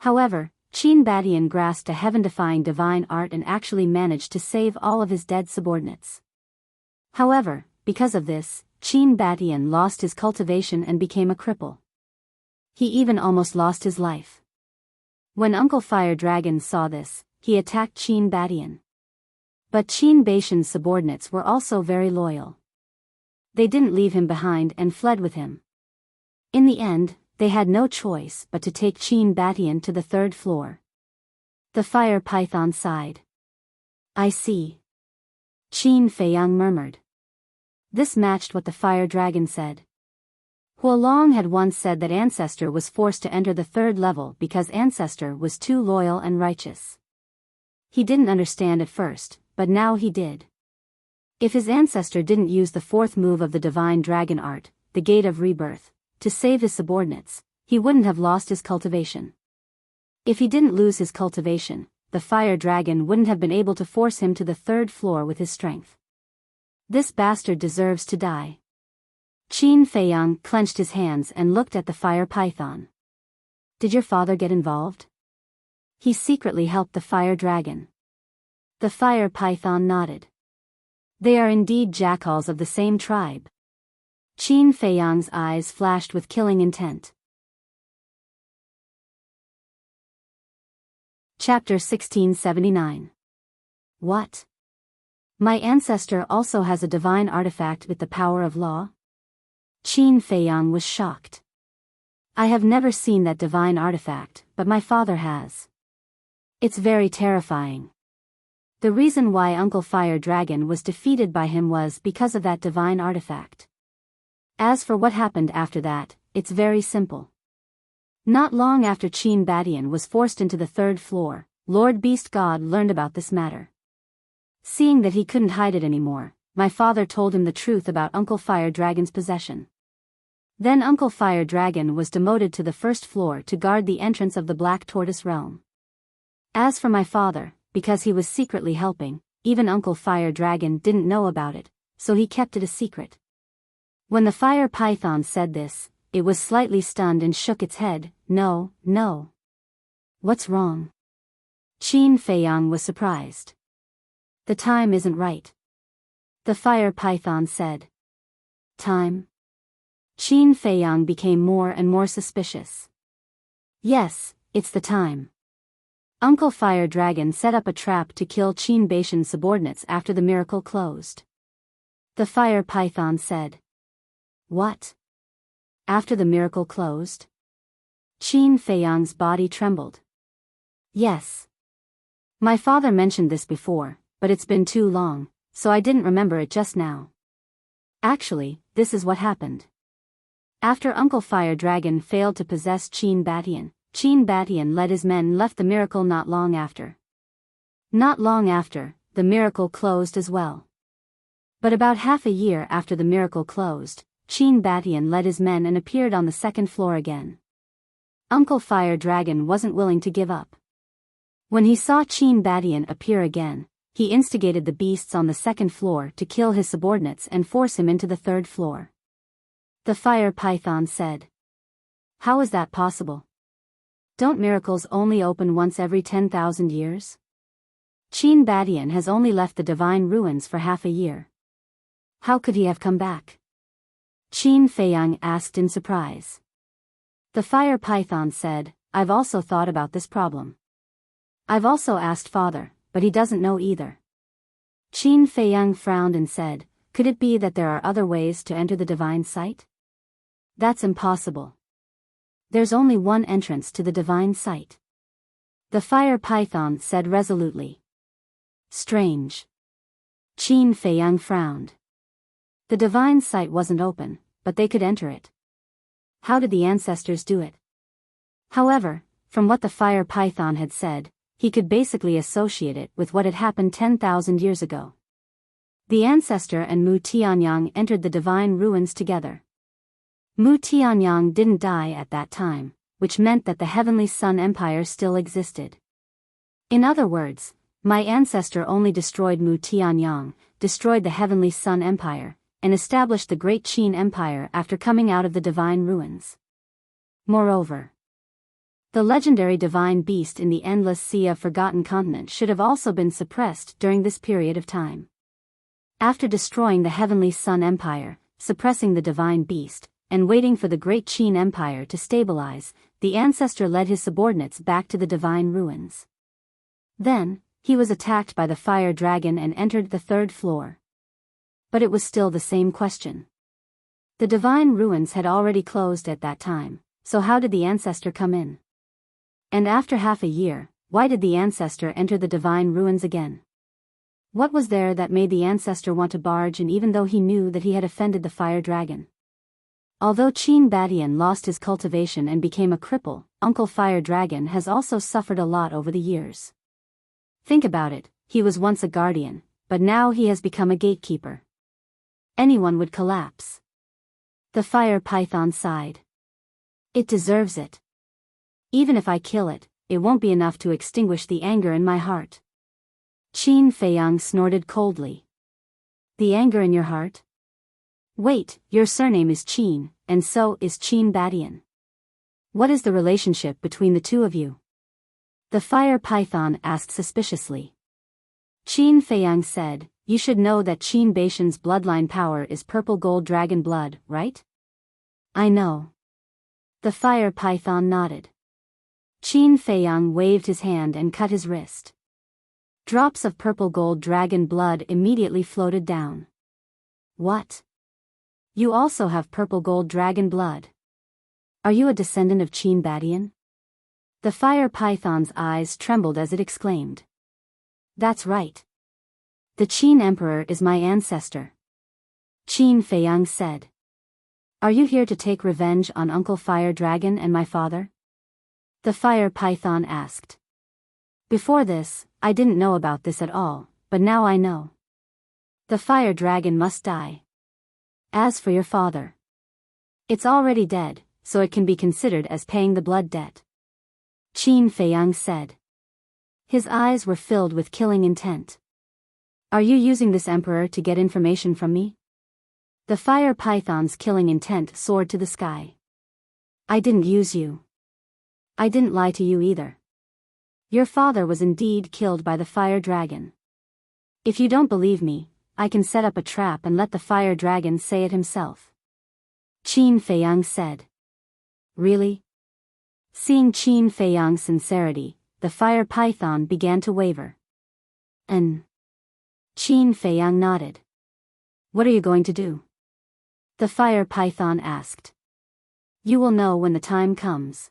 However, Qin Batian grasped a heaven-defying divine art and actually managed to save all of his dead subordinates. However, because of this, Qin Batian lost his cultivation and became a cripple. He even almost lost his life. When Uncle Fire Dragon saw this, he attacked Qin Batian. But Qin Batian's subordinates were also very loyal. They didn't leave him behind and fled with him. In the end, they had no choice but to take Qin Batian to the third floor. The fire python sighed. I see. Qin Feiyang murmured. This matched what the fire dragon said. Huolong had once said that Ancestor was forced to enter the third level because Ancestor was too loyal and righteous. He didn't understand at first, but now he did. If his ancestor didn't use the fourth move of the divine dragon art, the Gate of Rebirth, to save his subordinates, he wouldn't have lost his cultivation. If he didn't lose his cultivation, the fire dragon wouldn't have been able to force him to the third floor with his strength. This bastard deserves to die. Qin Feiyang clenched his hands and looked at the fire python. Did your father get involved? He secretly helped the fire dragon. The fire python nodded. They are indeed jackals of the same tribe. Qin Feiyang's eyes flashed with killing intent. Chapter 1679. What? My ancestor also has a divine artifact with the power of law? Qin Feiyang was shocked. I have never seen that divine artifact, but my father has. It's very terrifying. The reason why Uncle Fire Dragon was defeated by him was because of that divine artifact. As for what happened after that, it's very simple. Not long after Qin Batian was forced into the third floor, Lord Beast God learned about this matter. Seeing that he couldn't hide it anymore, my father told him the truth about Uncle Fire Dragon's possession. Then Uncle Fire Dragon was demoted to the first floor to guard the entrance of the Black Tortoise Realm. As for my father, because he was secretly helping, even Uncle Fire Dragon didn't know about it, so he kept it a secret. When the fire python said this, it was slightly stunned and shook its head. No. What's wrong? Qin Feiyang was surprised. The time isn't right. The fire python said. Time? Qin Feiyang became more and more suspicious. Yes, it's the time. Uncle Fire Dragon set up a trap to kill Qin Batian's subordinates after the miracle closed. The fire python said. What? After the miracle closed? Qin Feiyang's body trembled. Yes. My father mentioned this before, but it's been too long, so I didn't remember it just now. Actually, this is what happened. After Uncle Fire Dragon failed to possess Qin Batian led his men and left the miracle not long after. Not long after, the miracle closed as well. But about half a year after the miracle closed, Qin Batian led his men and appeared on the second floor again. Uncle Fire Dragon wasn't willing to give up. When he saw Qin Batian appear again, he instigated the beasts on the second floor to kill his subordinates and force him into the third floor. The fire python said. How is that possible? Don't miracles only open once every 10,000 years? Qin Batian has only left the divine ruins for half a year. How could he have come back? Qin Feiyang asked in surprise. The fire python said, I've also thought about this problem. I've also asked father, but he doesn't know either. Qin Feiyang frowned and said, could it be that there are other ways to enter the divine site? That's impossible. There's only one entrance to the divine site. The fire python said resolutely. Strange. Qin Feiyang frowned. The divine site wasn't open, but they could enter it. How did the ancestors do it? However, from what the fire python had said, he could basically associate it with what had happened 10,000 years ago. The ancestor and Mu Tianyang entered the divine ruins together. Mu Tianyang didn't die at that time, which meant that the Heavenly Sun Empire still existed. In other words, my ancestor only destroyed Mu Tianyang, destroyed the Heavenly Sun Empire, and established the Great Qin Empire after coming out of the divine ruins. Moreover, the legendary divine beast in the endless sea of Forgotten Continent should have also been suppressed during this period of time. After destroying the Heavenly Sun Empire, suppressing the divine beast, and waiting for the Great Qin Empire to stabilize, the ancestor led his subordinates back to the divine ruins. Then, he was attacked by the fire dragon and entered the third floor. But it was still the same question. The divine ruins had already closed at that time, so how did the ancestor come in? And after half a year, why did the ancestor enter the divine ruins again? What was there that made the ancestor want to barge in even though he knew that he had offended the fire dragon? Although Qin Batian lost his cultivation and became a cripple, Uncle Fire Dragon has also suffered a lot over the years. Think about it, he was once a guardian, but now he has become a gatekeeper. Anyone would collapse. The fire python sighed. It deserves it. Even if I kill it, it won't be enough to extinguish the anger in my heart. Qin Feiyang snorted coldly. The anger in your heart? Wait, your surname is Qin, and so is Qin Batian. What is the relationship between the two of you? The fire python asked suspiciously. Qin Feiyang said, you should know that Qin Batian's bloodline power is purple gold dragon blood, right? I know. The fire python nodded. Qin Feiyang waved his hand and cut his wrist. Drops of purple gold dragon blood immediately floated down. What? You also have purple gold dragon blood. Are you a descendant of Qin Batian? The fire python's eyes trembled as it exclaimed. That's right. The Qin Emperor is my ancestor. Qin Feiyang said. Are you here to take revenge on Uncle Fire Dragon and my father? The fire python asked. Before this, I didn't know about this at all, but now I know. The fire dragon must die. As for your father, it's already dead, so it can be considered as paying the blood debt. Qin Feiyang said. His eyes were filled with killing intent. Are you using this emperor to get information from me? The fire python's killing intent soared to the sky. I didn't use you. I didn't lie to you either. Your father was indeed killed by the fire dragon. If you don't believe me, I can set up a trap and let the fire dragon say it himself. Qin Feiyang said. Really? Seeing Qin Feiyang's sincerity, the fire python began to waver. Qin Feiyang nodded. What are you going to do? The fire python asked. You will know when the time comes.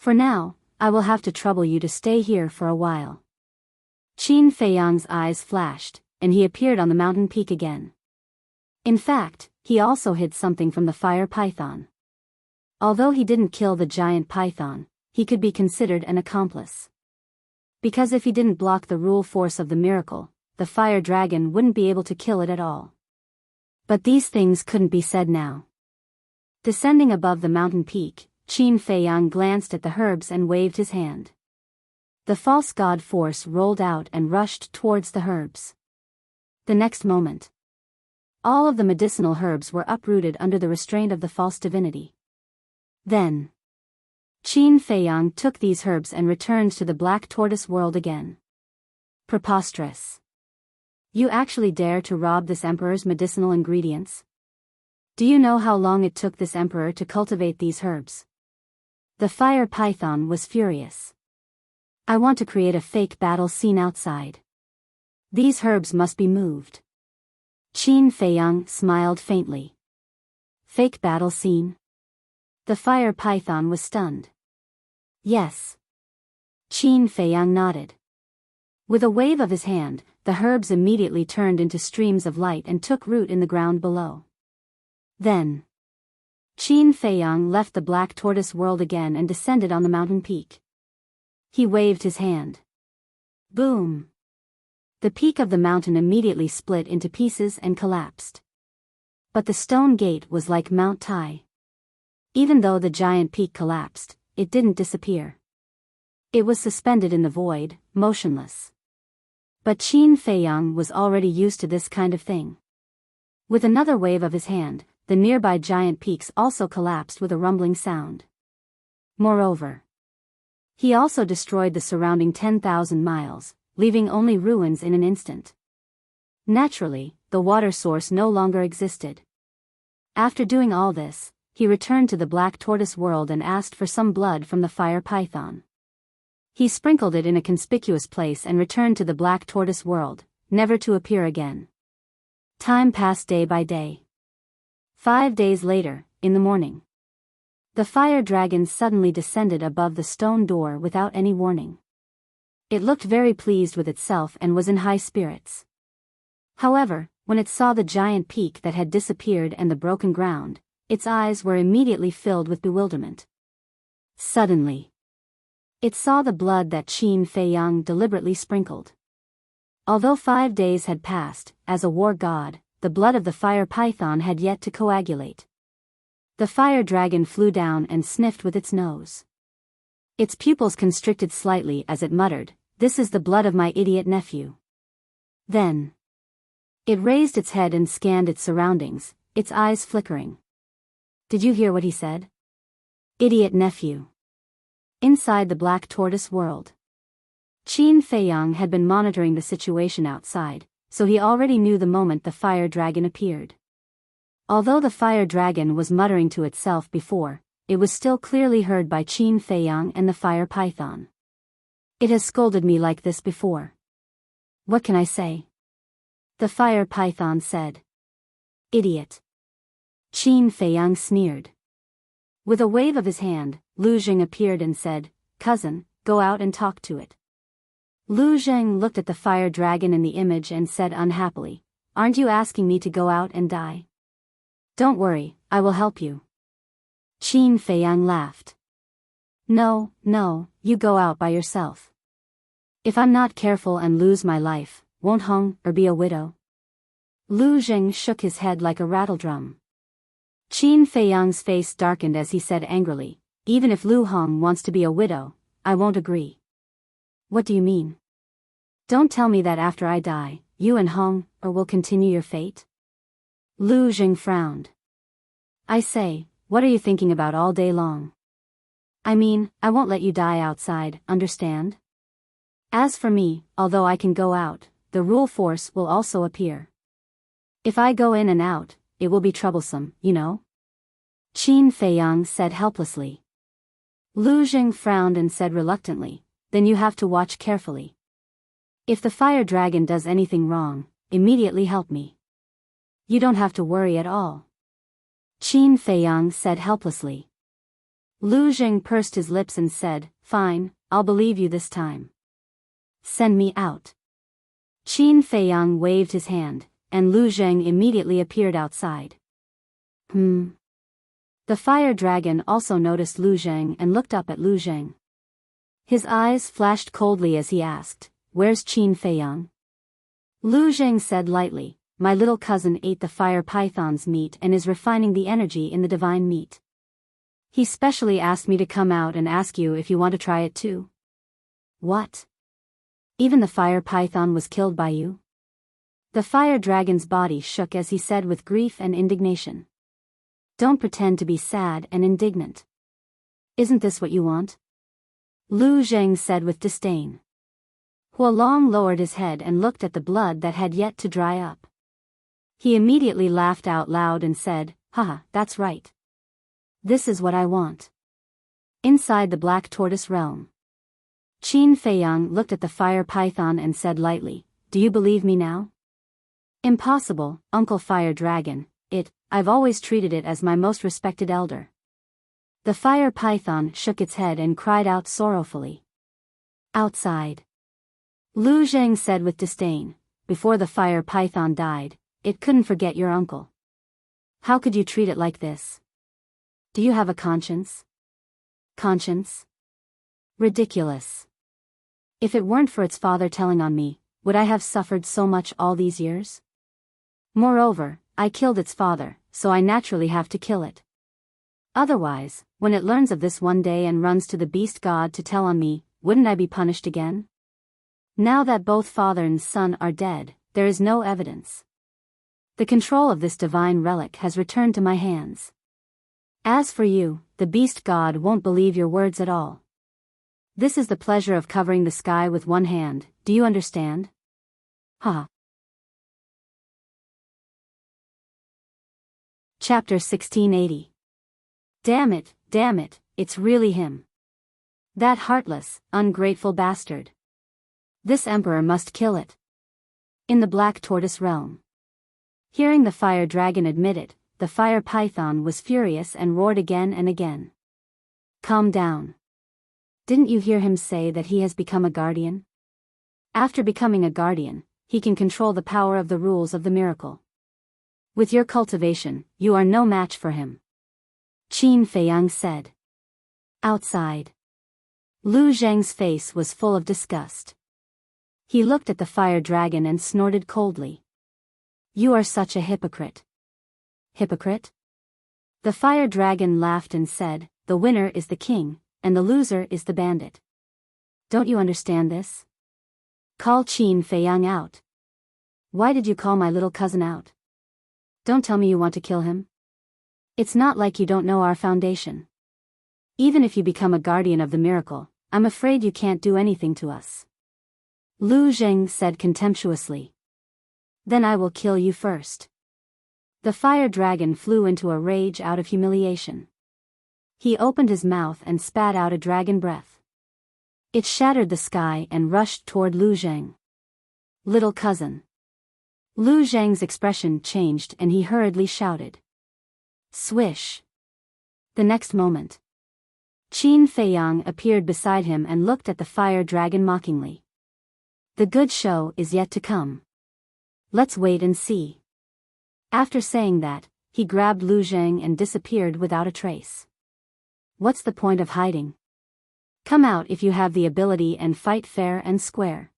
For now, I will have to trouble you to stay here for a while. Qin Feiyang's eyes flashed, and he appeared on the mountain peak again. In fact, he also hid something from the fire python. Although he didn't kill the giant python, he could be considered an accomplice. Because if he didn't block the rule force of the miracle, the fire dragon wouldn't be able to kill it at all. But these things couldn't be said now. Descending above the mountain peak, Qin Feiyang glanced at the herbs and waved his hand. The false god force rolled out and rushed towards the herbs. The next moment, all of the medicinal herbs were uprooted under the restraint of the false divinity. Then, Qin Feiyang took these herbs and returned to the Black Tortoise world again. Preposterous. You actually dare to rob this emperor's medicinal ingredients? Do you know how long it took this emperor to cultivate these herbs? The fire python was furious. I want to create a fake battle scene outside. These herbs must be moved. Qin Feiyang smiled faintly. Fake battle scene? The fire python was stunned. Yes. Qin Feiyang nodded. With a wave of his hand, the herbs immediately turned into streams of light and took root in the ground below. Then, Qin Feiyang left the Black Tortoise world again and descended on the mountain peak. He waved his hand. Boom! The peak of the mountain immediately split into pieces and collapsed. But the stone gate was like Mount Tai. Even though the giant peak collapsed, it didn't disappear. It was suspended in the void, motionless. But Qin Feiyang was already used to this kind of thing. With another wave of his hand, the nearby giant peaks also collapsed with a rumbling sound. Moreover, he also destroyed the surrounding 10,000 miles, leaving only ruins in an instant. Naturally, the water source no longer existed. After doing all this, he returned to the Black Tortoise world and asked for some blood from the fire python. He sprinkled it in a conspicuous place and returned to the Black Tortoise world, never to appear again. Time passed day by day. 5 days later, in the morning, the fire dragon suddenly descended above the stone door without any warning. It looked very pleased with itself and was in high spirits. However, when it saw the giant peak that had disappeared and the broken ground, its eyes were immediately filled with bewilderment. Suddenly, it saw the blood that Qin Feiyang deliberately sprinkled. Although 5 days had passed, as a war god, the blood of the fire python had yet to coagulate. The fire dragon flew down and sniffed with its nose. Its pupils constricted slightly as it muttered, "This is the blood of my idiot nephew." Then, it raised its head and scanned its surroundings, its eyes flickering. Did you hear what he said? Idiot nephew. Inside the Black Tortoise world, Qin Feiyang had been monitoring the situation outside, so he already knew the moment the fire dragon appeared. Although the fire dragon was muttering to itself before, it was still clearly heard by Qin Feiyang and the fire python. It has scolded me like this before. What can I say? The fire python said. Idiot. Qin Feiyang sneered. With a wave of his hand, Lu Zheng appeared and said, "Cousin, go out and talk to it." Lu Zheng looked at the fire dragon in the image and said unhappily, "Aren't you asking me to go out and die?" "Don't worry, I will help you." Qin Feiyang laughed. No, you go out by yourself. If I'm not careful and lose my life, won't Hong or be a widow? Lu Zheng shook his head like a rattledrum. Qin Feiyang's face darkened as he said angrily, "Even if Lu Hong wants to be a widow, I won't agree." "What do you mean? Don't tell me that after I die, you and Hong or will continue your fate?" Lu Zheng frowned. "I say, what are you thinking about all day long? I mean, I won't let you die outside, understand? As for me, although I can go out, the rule force will also appear. If I go in and out, it will be troublesome, you know?" Qin Feiyang said helplessly. Lu Zheng frowned and said reluctantly, "Then you have to watch carefully. If the fire dragon does anything wrong, immediately help me. You don't have to worry at all." Qin Feiyang said helplessly. Lu Zheng pursed his lips and said, "Fine, I'll believe you this time. Send me out." Qin Feiyang waved his hand, and Lu Zheng immediately appeared outside. The fire dragon also noticed Lu Zheng and looked up at Lu Zheng. His eyes flashed coldly as he asked, "Where's Qin Feiyang?" Lu Zheng said lightly, "My little cousin ate the fire python's meat and is refining the energy in the divine meat. He specially asked me to come out and ask you if you want to try it too." "What? Even the fire python was killed by you?" The fire dragon's body shook as he said with grief and indignation. "Don't pretend to be sad and indignant. Isn't this what you want?" Lu Zheng said with disdain. Huolong lowered his head and looked at the blood that had yet to dry up. He immediately laughed out loud and said, "Haha, that's right. This is what I want." Inside the Black Tortoise realm, Qin Feiyang looked at the fire python and said lightly, "Do you believe me now?" "Impossible, Uncle Fire Dragon. I've always treated it as my most respected elder." The fire python shook its head and cried out sorrowfully. Outside, Lu Zheng said with disdain, "Before the fire python died, it couldn't forget your uncle. How could you treat it like this? Do you have a conscience?" "Conscience? Ridiculous. If it weren't for its father telling on me, would I have suffered so much all these years? Moreover, I killed its father, so I naturally have to kill it. Otherwise, when it learns of this one day and runs to the beast god to tell on me, wouldn't I be punished again? Now that both father and son are dead, there is no evidence. The control of this divine relic has returned to my hands. As for you, the beast god won't believe your words at all. This is the pleasure of covering the sky with one hand, do you understand? Ha." Chapter 1680. Damn it, it's really him. That heartless, ungrateful bastard. This emperor must kill it. In the Black Tortoise realm. Hearing the fire dragon admit it, the fire python was furious and roared again and again. "Calm down. Didn't you hear him say that he has become a guardian? After becoming a guardian, he can control the power of the rules of the miracle. With your cultivation, you are no match for him," Qin Feiyang said. Outside, Lu Zheng's face was full of disgust. He looked at the fire dragon and snorted coldly. "You are such a hypocrite." "Hypocrite?" The fire dragon laughed and said, "The winner is the king, and the loser is the bandit. Don't you understand this? Call Qin Feiyang out." "Why did you call my little cousin out? Don't tell me you want to kill him. It's not like you don't know our foundation. Even if you become a guardian of the miracle, I'm afraid you can't do anything to us." Lu Zheng said contemptuously. "Then I will kill you first." The fire dragon flew into a rage out of humiliation. He opened his mouth and spat out a dragon breath. It shattered the sky and rushed toward Lu Zheng. "Little cousin." Lu Zheng's expression changed and he hurriedly shouted. Swish. The next moment, Qin Feiyang appeared beside him and looked at the fire dragon mockingly. "The good show is yet to come. Let's wait and see." After saying that, he grabbed Lu Zheng and disappeared without a trace. "What's the point of hiding? Come out if you have the ability and fight fair and square."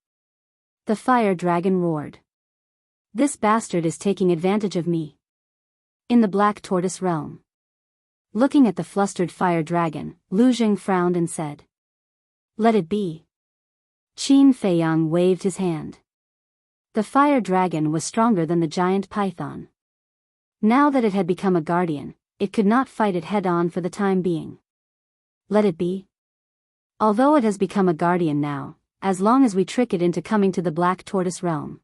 The fire dragon roared. "This bastard is taking advantage of me." In the Black Tortoise realm, looking at the flustered fire dragon, Lu Zheng frowned and said, "Let it be." Qin Feiyang waved his hand. The fire dragon was stronger than the giant python. Now that it had become a guardian, it could not fight it head-on for the time being. Let it be. Although it has become a guardian now, as long as we trick it into coming to the Black Tortoise realm.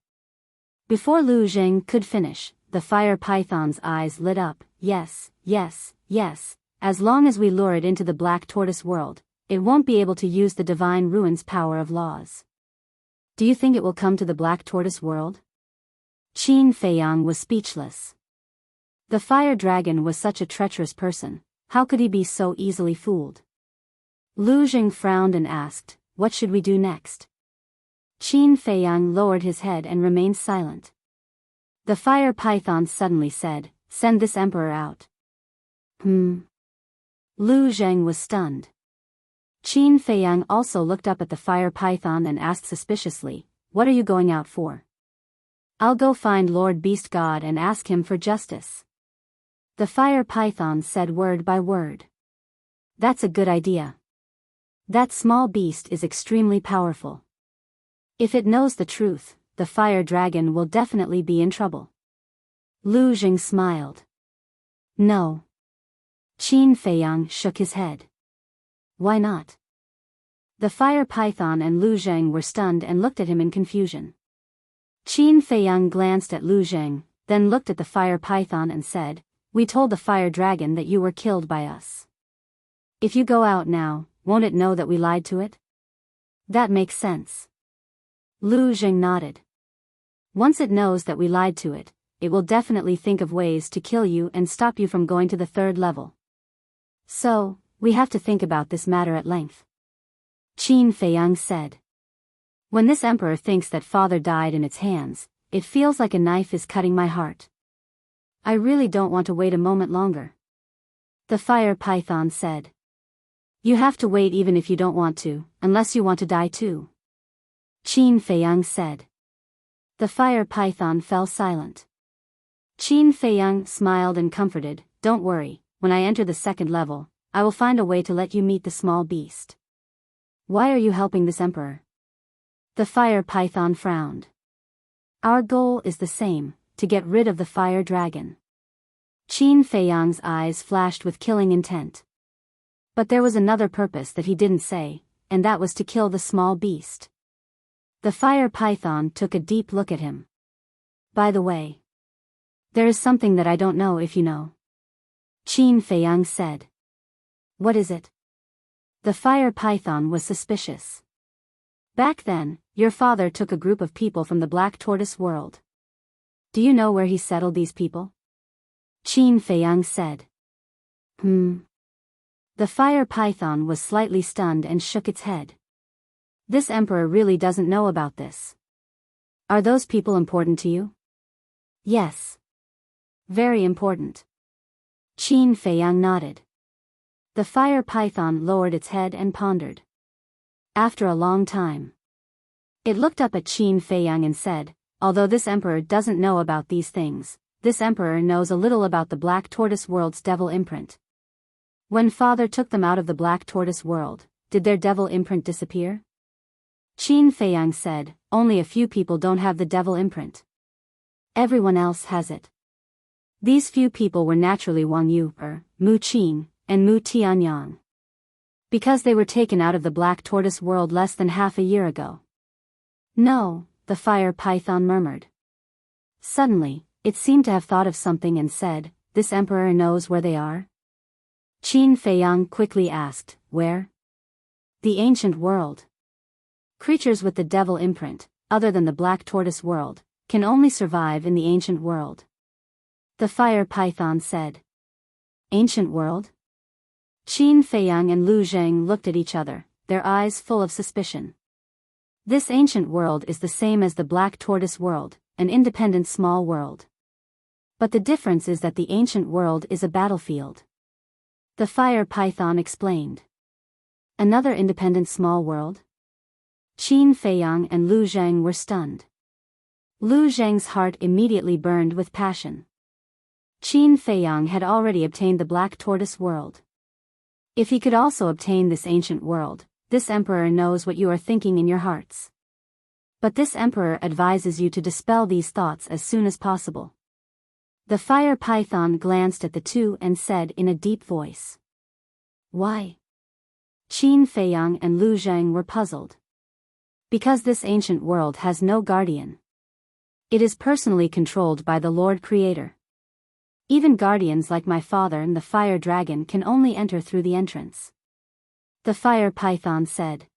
Before Lu Zheng could finish, the fire python's eyes lit up. Yes, yes, yes, as long as we lure it into the Black Tortoise world, it won't be able to use the divine ruin's power of laws. Do you think it will come to the Black Tortoise world? Qin Feiyang was speechless. The fire dragon was such a treacherous person, How could he be so easily fooled? Lu Jing frowned and asked, "What should we do next?" Qin Feiyang lowered his head and remained silent. The fire python suddenly said, "Send this emperor out." Lu Zheng was stunned. Qin Feiyang also looked up at the fire python and asked suspiciously, "What are you going out for?" "I'll go find Lord Beast God and ask him for justice." The fire python said word by word. "That's a good idea. That small beast is extremely powerful. If it knows the truth, the fire dragon will definitely be in trouble." Lu Jing smiled. "No." Qin Feiyang shook his head. "Why not?" The fire python and Lu Zheng were stunned and looked at him in confusion. Qin Feiyang glanced at Lu Zheng, then looked at the fire python and said, "We told the fire dragon that you were killed by us. If you go out now, won't it know that we lied to it?" "That makes sense." Lu Zheng nodded. "Once it knows that we lied to it, it will definitely think of ways to kill you and stop you from going to the third level. So, we have to think about this matter at length." Qin Feiyang said. "When this emperor thinks that father died in its hands, it feels like a knife is cutting my heart. I really don't want to wait a moment longer." The fire python said. "You have to wait even if you don't want to, unless you want to die too," Qin Feiyang said. The fire python fell silent. Qin Feiyang smiled and comforted, "Don't worry, when I enter the second level, I will find a way to let you meet the small beast." "Why are you helping this emperor?" The fire python frowned. "Our goal is the same, to get rid of the fire dragon." Qin Feiyang's eyes flashed with killing intent. But there was another purpose that he didn't say, and that was to kill the small beast. The fire python took a deep look at him. "By the way, there is something that I don't know if you know," Qin Feiyang said. "What is it?" The fire python was suspicious. "Back then, your father took a group of people from the Black Tortoise world. Do you know where he settled these people?" Qin Feiyang said. The fire python was slightly stunned and shook its head. This emperor really doesn't know about this. "Are those people important to you?" "Yes. Very important." Qin Feiyang nodded. The fire python lowered its head and pondered. After a long time, it looked up at Qin Feiyang and said, "Although this emperor doesn't know about these things, this emperor knows a little about the Black Tortoise world's devil imprint. When father took them out of the Black Tortoise world, did their devil imprint disappear?" Qin Feiyang said, "Only a few people don't have the devil imprint. Everyone else has it. These few people were naturally Wang Yu, Mu Qin, and Mu Tianyang. Because they were taken out of the Black Tortoise world less than half a year ago." "No," the fire python murmured. Suddenly, it seemed to have thought of something and said, "This emperor knows where they are?" Qin Feiyang quickly asked, "Where?" "The ancient world. Creatures with the devil imprint, other than the Black Tortoise world, can only survive in the ancient world," the fire python said. "Ancient world?" Qin Feiyang and Lu Zheng looked at each other, their eyes full of suspicion. "This ancient world is the same as the Black Tortoise world, an independent small world. But the difference is that the ancient world is a battlefield," the fire python explained. "Another independent small world?" Qin Feiyang and Lu Zheng were stunned. Lu Zheng's heart immediately burned with passion. Qin Feiyang had already obtained the Black Tortoise world. If he could also obtain this ancient world, this emperor knows what you are thinking in your hearts. But this emperor advises you to dispel these thoughts as soon as possible. The fire python glanced at the two and said in a deep voice. "Why?" Qin Feiyang and Lu Zheng were puzzled. "Because this ancient world has no guardian. It is personally controlled by the Lord Creator. Even guardians like my father and the fire dragon can only enter through the entrance," the fire python said.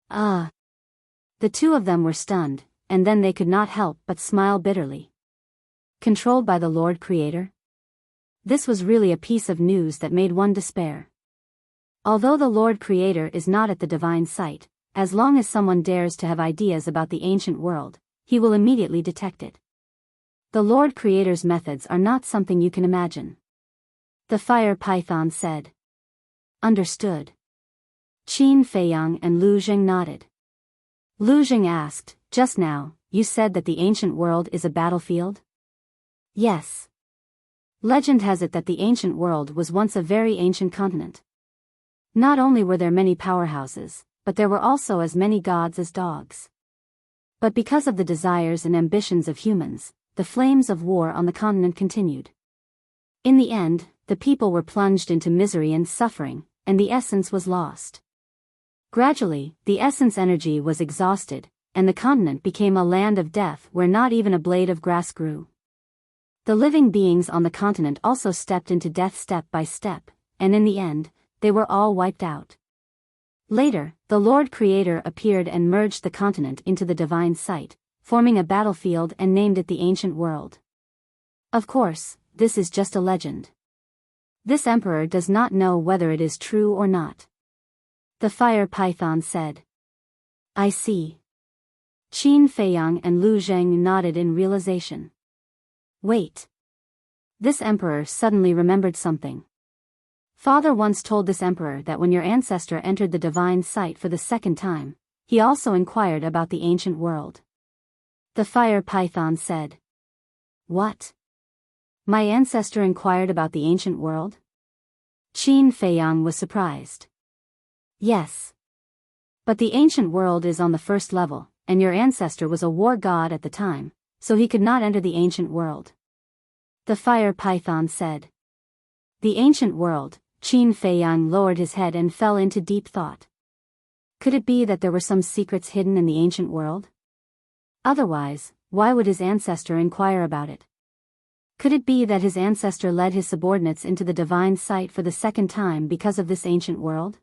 "Ah." The two of them were stunned, and then they could not help but smile bitterly. Controlled by the Lord Creator? This was really a piece of news that made one despair. Although the Lord Creator is not at the divine site, as long as someone dares to have ideas about the ancient world, he will immediately detect it. The Lord Creator's methods are not something you can imagine. The fire python said. Understood. Qin Feiyang and Lu Jing nodded. Lu Jing asked, just now, you said that the ancient world is a battlefield? Yes. Legend has it that the ancient world was once a very ancient continent. Not only were there many powerhouses, but there were also as many gods as dogs. But because of the desires and ambitions of humans, the flames of war on the continent continued. In the end, the people were plunged into misery and suffering, and the essence was lost. Gradually, the essence energy was exhausted, and the continent became a land of death where not even a blade of grass grew. The living beings on the continent also stepped into death step by step, and in the end, they were all wiped out. Later, the Lord Creator appeared and merged the continent into the divine site, forming a battlefield and named it the ancient world. Of course, this is just a legend. This emperor does not know whether it is true or not. The fire python said. I see. Qin Feiyang and Lu Jing nodded in realization. Wait. This emperor suddenly remembered something. Father once told this emperor that when your ancestor entered the divine site for the second time, he also inquired about the ancient world. The fire python said. What? My ancestor inquired about the ancient world? Qin Feiyang was surprised. Yes. But the ancient world is on the first level, and your ancestor was a war god at the time, so he could not enter the ancient world. The fire python said. The ancient world. Qin Feiyang lowered his head and fell into deep thought. Could it be that there were some secrets hidden in the ancient world? Otherwise, why would his ancestor inquire about it? Could it be that his ancestor led his subordinates into the divine site for the second time because of this ancient world?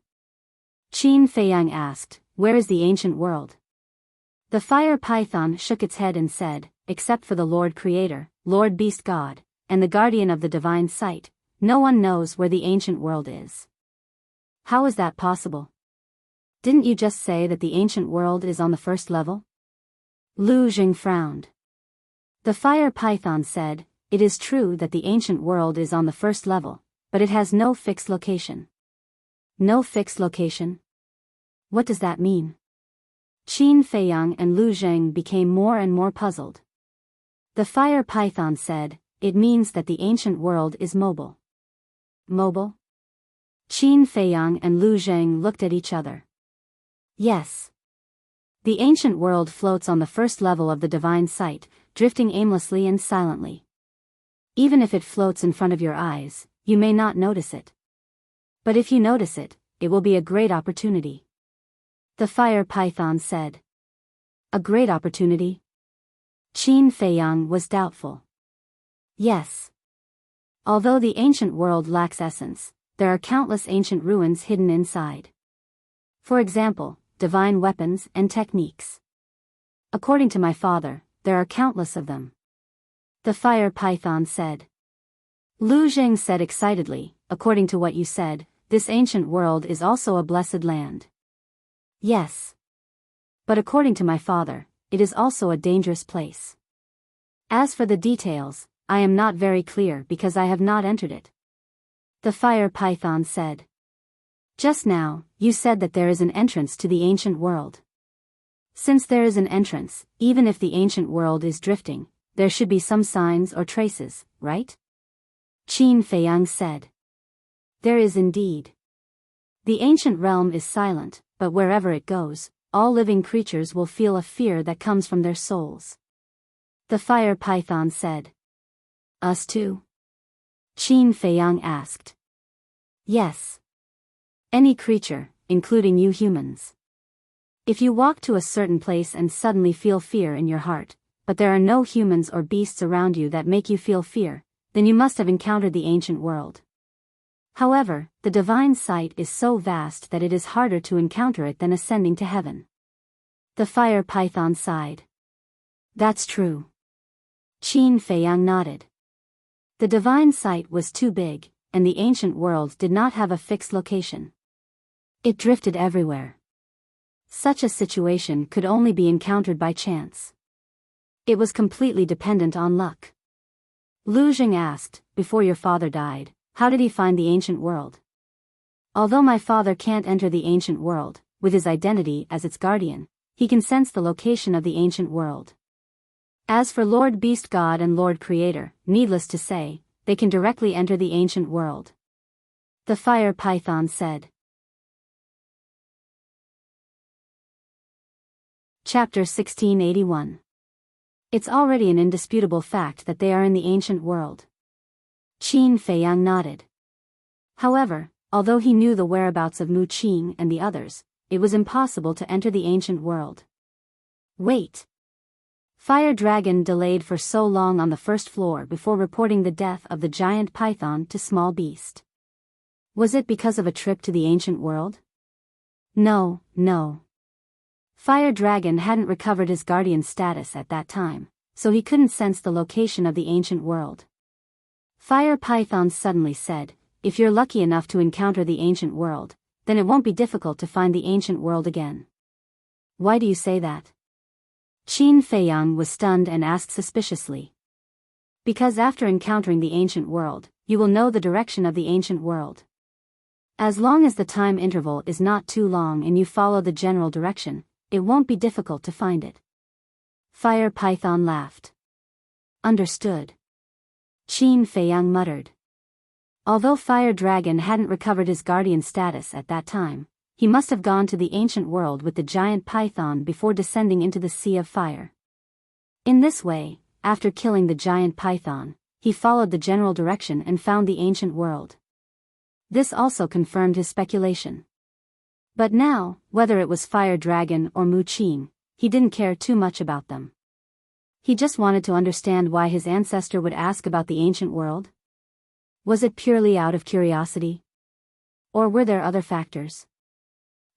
Qin Feiyang asked, where is the ancient world? The fire python shook its head and said, except for the Lord Creator, Lord Beast God, and the guardian of the divine site, no one knows where the ancient world is. How is that possible? Didn't you just say that the ancient world is on the first level? Lu Jing frowned. The fire python said, it is true that the ancient world is on the first level, but it has no fixed location. No fixed location? What does that mean? Qin Feiyang and Lu Jing became more and more puzzled. The fire python said, it means that the ancient world is mobile. Mobile? Qin Feiyang and Lu Jing looked at each other. Yes. The ancient world floats on the first level of the divine site, drifting aimlessly and silently. Even if it floats in front of your eyes, you may not notice it. But if you notice it, it will be a great opportunity. The fire python said. A great opportunity? Qin Feiyang was doubtful. Yes. Although the ancient world lacks essence, there are countless ancient ruins hidden inside. For example, divine weapons and techniques. According to my father, there are countless of them. The fire python said. Lu Jing said excitedly, according to what you said, this ancient world is also a blessed land. Yes. But according to my father, it is also a dangerous place. As for the details, I am not very clear because I have not entered it. The fire python said. Just now, you said that there is an entrance to the ancient world. Since there is an entrance, even if the ancient world is drifting, there should be some signs or traces, right? Qin Feiyang said. There is indeed. The ancient realm is silent, but wherever it goes, all living creatures will feel a fear that comes from their souls. The fire python said. Us too? Qin Feiyang asked. Yes. Any creature, including you humans. If you walk to a certain place and suddenly feel fear in your heart, but there are no humans or beasts around you that make you feel fear, then you must have encountered the ancient world. However, the divine site is so vast that it is harder to encounter it than ascending to heaven. The fire python sighed. That's true. Qin Feiyang nodded. The divine site was too big, and the ancient world did not have a fixed location. It drifted everywhere. Such a situation could only be encountered by chance. It was completely dependent on luck. Lu Jing asked, before your father died, how did he find the ancient world? Although my father can't enter the ancient world, with his identity as its guardian, he can sense the location of the ancient world. As for Lord Beast God and Lord Creator, needless to say, they can directly enter the ancient world. The fire python said. Chapter 1681. It's already an indisputable fact that they are in the ancient world. Qin Feiyang nodded. However, although he knew the whereabouts of Mu Qing and the others, it was impossible to enter the ancient world. Wait. Fire Dragon delayed for so long on the first floor before reporting the death of the giant python to Small Beast. Was it because of a trip to the ancient world? No. Fire Dragon hadn't recovered his guardian status at that time, so he couldn't sense the location of the ancient world. Fire Python suddenly said, if you're lucky enough to encounter the ancient world, then it won't be difficult to find the ancient world again. Why do you say that? Qin Feiyang was stunned and asked suspiciously. Because after encountering the ancient world, you will know the direction of the ancient world. As long as the time interval is not too long and you follow the general direction, it won't be difficult to find it. Fire Python laughed. Understood. Qin Feiyang muttered. Although Fire Dragon hadn't recovered his guardian status at that time, he must have gone to the ancient world with the giant python before descending into the Sea of Fire. In this way, after killing the giant python, he followed the general direction and found the ancient world. This also confirmed his speculation. But now, whether it was Fire Dragon or Mu Qing, he didn't care too much about them. He just wanted to understand why his ancestor would ask about the ancient world. Was it purely out of curiosity? Or were there other factors?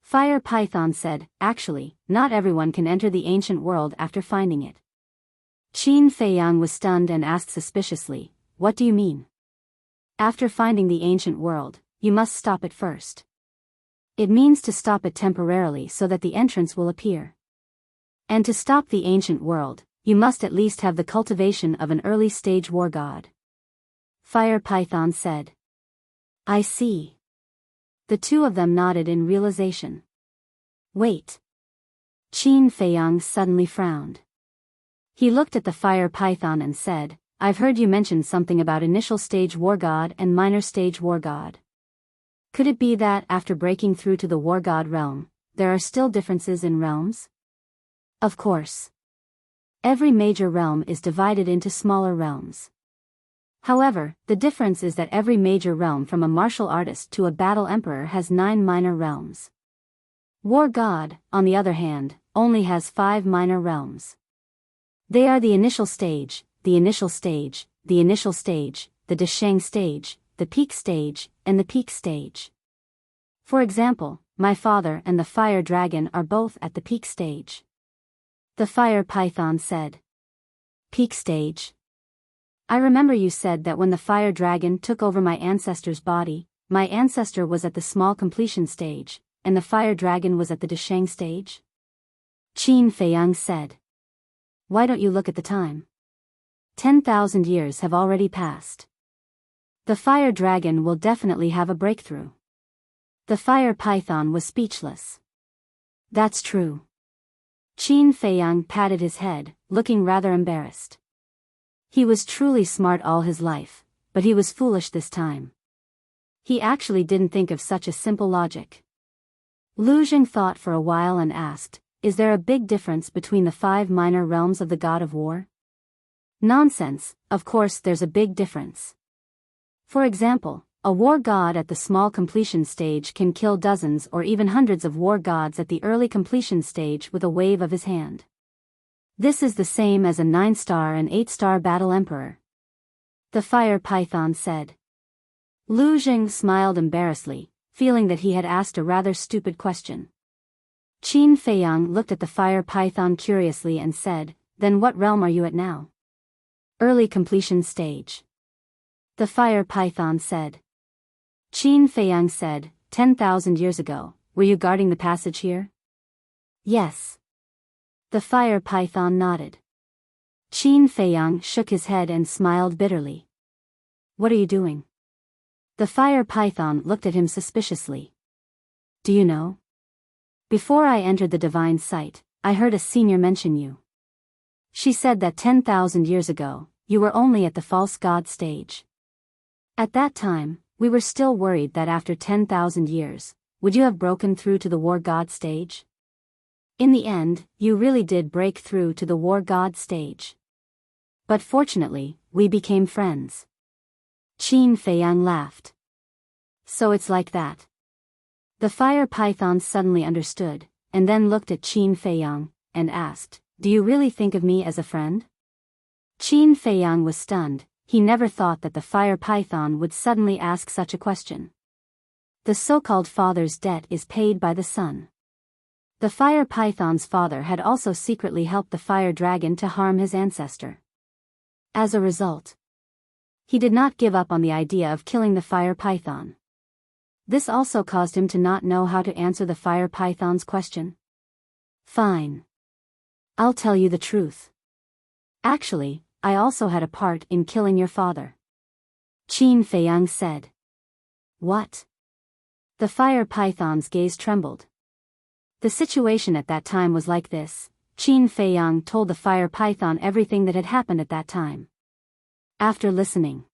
Fire Python said, actually, not everyone can enter the ancient world after finding it. Qin Feiyang was stunned and asked suspiciously, what do you mean? After finding the ancient world, you must stop it first. It means to stop it temporarily so that the entrance will appear. And to stop the ancient world, you must at least have the cultivation of an early stage war god. Fire Python said. I see. The two of them nodded in realization. Wait. Qin Feiyang suddenly frowned. He looked at the Fire Python and said, I've heard you mention something about initial stage war god and minor stage war god. Could it be that, after breaking through to the war god realm, there are still differences in realms? Of course. Every major realm is divided into smaller realms. However, the difference is that every major realm from a martial artist to a battle emperor has 9 minor realms. War God, on the other hand, only has 5 minor realms. They are the initial stage, the initial stage, the initial stage, the Desheng stage, the peak stage, and the peak stage. For example, my father and the Fire Dragon are both at the peak stage. The Fire Python said. Peak stage? I remember you said that when the Fire Dragon took over my ancestor's body, my ancestor was at the small completion stage, and the Fire Dragon was at the Desheng stage? Qin Feiyang said. Why don't you look at the time? 10,000 years have already passed. The Fire Dragon will definitely have a breakthrough. The Fire Python was speechless. That's true. Qin Feiyang patted his head, looking rather embarrassed. He was truly smart all his life, but he was foolish this time. He actually didn't think of such a simple logic. Lu Jing thought for a while and asked, is there a big difference between the 5 minor realms of the God of War? Nonsense, of course there's a big difference. For example, a war god at the small completion stage can kill dozens or even hundreds of war gods at the early completion stage with a wave of his hand. This is the same as a 9-star and 8-star battle emperor. The Fire Python said. Lu Jing smiled embarrassedly, feeling that he had asked a rather stupid question. Qin Feiyang looked at the Fire Python curiously and said, then what realm are you at now? Early completion stage. The fire python said. Qin Feiyang said, 10,000 years ago, were you guarding the passage here? Yes. The fire python nodded. Qin Feiyang shook his head and smiled bitterly. What are you doing? The fire python looked at him suspiciously. Do you know? Before I entered the divine site, I heard a senior mention you. She said that 10,000 years ago, you were only at the false god stage. At that time, we were still worried that after 10,000 years, would you have broken through to the war god stage? In the end, you really did break through to the war god stage. But fortunately, we became friends. Qin Feiyang laughed. So it's like that. The fire python suddenly understood, and then looked at Qin Feiyang, and asked, do you really think of me as a friend? Qin Feiyang was stunned. He never thought that the fire python would suddenly ask such a question. The so-called father's debt is paid by the son. The fire python's father had also secretly helped the fire dragon to harm his ancestor. As a result, he did not give up on the idea of killing the fire python. This also caused him to not know how to answer the fire python's question. Fine. I'll tell you the truth. Actually, I also had a part in killing your father. Qin Feiyang said. What? The fire python's gaze trembled. The situation at that time was like this. Qin Feiyang told the fire python everything that had happened at that time. After listening,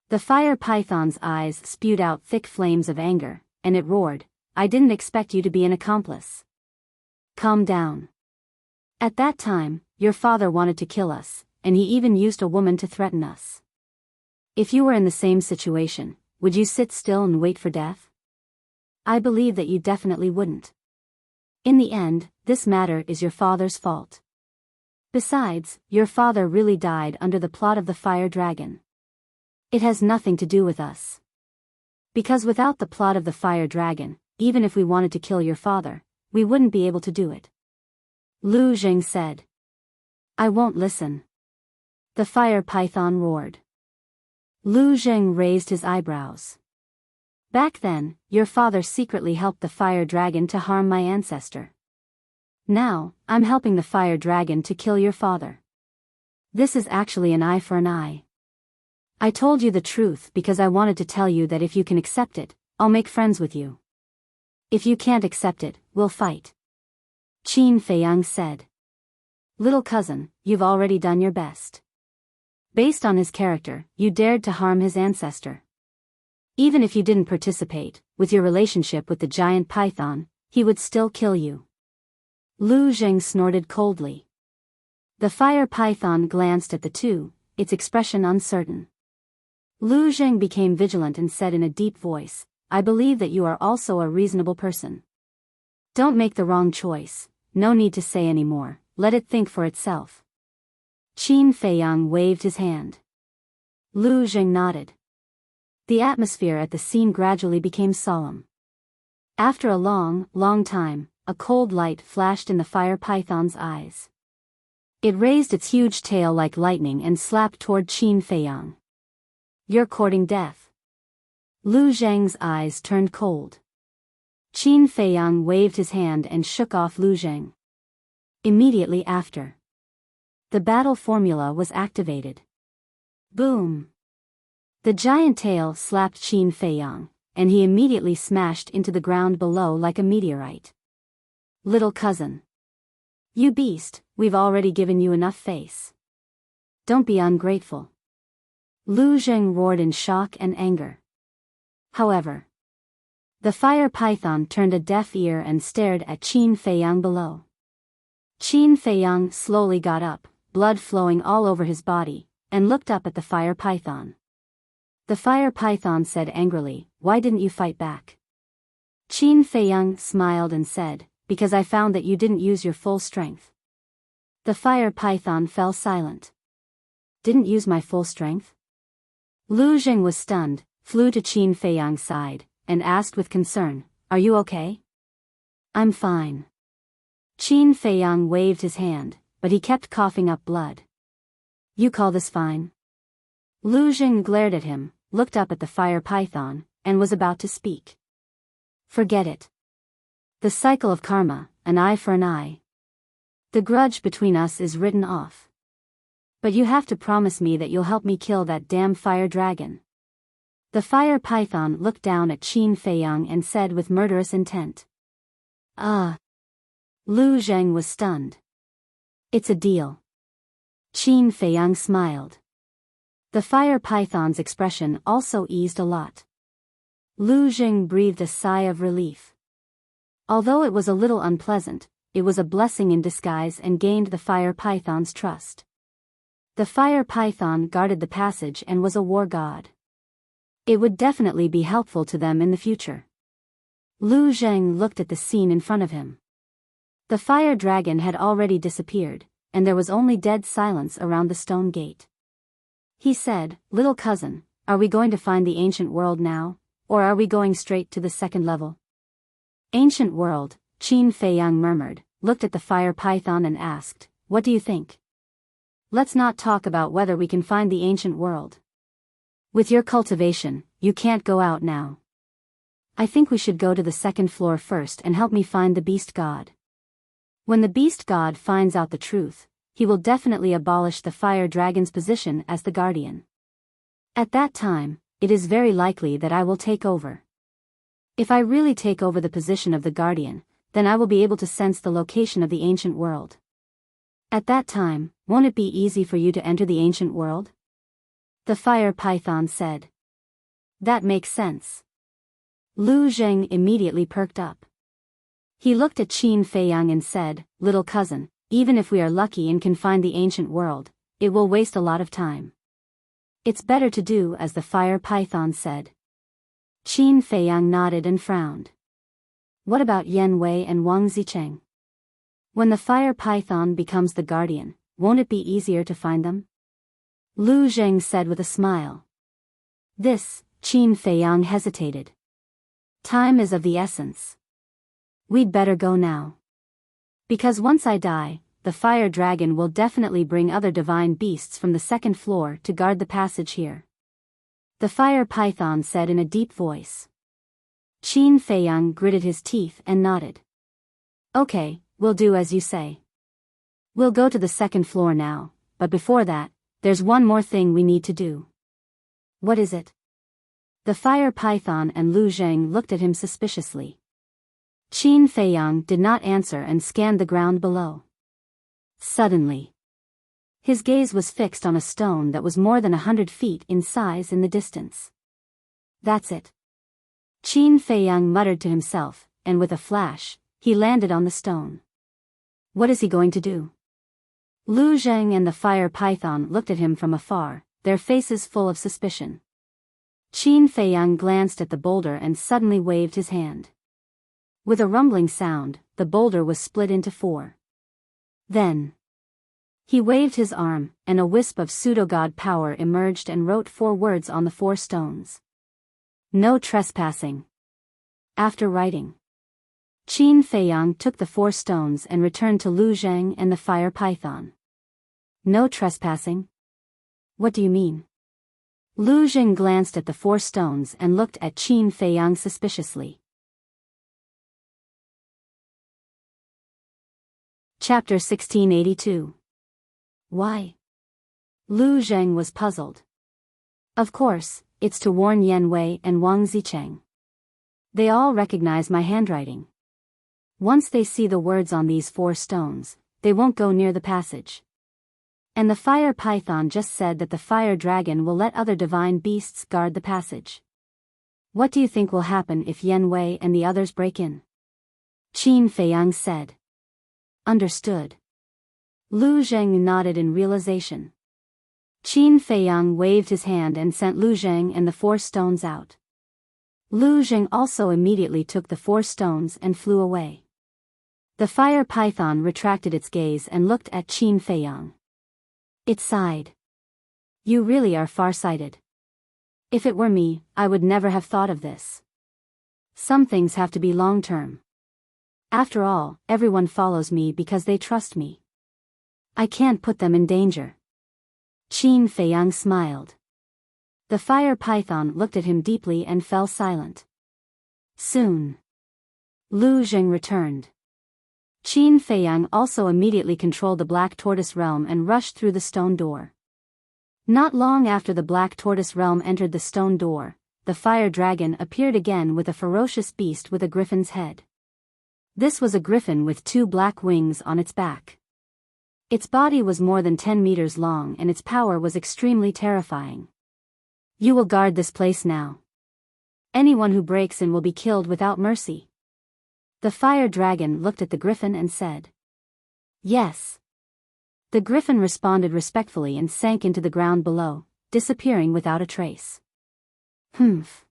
the fire python's eyes spewed out thick flames of anger, and it roared, I didn't expect you to be an accomplice. Calm down. At that time, your father wanted to kill us, and he even used a woman to threaten us. If you were in the same situation, would you sit still and wait for death? I believe that you definitely wouldn't. In the end, this matter is your father's fault. Besides, your father really died under the plot of the fire dragon. It has nothing to do with us. Because without the plot of the fire dragon, even if we wanted to kill your father, we wouldn't be able to do it. Lu Zheng said. I won't listen. The fire python roared. Lu Zheng raised his eyebrows. Back then, your father secretly helped the fire dragon to harm my ancestor. Now, I'm helping the fire dragon to kill your father. This is actually an eye for an eye. I told you the truth because I wanted to tell you that if you can accept it, I'll make friends with you. If you can't accept it, we'll fight. Qin Feiyang said. Little cousin, you've already done your best. Based on his character, you dared to harm his ancestor. Even if you didn't participate, with your relationship with the giant python, he would still kill you. Lu Zheng snorted coldly. The fire python glanced at the two, its expression uncertain. Lu Zheng became vigilant and said in a deep voice, I believe that you are also a reasonable person. Don't make the wrong choice, no need to say any more, let it think for itself. Qin Feiyang waved his hand. Lu Zheng nodded. The atmosphere at the scene gradually became solemn. After a long, long time, a cold light flashed in the fire python's eyes. It raised its huge tail like lightning and slapped toward Qin Feiyang. You're courting death. Lu Zheng's eyes turned cold. Qin Feiyang waved his hand and shook off Lu Zheng. Immediately after, the battle formula was activated. Boom! The giant tail slapped Qin Feiyang, and he immediately smashed into the ground below like a meteorite. Little cousin. You beast, we've already given you enough face. Don't be ungrateful. Lu Zheng roared in shock and anger. However, the fire python turned a deaf ear and stared at Qin Feiyang below. Qin Feiyang slowly got up, blood flowing all over his body, and looked up at the fire python. The fire python said angrily, Why didn't you fight back? Qin Feiyang smiled and said, Because I found that you didn't use your full strength. The fire python fell silent. Didn't use my full strength? Lu Zheng was stunned, flew to Qin Feiyang's side, and asked with concern, Are you okay? I'm fine. Qin Feiyang waved his hand, but he kept coughing up blood. You call this fine? Lu Jing glared at him, looked up at the fire python, and was about to speak. Forget it. The cycle of karma, an eye for an eye. The grudge between us is written off. But you have to promise me that you'll help me kill that damn fire dragon. The fire python looked down at Qin Feiyang and said with murderous intent. Lu Zheng was stunned. It's a deal. Qin Feiyang smiled. The fire python's expression also eased a lot. Lu Zheng breathed a sigh of relief. Although it was a little unpleasant, it was a blessing in disguise and gained the fire python's trust. The fire python guarded the passage and was a war god. It would definitely be helpful to them in the future. Lu Zheng looked at the scene in front of him. The fire dragon had already disappeared, and there was only dead silence around the stone gate. He said, "Little cousin, are we going to find the ancient world now, or are we going straight to the second level?" Ancient world, Qin Feiyang murmured, looked at the fire python and asked, "What do you think?" "Let's not talk about whether we can find the ancient world. With your cultivation, you can't go out now. I think we should go to the second floor first and help me find the beast god. When the beast god finds out the truth, he will definitely abolish the fire dragon's position as the guardian. At that time, it is very likely that I will take over. If I really take over the position of the guardian, then I will be able to sense the location of the ancient world. At that time, won't it be easy for you to enter the ancient world?" The fire python said. "That makes sense." Lu Zheng immediately perked up. He looked at Qin Feiyang and said, "Little cousin, even if we are lucky and can find the ancient world, it will waste a lot of time. It's better to do as the fire python said." Qin Feiyang nodded and frowned. "What about Yan Wei and Wang Zicheng? When the fire python becomes the guardian, won't it be easier to find them?" Lu Zheng said with a smile. Qin Feiyang hesitated. "Time is of the essence. We'd better go now. Because once I die, the fire dragon will definitely bring other divine beasts from the second floor to guard the passage here." The fire python said in a deep voice. Qin Feiyang gritted his teeth and nodded. "Okay, we'll do as you say. We'll go to the second floor now, but before that, there's one more thing we need to do." "What is it?" The fire python and Lu Zheng looked at him suspiciously. Qin Feiyang did not answer and scanned the ground below. Suddenly, his gaze was fixed on a stone that was more than 100 feet in size in the distance. "That's it." Qin Feiyang muttered to himself, and with a flash, he landed on the stone. What is he going to do? Lu Zheng and the fire python looked at him from afar, their faces full of suspicion. Qin Feiyang glanced at the boulder and suddenly waved his hand. With a rumbling sound, the boulder was split into 4. Then he waved his arm, and a wisp of pseudo-god power emerged and wrote 4 words on the 4 stones. "No trespassing." After writing, Qin Feiyang took the 4 stones and returned to Lu Zheng and the fire python. "No trespassing? What do you mean?" Lu Zheng glanced at the 4 stones and looked at Qin Feiyang suspiciously. Chapter 1682. Why? Lu Zheng was puzzled. Of course, it's to warn Yan Wei and Wang Zicheng. They all recognize my handwriting. Once they see the words on these 4 stones, they won't go near the passage. And the fire python just said that the fire dragon will let other divine beasts guard the passage. What do you think will happen if Yan Wei and the others break in? Qin Feiyang said. Understood. Lu Zheng nodded in realization. Qin Feiyang waved his hand and sent Lu Zheng and the 4 stones out. Lu Zheng also immediately took the 4 stones and flew away. The fire python retracted its gaze and looked at Qin Feiyang. It sighed. You really are far-sighted. If it were me, I would never have thought of this. Some things have to be long-term. After all, everyone follows me because they trust me. I can't put them in danger. Qin Feiyang smiled. The fire python looked at him deeply and fell silent. Soon, Lu Zheng returned. Qin Feiyang also immediately controlled the Black Tortoise realm and rushed through the stone door. Not long after the Black Tortoise realm entered the stone door, the fire dragon appeared again with a ferocious beast with a griffin's head. This was a griffin with 2 black wings on its back. Its body was more than 10 meters long and its power was extremely terrifying. You will guard this place now. Anyone who breaks in will be killed without mercy. The fire dragon looked at the griffin and said, Yes. The griffin responded respectfully and sank into the ground below, disappearing without a trace. Humph.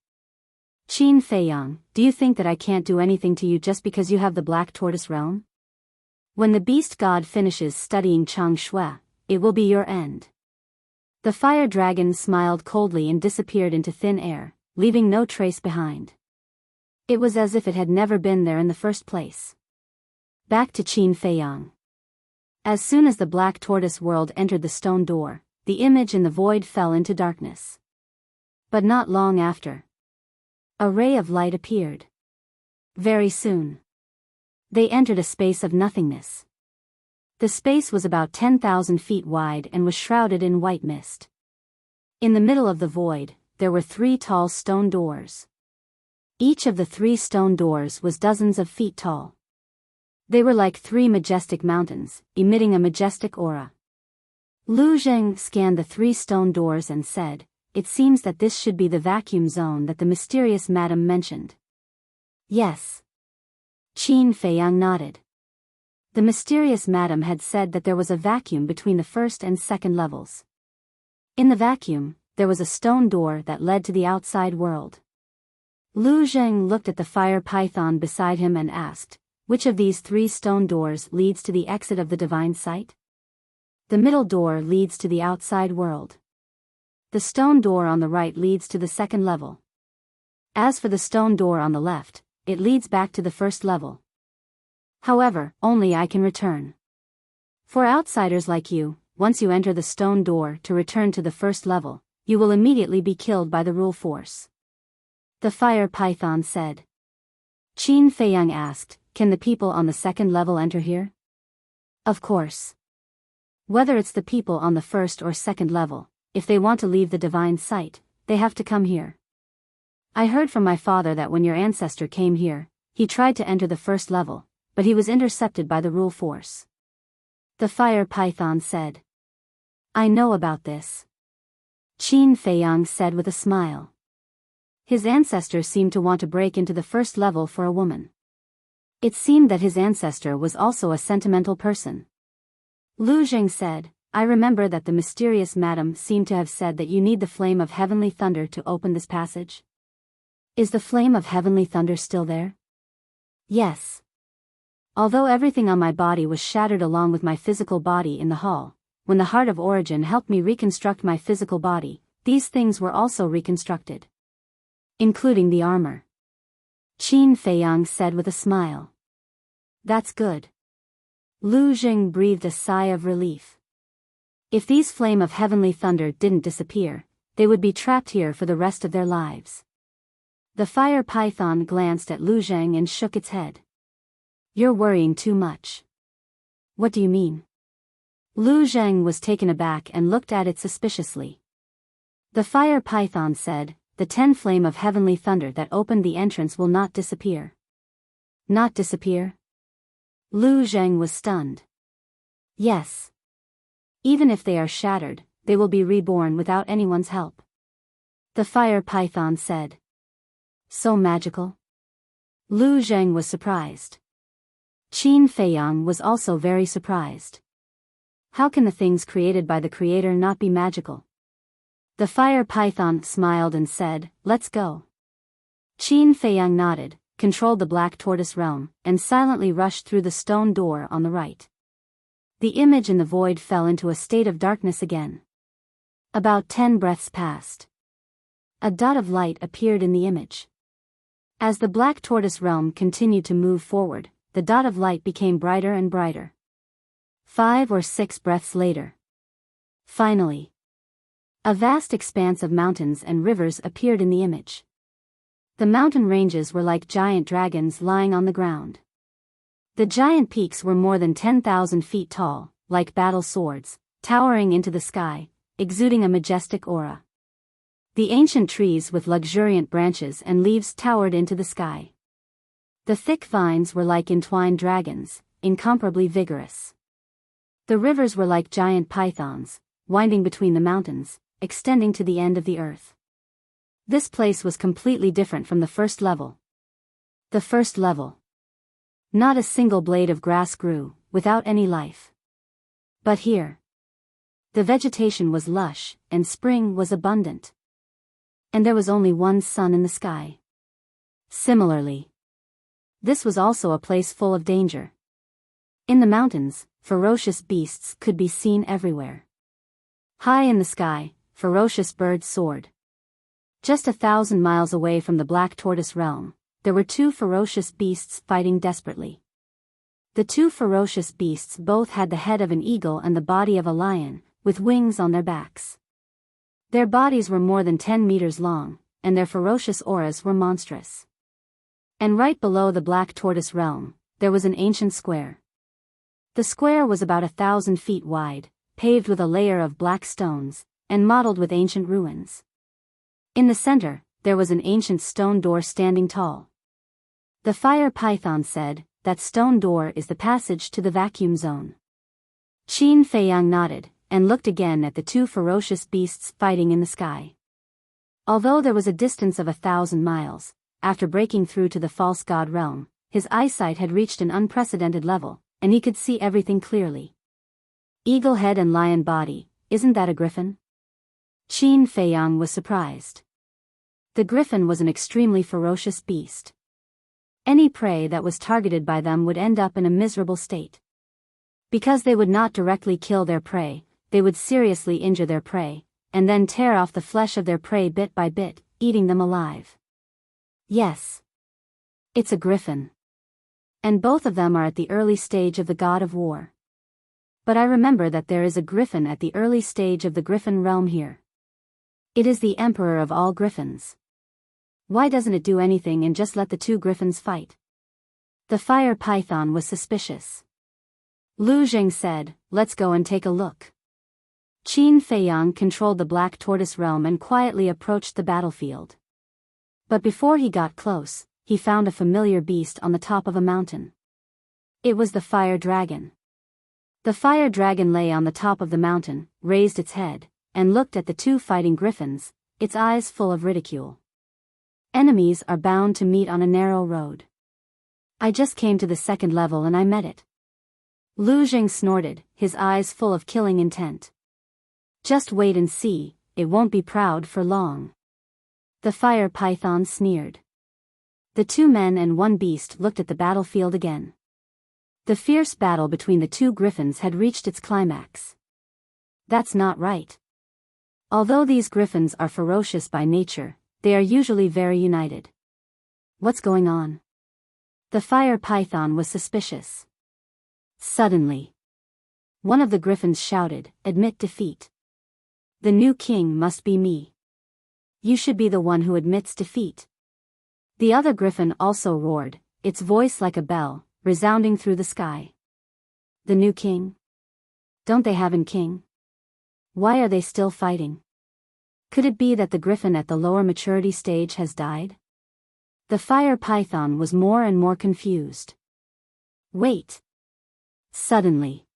Qin Feiyang, do you think that I can't do anything to you just because you have the Black Tortoise realm? When the beast god finishes studying Chang Shui, it will be your end. The fire dragon smiled coldly and disappeared into thin air, leaving no trace behind. It was as if it had never been there in the first place. Back to Qin Feiyang. As soon as the Black Tortoise world entered the stone door, the image in the void fell into darkness. But not long after, a ray of light appeared. Very soon, they entered a space of nothingness. The space was about 10,000 feet wide and was shrouded in white mist. In the middle of the void, there were 3 tall stone doors. Each of the 3 stone doors was dozens of feet tall. They were like 3 majestic mountains, emitting a majestic aura. Lu Zheng scanned the 3 stone doors and said, It seems that this should be the vacuum zone that the mysterious madam mentioned. Yes. Qin Feiyang nodded. The mysterious madam had said that there was a vacuum between the first and second levels. In the vacuum, there was a stone door that led to the outside world. Lu Zheng looked at the fire python beside him and asked, Which of these 3 stone doors leads to the exit of the divine sight? The middle door leads to the outside world. The stone door on the right leads to the second level. As for the stone door on the left, it leads back to the first level. However, only I can return. For outsiders like you, once you enter the stone door to return to the first level, you will immediately be killed by the rule force. The fire python said. Qin Feiyang asked, Can the people on the second level enter here? Of course. Whether it's the people on the first or second level, if they want to leave the divine sight, they have to come here. I heard from my father that when your ancestor came here, he tried to enter the first level, but he was intercepted by the rule force. The fire python said. I know about this. Qin Feiyang said with a smile. His ancestor seemed to want to break into the first level for a woman. It seemed that his ancestor was also a sentimental person. Lu Zheng said, I remember that the mysterious madam seemed to have said that you need the flame of heavenly thunder to open this passage. Is the flame of heavenly thunder still there? Yes. Although everything on my body was shattered along with my physical body in the hall, when the Heart of Origin helped me reconstruct my physical body, these things were also reconstructed. Including the armor. Qin Feiyang said with a smile. That's good. Lu Zheng breathed a sigh of relief. If these flame of heavenly thunder didn't disappear, they would be trapped here for the rest of their lives. The fire python glanced at Lu Zheng and shook its head. You're worrying too much. What do you mean? Lu Zheng was taken aback and looked at it suspiciously. The fire python said, The 10 flame of heavenly thunder that opened the entrance will not disappear. Not disappear? Lu Zheng was stunned. Yes. Even if they are shattered, they will be reborn without anyone's help. The fire python said. So magical? Lu Zheng was surprised. Qin Feiyang was also very surprised. How can the things created by the Creator not be magical? The fire python smiled and said, Let's go. Qin Feiyang nodded, controlled the Black Tortoise realm, and silently rushed through the stone door on the right. The image in the void fell into a state of darkness again. About 10 breaths passed. A dot of light appeared in the image. As the Black Tortoise realm continued to move forward, the dot of light became brighter and brighter. 5 or 6 breaths later. Finally. A vast expanse of mountains and rivers appeared in the image. The mountain ranges were like giant dragons lying on the ground. The giant peaks were more than 10,000 feet tall, like battle swords, towering into the sky, exuding a majestic aura. The ancient trees with luxuriant branches and leaves towered into the sky. The thick vines were like entwined dragons, incomparably vigorous. The rivers were like giant pythons, winding between the mountains, extending to the end of the earth. This place was completely different from the first level. The first level. Not a single blade of grass grew, without any life. But here, the vegetation was lush, and spring was abundant. And there was only one sun in the sky. Similarly, this was also a place full of danger. In the mountains, ferocious beasts could be seen everywhere. High in the sky, ferocious birds soared. Just 1,000 miles away from the Black Tortoise realm, there were two ferocious beasts fighting desperately. The two ferocious beasts both had the head of an eagle and the body of a lion, with wings on their backs. Their bodies were more than 10 meters long, and their ferocious auras were monstrous. And right below the Black Tortoise realm, there was an ancient square. The square was about 1,000 feet wide, paved with a layer of black stones, and mottled with ancient ruins. In the center, there was an ancient stone door standing tall. The fire python said, "That stone door is the passage to the vacuum zone." Qin Feiyang nodded, and looked again at the two ferocious beasts fighting in the sky. Although there was a distance of 1,000 miles, after breaking through to the false god realm, his eyesight had reached an unprecedented level, and he could see everything clearly. Eagle head and lion body, isn't that a griffin? Qin Feiyang was surprised. The griffin was an extremely ferocious beast. Any prey that was targeted by them would end up in a miserable state. Because they would not directly kill their prey, they would seriously injure their prey, and then tear off the flesh of their prey bit by bit, eating them alive. Yes. It's a griffin. And both of them are at the early stage of the god of war. But I remember that there is a griffin at the early stage of the griffin realm here. It is the emperor of all griffins. Why doesn't it do anything and just let the two griffins fight? The fire python was suspicious. Lu Zheng said, "Let's go and take a look." Qin Feiyang controlled the Black Tortoise realm and quietly approached the battlefield. But before he got close, he found a familiar beast on the top of a mountain. It was the fire dragon. The fire dragon lay on the top of the mountain, raised its head, and looked at the two fighting griffins, its eyes full of ridicule. Enemies are bound to meet on a narrow road. I just came to the second level and I met it. Lu Zheng snorted, his eyes full of killing intent. Just wait and see, it won't be proud for long. The fire python sneered. The two men and one beast looked at the battlefield again. The fierce battle between the two griffins had reached its climax. That's not right. Although these griffins are ferocious by nature, they are usually very united. What's going on? The fire python was suspicious. Suddenly, one of the griffins shouted, "Admit defeat. The new king must be me. You should be the one who admits defeat." The other griffin also roared, its voice like a bell, resounding through the sky. The new king? Don't they have a king? Why are they still fighting? Could it be that the griffin at the lower maturity stage has died? The fire python was more and more confused. Wait. Suddenly,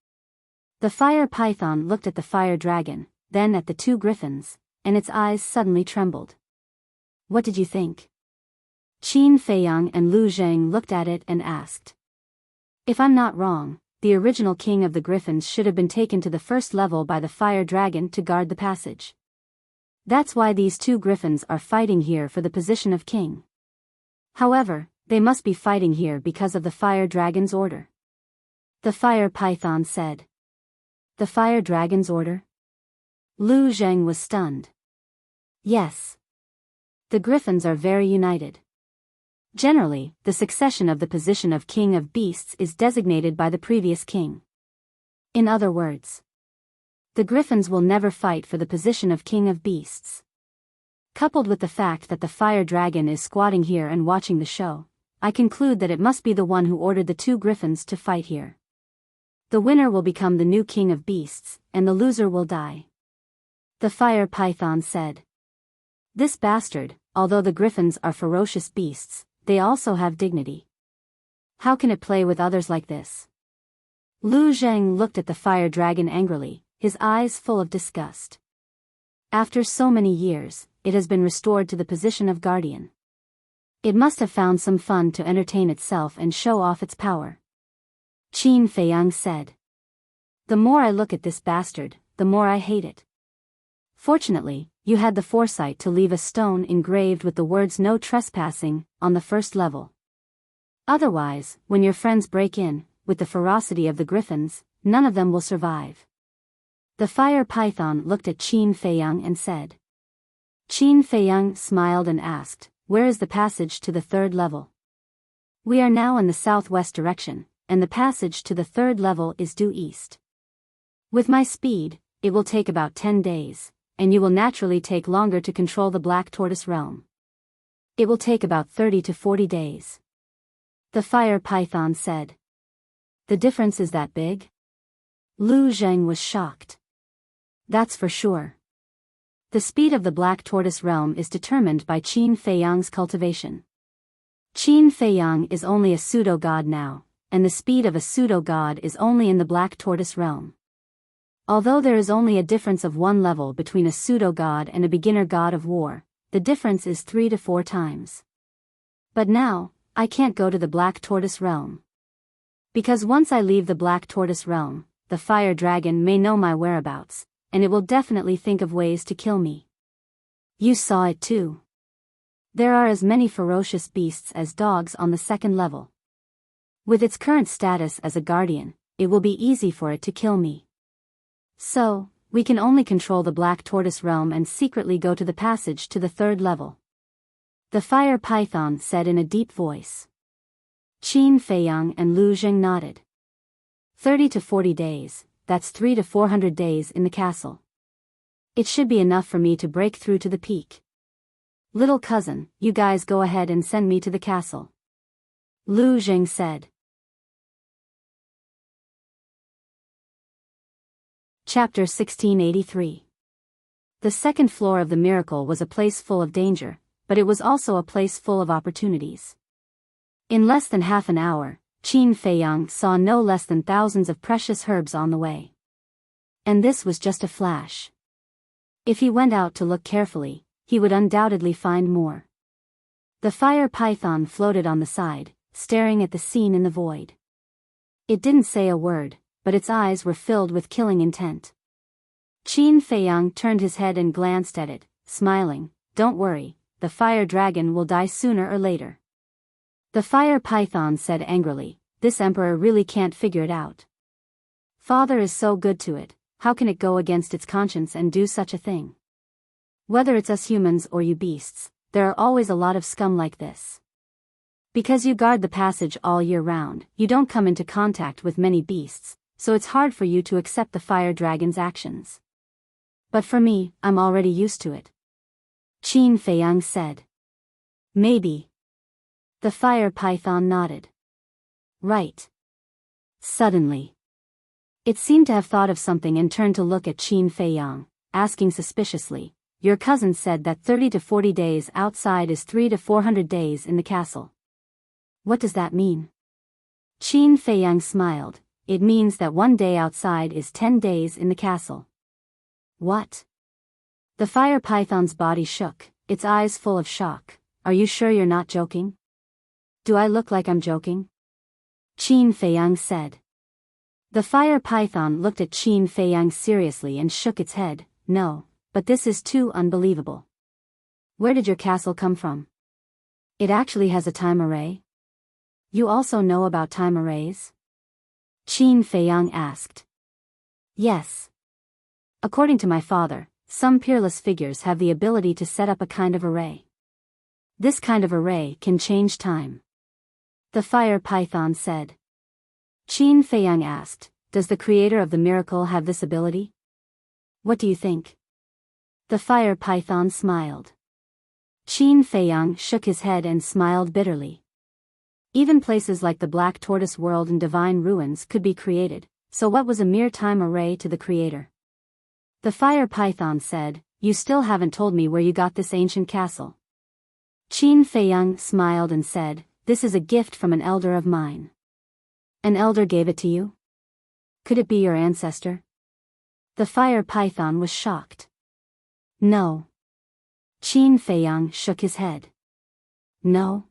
the fire python looked at the fire dragon, then at the two griffins, and its eyes suddenly trembled. What did you think? Qin Feiyang and Lu Zheng looked at it and asked. If I'm not wrong, the original king of the griffins should have been taken to the first level by the fire dragon to guard the passage. That's why these two griffins are fighting here for the position of king. However, they must be fighting here because of the fire dragon's order. The fire python said. The fire dragon's order? Lu Zheng was stunned. Yes. The griffins are very united. Generally, the succession of the position of king of beasts is designated by the previous king. In other words, The griffins will never fight for the position of king of beasts. Coupled with the fact that the fire dragon is squatting here and watching the show, I conclude that it must be the one who ordered the two griffins to fight here. The winner will become the new king of beasts, and the loser will die. The fire python said. This bastard, although the griffins are ferocious beasts, they also have dignity. How can it play with others like this? Lu Zheng looked at the fire dragon angrily, his eyes full of disgust. After so many years, it has been restored to the position of guardian. It must have found some fun to entertain itself and show off its power. Qin Feiyang said. The more I look at this bastard, the more I hate it. Fortunately, you had the foresight to leave a stone engraved with the words "No trespassing" on the first level. Otherwise, when your friends break in, with the ferocity of the griffins, none of them will survive. The fire python looked at Qin Feiyang and said. Qin Feiyang smiled and asked, where is the passage to the third level? We are now in the southwest direction, and the passage to the third level is due east. With my speed, it will take about 10 days, and you will naturally take longer to control the Black Tortoise realm. It will take about 30 to 40 days. The fire python said. The difference is that big? Lu Zheng was shocked. That's for sure. The speed of the Black Tortoise realm is determined by Qin Feiyang's cultivation. Qin Feiyang is only a pseudo-god now, and the speed of a pseudo-god is only in the Black Tortoise realm. Although there is only a difference of one level between a pseudo-god and a beginner god of war, the difference is 3 to 4 times. But now, I can't go to the Black Tortoise realm. Because once I leave the Black Tortoise realm, the fire dragon may know my whereabouts, and it will definitely think of ways to kill me. You saw it too. There are as many ferocious beasts as dogs on the second level. With its current status as a guardian, it will be easy for it to kill me. So, we can only control the Black Tortoise realm and secretly go to the passage to the third level. The fire python said in a deep voice. Qin Feiyang and Lu Zheng nodded. 30 to 40 days, that's 300 to 400 days in the castle. It should be enough for me to break through to the peak. Little cousin, you guys go ahead and send me to the castle. Lu Zheng said. Chapter 1683. The second floor of the miracle was a place full of danger, but it was also a place full of opportunities. In less than half an hour, Qin Feiyang saw no less than thousands of precious herbs on the way. And this was just a flash. If he went out to look carefully, he would undoubtedly find more. The fire python floated on the side, staring at the scene in the void. It didn't say a word, but its eyes were filled with killing intent. Qin Feiyang turned his head and glanced at it, smiling. Don't worry, the fire dragon will die sooner or later. The fire python said angrily, this emperor really can't figure it out. Father is so good to it, how can it go against its conscience and do such a thing? Whether it's us humans or you beasts, there are always a lot of scum like this. Because you guard the passage all year round, you don't come into contact with many beasts, so it's hard for you to accept the fire dragon's actions. But for me, I'm already used to it. Qin Feiyang said. Maybe. The fire python nodded. Right. Suddenly. It seemed to have thought of something and turned to look at Qin Feiyang, asking suspiciously, your cousin said that 30 to 40 days outside is 300 to 400 days in the castle. What does that mean? Qin Feiyang smiled, it means that 1 day outside is 10 days in the castle. What? The fire python's body shook, its eyes full of shock. Are you sure you're not joking? Do I look like I'm joking? Qin Feiyang said. The fire python looked at Qin Feiyang seriously and shook its head. No, but this is too unbelievable. Where did your castle come from? It actually has a time array? You also know about time arrays? Qin Feiyang asked. Yes. According to my father, some peerless figures have the ability to set up a kind of array. This kind of array can change time. The fire python said. Qin Feiyang asked, does the creator of the miracle have this ability? What do you think? The fire python smiled. Qin Feiyang shook his head and smiled bitterly. Even places like the Black Tortoise World and Divine Ruins could be created, so what was a mere time array to the creator? The fire python said, "You still haven't told me where you got this ancient castle." Qin Feiyang smiled and said, "This is a gift from an elder of mine." An elder gave it to you? Could it be your ancestor? The fire python was shocked. No. Qin Feiyang shook his head. No.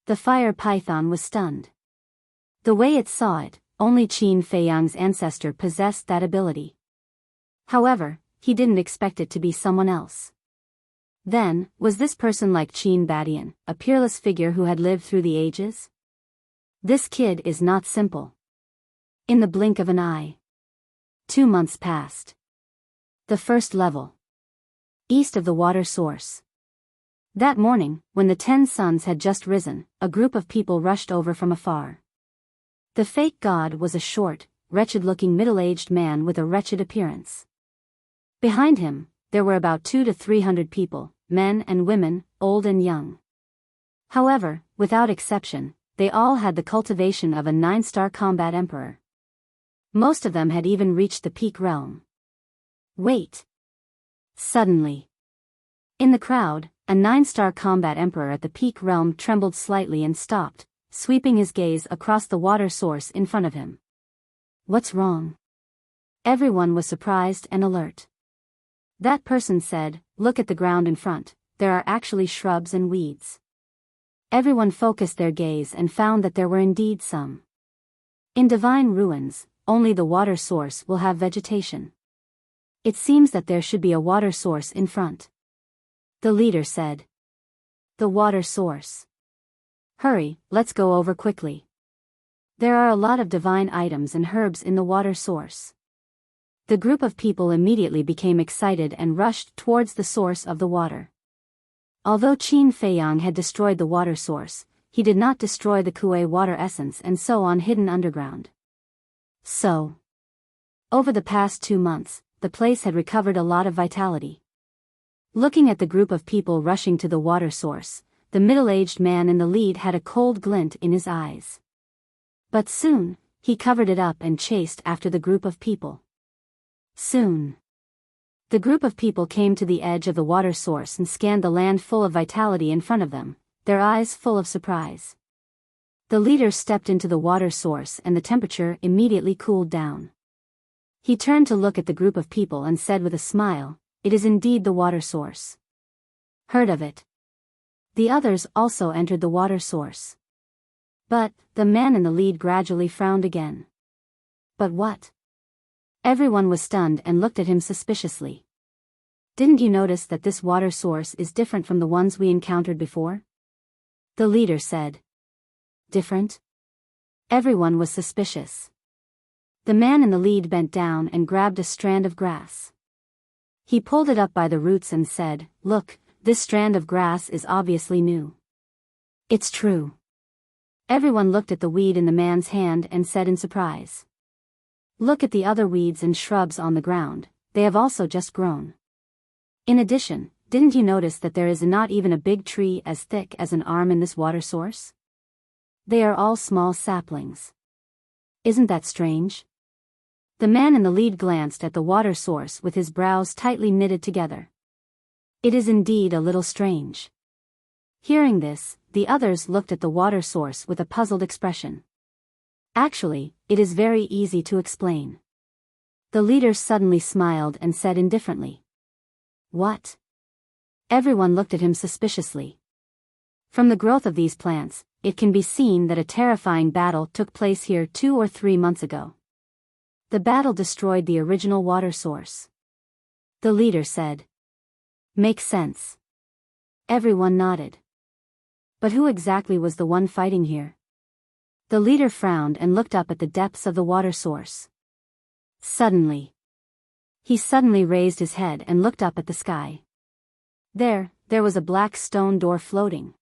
The fire python was stunned. The way it saw it, only Qin Feiyang's ancestor possessed that ability. However, he didn't expect it to be someone else. Then, was this person like Qin Badian, a peerless figure who had lived through the ages? This kid is not simple. In the blink of an eye. 2 months passed. The first level. East of the water source. That morning, when the 10 suns had just risen, a group of people rushed over from afar. The fake god was a short, wretched-looking middle-aged man with a wretched appearance. Behind him, there were about 200 to 300 people, men and women, old and young. However, without exception, they all had the cultivation of a 9-star combat emperor. Most of them had even reached the peak realm. Wait. Suddenly. In the crowd, a 9-star combat emperor at the peak realm trembled slightly and stopped, sweeping his gaze across the water source in front of him. What's wrong? Everyone was surprised and alert. That person said, "Look at the ground in front, there are actually shrubs and weeds." Everyone focused their gaze and found that there were indeed some. In Divine Ruins, only the water source will have vegetation. It seems that there should be a water source in front. The leader said. The water source. Hurry, let's go over quickly. There are a lot of divine items and herbs in the water source. The group of people immediately became excited and rushed towards the source of the water. Although Qin Feiyang had destroyed the water source, he did not destroy the Kuei water essence and so on hidden underground. So, over the past 2 months, the place had recovered a lot of vitality. Looking at the group of people rushing to the water source, the middle-aged man in the lead had a cold glint in his eyes. But soon, he covered it up and chased after the group of people. Soon. The group of people came to the edge of the water source and scanned the land full of vitality in front of them, their eyes full of surprise. The leader stepped into the water source and the temperature immediately cooled down. He turned to look at the group of people and said with a smile, "It is indeed the water source." Heard of it? The others also entered the water source. But, the man in the lead gradually frowned again. But what? Everyone was stunned and looked at him suspiciously. Didn't you notice that this water source is different from the ones we encountered before? The leader said. Different? Everyone was suspicious. The man in the lead bent down and grabbed a strand of grass. He pulled it up by the roots and said, "Look, this strand of grass is obviously new." It's true. Everyone looked at the weed in the man's hand and said in surprise. Look at the other weeds and shrubs on the ground, they have also just grown. In addition, didn't you notice that there is not even a big tree as thick as an arm in this water source? They are all small saplings. Isn't that strange? The man in the lead glanced at the water source with his brows tightly knitted together. It is indeed a little strange. Hearing this, the others looked at the water source with a puzzled expression. Actually, it is very easy to explain. The leader suddenly smiled and said indifferently. What? Everyone looked at him suspiciously. From the growth of these plants, it can be seen that a terrifying battle took place here 2 or 3 months ago. The battle destroyed the original water source. The leader said. Makes sense. Everyone nodded. But who exactly was the one fighting here? The leader frowned and looked up at the depths of the water source. Suddenly. He suddenly raised his head and looked up at the sky. There was a black stone door floating.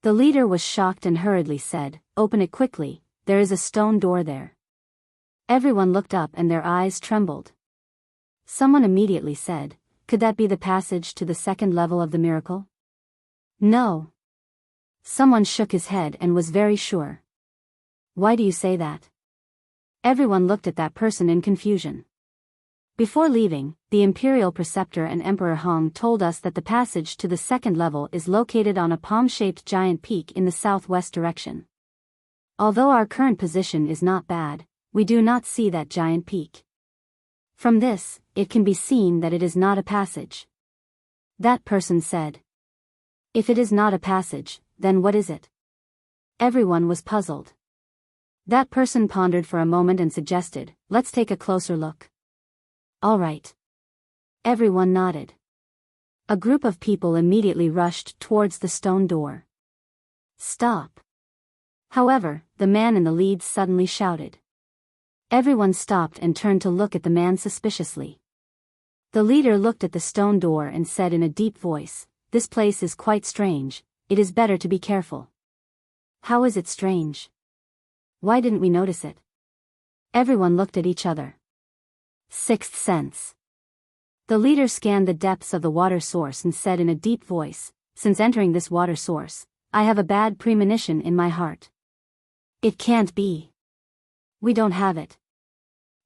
The leader was shocked and hurriedly said, "Open it quickly, there is a stone door there." Everyone looked up and their eyes trembled. Someone immediately said, "Could that be the passage to the second level of the miracle?" "No." Someone shook his head and was very sure. "Why do you say that?" Everyone looked at that person in confusion. Before leaving, the imperial preceptor and Emperor Hong told us that the passage to the second level is located on a palm-shaped giant peak in the southwest direction. Although our current position is not bad, we do not see that giant peak. From this, it can be seen that it is not a passage. That person said. If it is not a passage, then what is it? Everyone was puzzled. That person pondered for a moment and suggested, "Let's take a closer look." "All right." Everyone nodded. A group of people immediately rushed towards the stone door. "Stop." However, the man in the lead suddenly shouted. Everyone stopped and turned to look at the man suspiciously. The leader looked at the stone door and said in a deep voice, "This place is quite strange, it is better to be careful." "How is it strange? Why didn't we notice it?" Everyone looked at each other. Sixth sense. The leader scanned the depths of the water source and said in a deep voice, "Since entering this water source, I have a bad premonition in my heart. It can't be. We don't have it.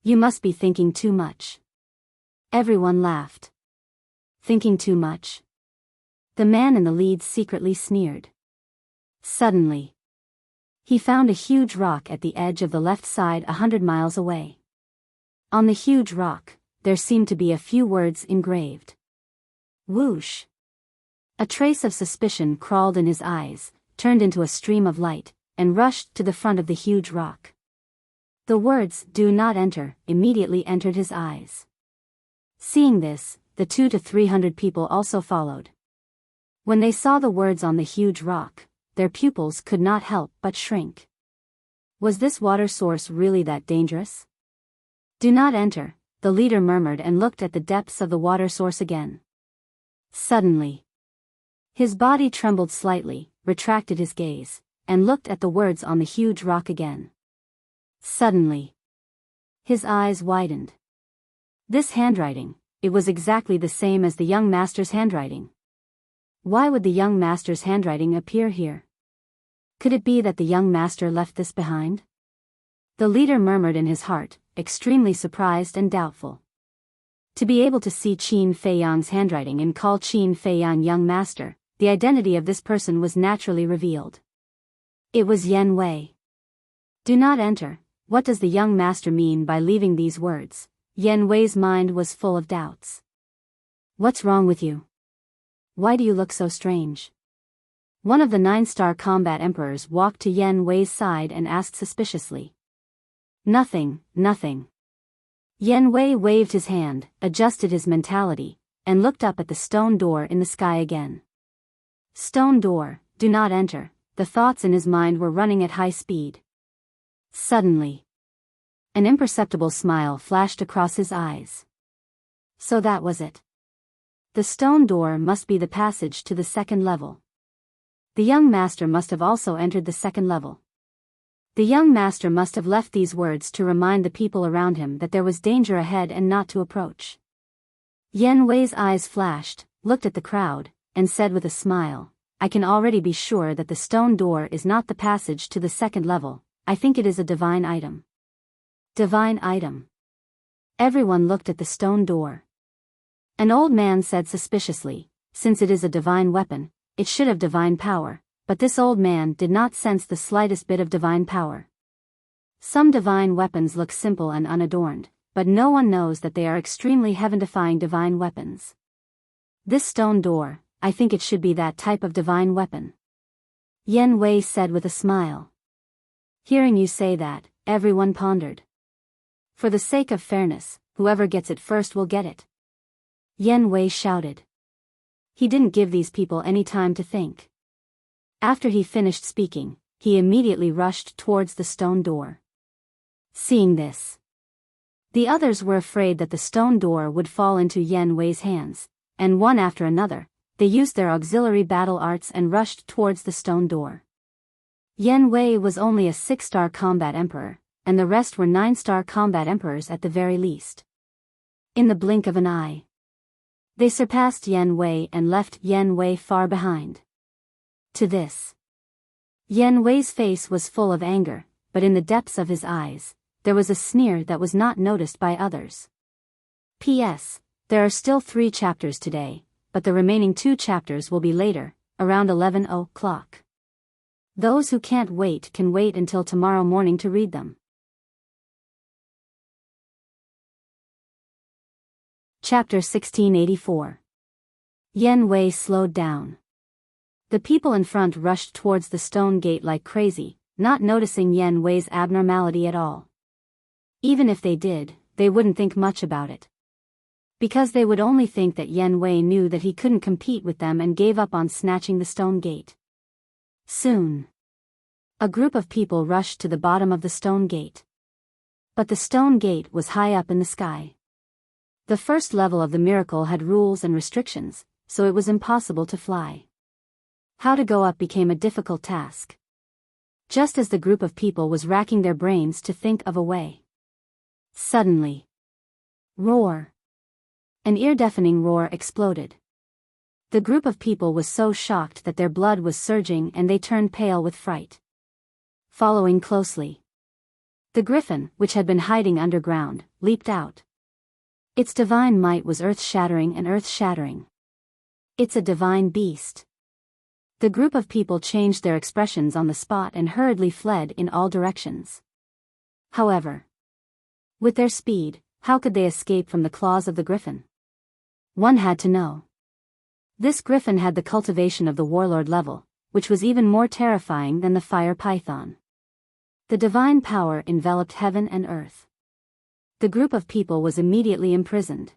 You must be thinking too much." Everyone laughed. Thinking too much? The man in the lead secretly sneered. Suddenly, he found a huge rock at the edge of the left side 100 miles away. On the huge rock, there seemed to be a few words engraved. Whoosh! A trace of suspicion crawled in his eyes, turned into a stream of light, and rushed to the front of the huge rock. The words, "Do not enter," immediately entered his eyes. Seeing this, the 200 to 300 people also followed. When they saw the words on the huge rock, their pupils could not help but shrink. Was this water source really that dangerous? "Do not enter," the leader murmured and looked at the depths of the water source again. Suddenly, his body trembled slightly, retracted his gaze, and looked at the words on the huge rock again. Suddenly, his eyes widened. This handwriting, it was exactly the same as the young master's handwriting. Why would the young master's handwriting appear here? Could it be that the young master left this behind? The leader murmured in his heart, extremely surprised and doubtful. To be able to see Qin Feiyang's handwriting and call Qin Feiyang young master, the identity of this person was naturally revealed. It was Yen Wei. "Do not enter." What does the young master mean by leaving these words? Yen Wei's mind was full of doubts. "What's wrong with you? Why do you look so strange?" One of the 9-star combat emperors walked to Yen Wei's side and asked suspiciously. "Nothing, nothing." Yen Wei waved his hand, adjusted his mentality, and looked up at the stone door in the sky again. Stone door, do not enter. The thoughts in his mind were running at high speed. Suddenly, an imperceptible smile flashed across his eyes. So that was it. The stone door must be the passage to the second level. The young master must have also entered the second level. The young master must have left these words to remind the people around him that there was danger ahead and not to approach. Yen Wei's eyes flashed, looked at the crowd, and said with a smile, "I can already be sure that the stone door is not the passage to the second level. I think it is a divine item." Divine item. Everyone looked at the stone door. An old man said suspiciously, "Since it is a divine weapon, it should have divine power," but this old man did not sense the slightest bit of divine power. Some divine weapons look simple and unadorned, but no one knows that they are extremely heaven-defying divine weapons. This stone door, I think it should be that type of divine weapon. Yen Wei said with a smile. Hearing you say that, everyone pondered. For the sake of fairness, whoever gets it first will get it. Yen Wei shouted. He didn't give these people any time to think. After he finished speaking, he immediately rushed towards the stone door. Seeing this, the others were afraid that the stone door would fall into Yen Wei's hands, and one after another, they used their auxiliary battle arts and rushed towards the stone door. Yen Wei was only a 6-star combat emperor, and the rest were 9-star combat emperors at the very least. In the blink of an eye, they surpassed Yan Wei and left Yan Wei far behind. To this, Yan Wei's face was full of anger, but in the depths of his eyes, there was a sneer that was not noticed by others. P.S. There are still 3 chapters today, but the remaining 2 chapters will be later, around 11 o'clock. Those who can't wait can wait until tomorrow morning to read them. Chapter 1684. Yan Wei slowed down. The people in front rushed towards the stone gate like crazy, not noticing Yan Wei's abnormality at all. Even if they did, they wouldn't think much about it. Because they would only think that Yan Wei knew that he couldn't compete with them and gave up on snatching the stone gate. Soon, a group of people rushed to the bottom of the stone gate. But the stone gate was high up in the sky. The first level of the miracle had rules and restrictions, so it was impossible to fly. How to go up became a difficult task. Just as the group of people was racking their brains to think of a way. Suddenly, roar! An ear-deafening roar exploded. The group of people was so shocked that their blood was surging and they turned pale with fright. Following closely, the griffin, which had been hiding underground, leaped out. Its divine might was earth-shattering and earth-shattering. It's a divine beast. The group of people changed their expressions on the spot and hurriedly fled in all directions. However, with their speed, how could they escape from the claws of the griffin? One had to know. This griffin had the cultivation of the warlord level, which was even more terrifying than the fire python. The divine power enveloped heaven and earth. The group of people was immediately imprisoned.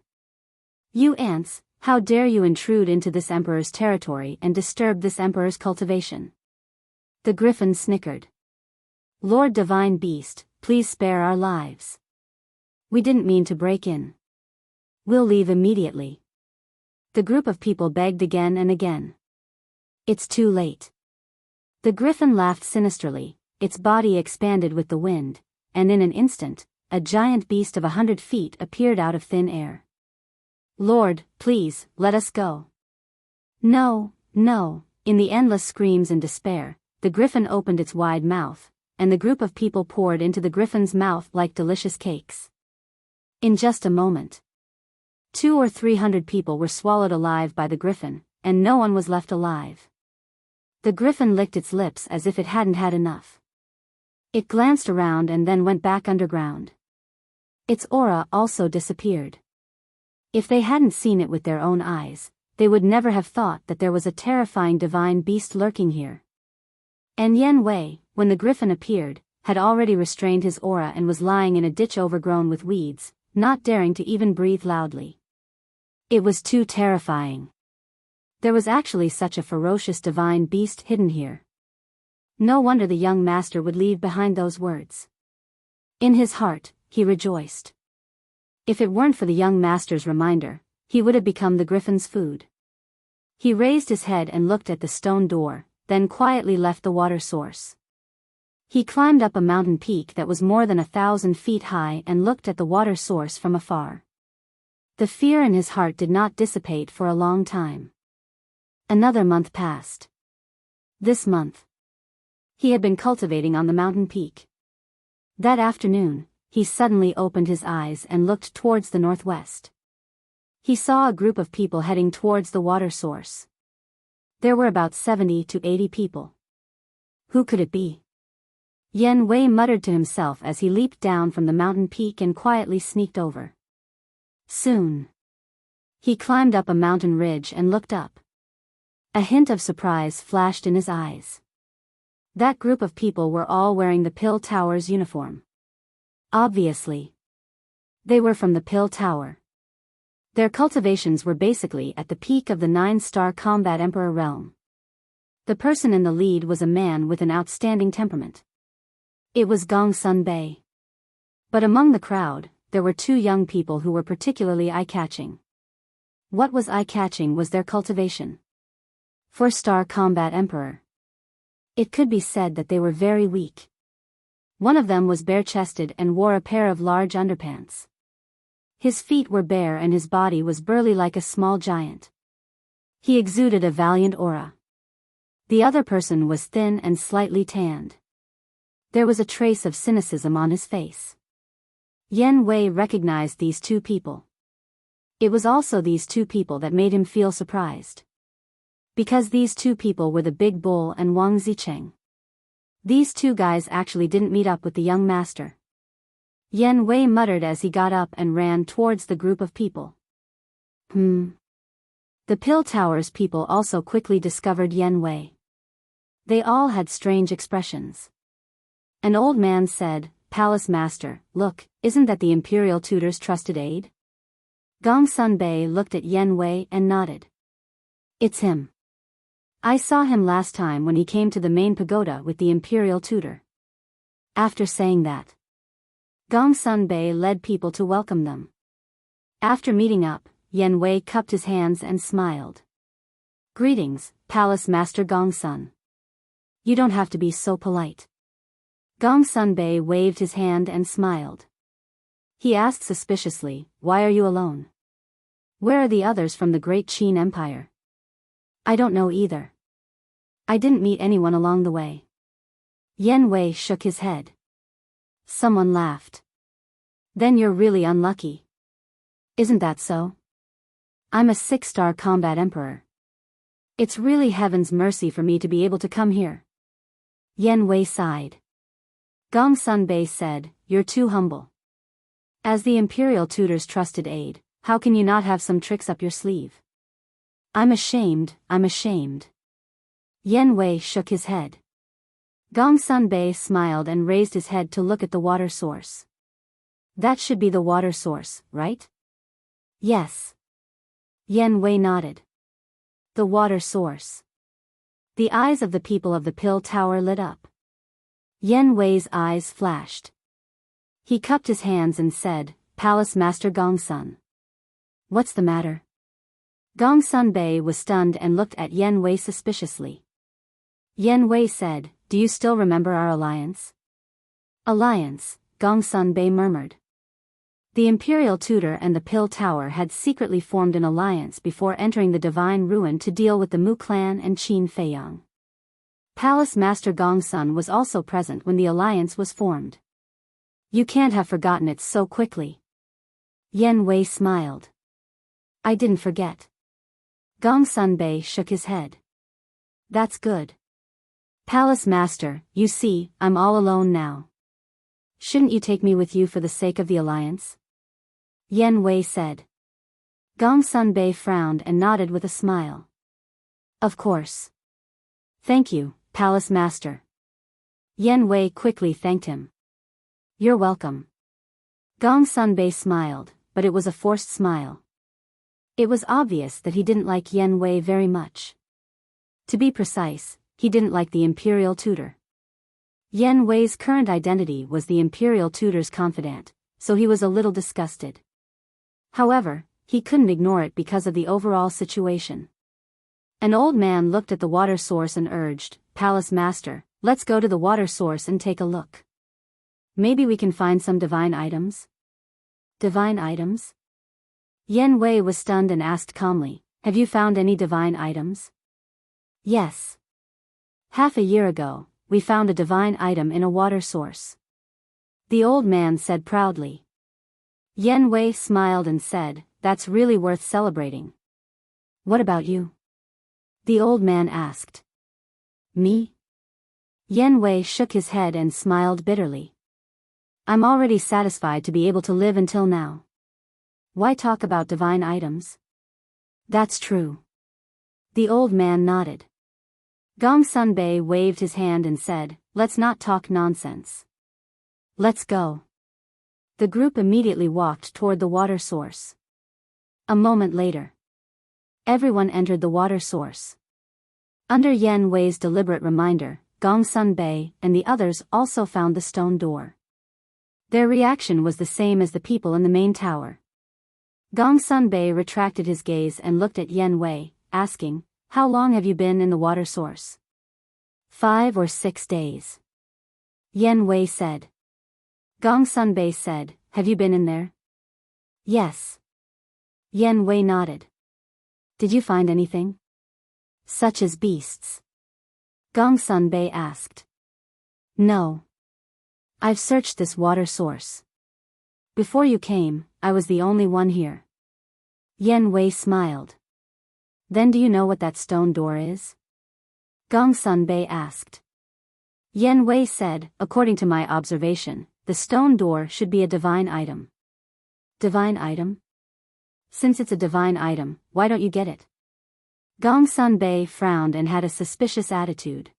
You ants, how dare you intrude into this emperor's territory and disturb this emperor's cultivation? The griffin snickered. Lord Divine Beast, please spare our lives. We didn't mean to break in. We'll leave immediately. The group of people begged again and again. It's too late. The griffin laughed sinisterly, its body expanded with the wind, and in an instant, a giant beast of 100 feet appeared out of thin air. Lord, please, let us go. No, no, in the endless screams and despair, the griffin opened its wide mouth, and the group of people poured into the griffin's mouth like delicious cakes. In just a moment, 200 or 300 people were swallowed alive by the griffin, and no one was left alive. The griffin licked its lips as if it hadn't had enough. It glanced around and then went back underground. Its aura also disappeared. If they hadn't seen it with their own eyes, they would never have thought that there was a terrifying divine beast lurking here. And Yan Wei, when the griffin appeared, had already restrained his aura and was lying in a ditch overgrown with weeds, not daring to even breathe loudly. It was too terrifying. There was actually such a ferocious divine beast hidden here. No wonder the young master would leave behind those words. In his heart, he rejoiced. If it weren't for the young master's reminder, he would have become the griffin's food. He raised his head and looked at the stone door, then quietly left the water source. He climbed up a mountain peak that was more than 1,000 feet high and looked at the water source from afar. The fear in his heart did not dissipate for a long time. Another month passed. This month, he had been cultivating on the mountain peak. That afternoon, he suddenly opened his eyes and looked towards the northwest. He saw a group of people heading towards the water source. There were about 70 to 80 people. Who could it be? Yan Wei muttered to himself as he leaped down from the mountain peak and quietly sneaked over. Soon, he climbed up a mountain ridge and looked up. A hint of surprise flashed in his eyes. That group of people were all wearing the Pill Tower's uniform. Obviously, they were from the Pill Tower. Their cultivations were basically at the peak of the 9-star combat emperor realm. The person in the lead was a man with an outstanding temperament. It was Gong Sun Bei. But among the crowd, there were 2 young people who were particularly eye-catching. What was eye-catching was their cultivation. 4-star combat emperor. It could be said that they were very weak. One of them was bare-chested and wore a pair of large underpants. His feet were bare and his body was burly like a small giant. He exuded a valiant aura. The other person was thin and slightly tanned. There was a trace of cynicism on his face. Yan Wei recognized these two people. It was also these two people that made him feel surprised. Because these two people were the Big Bull and Wang Zicheng. These two guys actually didn't meet up with the young master. Yan Wei muttered as he got up and ran towards the group of people. The Pill Tower's people also quickly discovered Yan Wei. They all had strange expressions. An old man said, "Palace Master, look, isn't that the Imperial Tutor's trusted aide?" Gong Sunbei looked at Yan Wei and nodded. "It's him. I saw him last time when he came to the main pagoda with the Imperial Tutor." After saying that, Gong Sunbei led people to welcome them. After meeting up, Yan Wei cupped his hands and smiled. "Greetings, Palace Master Gongsun. You don't have to be so polite." Gong Sunbei waved his hand and smiled. He asked suspiciously, "Why are you alone? Where are the others from the Great Qin Empire?" "I don't know either. I didn't meet anyone along the way." Yan Wei shook his head. Someone laughed. "Then you're really unlucky. Isn't that so? I'm a 6-star combat emperor. It's really heaven's mercy for me to be able to come here." Yan Wei sighed. Gong Sunbei said, "You're too humble. As the Imperial Tutor's trusted aide, how can you not have some tricks up your sleeve?" I'm ashamed. Yan Wei shook his head. Gong Sunbei smiled and raised his head to look at the water source. "That should be the water source, right?" "Yes." Yan Wei nodded. The water source. The eyes of the people of the Pill Tower lit up. Yan Wei's eyes flashed. He cupped his hands and said, "Palace Master Gongsun. What's the matter?" Gong Sunbei was stunned and looked at Yan Wei suspiciously. Yan Wei said, "Do you still remember our alliance?" "Alliance," Gong Sunbei murmured. The Imperial Tutor and the Pill Tower had secretly formed an alliance before entering the Divine Ruin to deal with the Mu clan and Qin Feiyang. Palace Master Gongsun was also present when the alliance was formed. "You can't have forgotten it so quickly." Yan Wei smiled. "I didn't forget." Gong Sunbei shook his head. "That's good. Palace Master, you see, I'm all alone now. Shouldn't you take me with you for the sake of the alliance?" Yan Wei said. Gong Sunbei frowned and nodded with a smile. "Of course. Thank you, Palace Master." Yan Wei quickly thanked him. "You're welcome." Gong Sunbei smiled, but it was a forced smile. It was obvious that he didn't like Yan Wei very much. To be precise, he didn't like the Imperial Tutor. Yan Wei's current identity was the Imperial Tutor's confidant, so he was a little disgusted. However, he couldn't ignore it because of the overall situation. An old man looked at the water source and urged, "Palace Master, let's go to the water source and take a look. Maybe we can find some divine items." "Divine items?" Yan Wei was stunned and asked calmly, "Have you found any divine items?" "Yes. Half a year ago, we found a divine item in a water source," the old man said proudly. Yan Wei smiled and said, "That's really worth celebrating." "What about you?" the old man asked. "Me?" Yan Wei shook his head and smiled bitterly. "I'm already satisfied to be able to live until now. Why talk about divine items?" "That's true." The old man nodded. Gong Sunbei waved his hand and said, "Let's not talk nonsense. Let's go." The group immediately walked toward the water source. A moment later, everyone entered the water source. Under Yan Wei's deliberate reminder, Gong Sunbei and the others also found the stone door. Their reaction was the same as the people in the main tower. Gong Sunbei retracted his gaze and looked at Yan Wei, asking, "How long have you been in the water source?" 5 or 6 days. Yan Wei said. Gong Sunbei said, "Have you been in there?" Yes. Yan Wei nodded. Did you find anything? Such as beasts? Gongsun Bei asked. No. I've searched this water source. Before you came, I was the only one here. Yan Wei smiled. Then do you know what that stone door is? Gongsun Bei asked. Yan Wei said, according to my observation, the stone door should be a divine item. Divine item? Since it's a divine item, why don't you get it? Gongsun Bei frowned and had a suspicious attitude.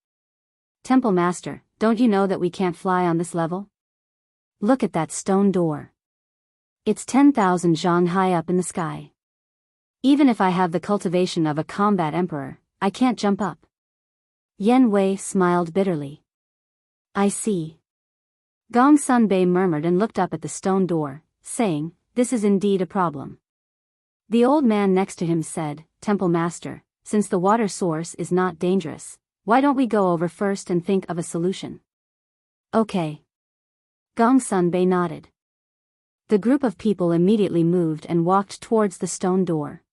Temple Master, don't you know that we can't fly on this level? Look at that stone door. It's 10,000 zhang high up in the sky. Even if I have the cultivation of a combat emperor, I can't jump up. Yan Wei smiled bitterly. I see. Gongsun Bei murmured and looked up at the stone door, saying, this is indeed a problem. The old man next to him said, Temple Master, since the water source is not dangerous, why don't we go over first and think of a solution? Okay. Gongsun Bei nodded. The group of people immediately moved and walked towards the stone door.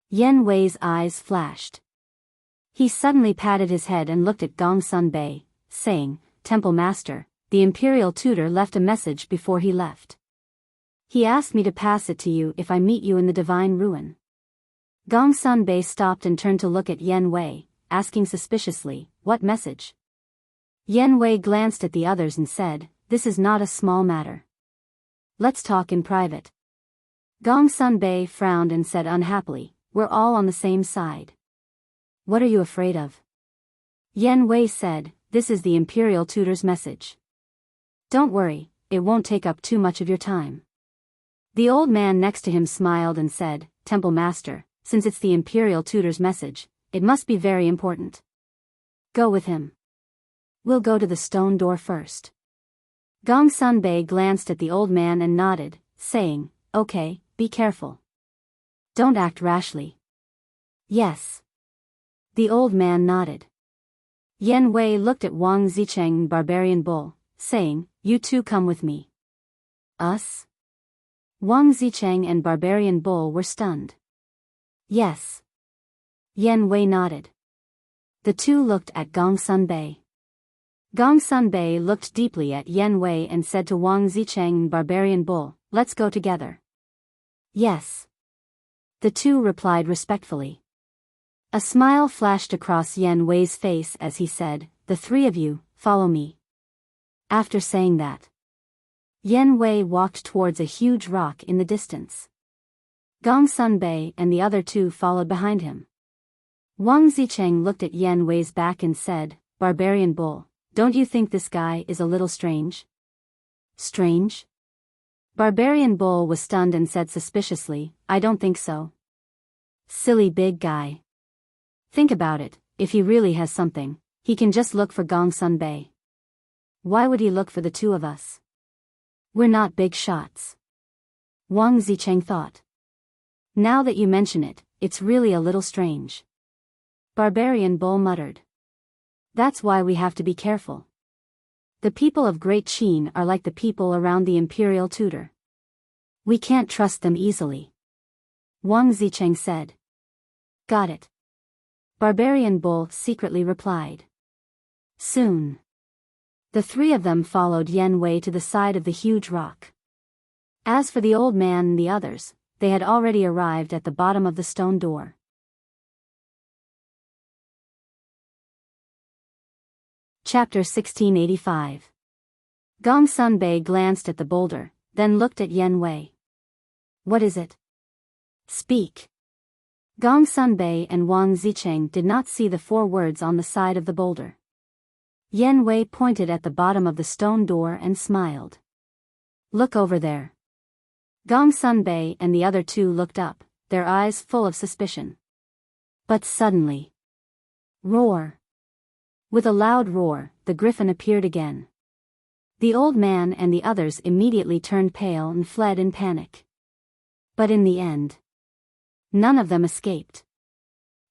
Yan Wei's eyes flashed. He suddenly patted his head and looked at Gongsun Bei, saying, Temple Master, the imperial tutor left a message before he left. He asked me to pass it to you if I meet you in the divine ruin. Gongsun Bei stopped and turned to look at Yan Wei, asking suspiciously, what message? Yan Wei glanced at the others and said, this is not a small matter. Let's talk in private. Gongsun Bei frowned and said unhappily, we're all on the same side. What are you afraid of? Yan Wei said, this is the imperial tutor's message. Don't worry, it won't take up too much of your time. The old man next to him smiled and said, Temple Master, since it's the imperial tutor's message, it must be very important. Go with him. We'll go to the stone door first. Gongsun Bei glanced at the old man and nodded, saying, okay, be careful. Don't act rashly. Yes. The old man nodded. Yan Wei looked at Wang Zicheng and Barbarian Bull, saying, you two come with me. Us? Wang Zicheng and Barbarian Bull were stunned. Yes. Yan Wei nodded. The two looked at Gongsun Bei. Gongsun Bei looked deeply at Yan Wei and said to Wang Zicheng and Barbarian Bull, let's go together. Yes. The two replied respectfully. A smile flashed across Yan Wei's face as he said, the three of you, follow me. After saying that, Yan Wei walked towards a huge rock in the distance. Gongsun Bei and the other two followed behind him. Wang Zicheng looked at Yan Wei's back and said, Barbarian Bull, don't you think this guy is a little strange? Strange? Barbarian Bull was stunned and said suspiciously, I don't think so. Silly big guy. Think about it, if he really has something, he can just look for Gongsun Bei. Why would he look for the two of us? We're not big shots. Wang Zicheng thought. Now that you mention it, it's really a little strange. Barbarian Bull muttered. That's why we have to be careful. The people of Great Qin are like the people around the imperial tutor. We can't trust them easily. Wang Zicheng said. Got it. Barbarian Bull secretly replied. Soon. The three of them followed Yan Wei to the side of the huge rock. As for the old man and the others, they had already arrived at the bottom of the stone door. Chapter 1685. Gongsun Bei glanced at the boulder, then looked at Yan Wei. What is it? Speak. Gongsun Bei and Wang Zicheng did not see the 4 words on the side of the boulder. Yan Wei pointed at the bottom of the stone door and smiled. Look over there. Gongsun Bei and the other two looked up, their eyes full of suspicion. But suddenly. Roar. With a loud roar, the griffin appeared again. The old man and the others immediately turned pale and fled in panic. But in the end, none of them escaped.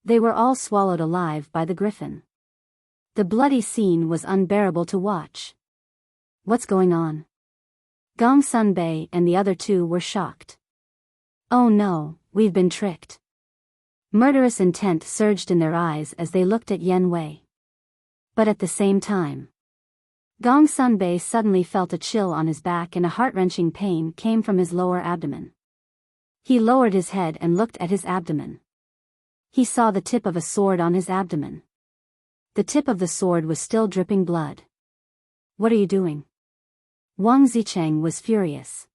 They were all swallowed alive by the griffin. The bloody scene was unbearable to watch. What's going on? Gongsun Bei and the other two were shocked. Oh no, we've been tricked. Murderous intent surged in their eyes as they looked at Yen Wei. But at the same time, Gong Sunbei suddenly felt a chill on his back and a heart-wrenching pain came from his lower abdomen. He lowered his head and looked at his abdomen. He saw the tip of a sword on his abdomen. The tip of the sword was still dripping blood. What are you doing? Wang Zicheng was furious.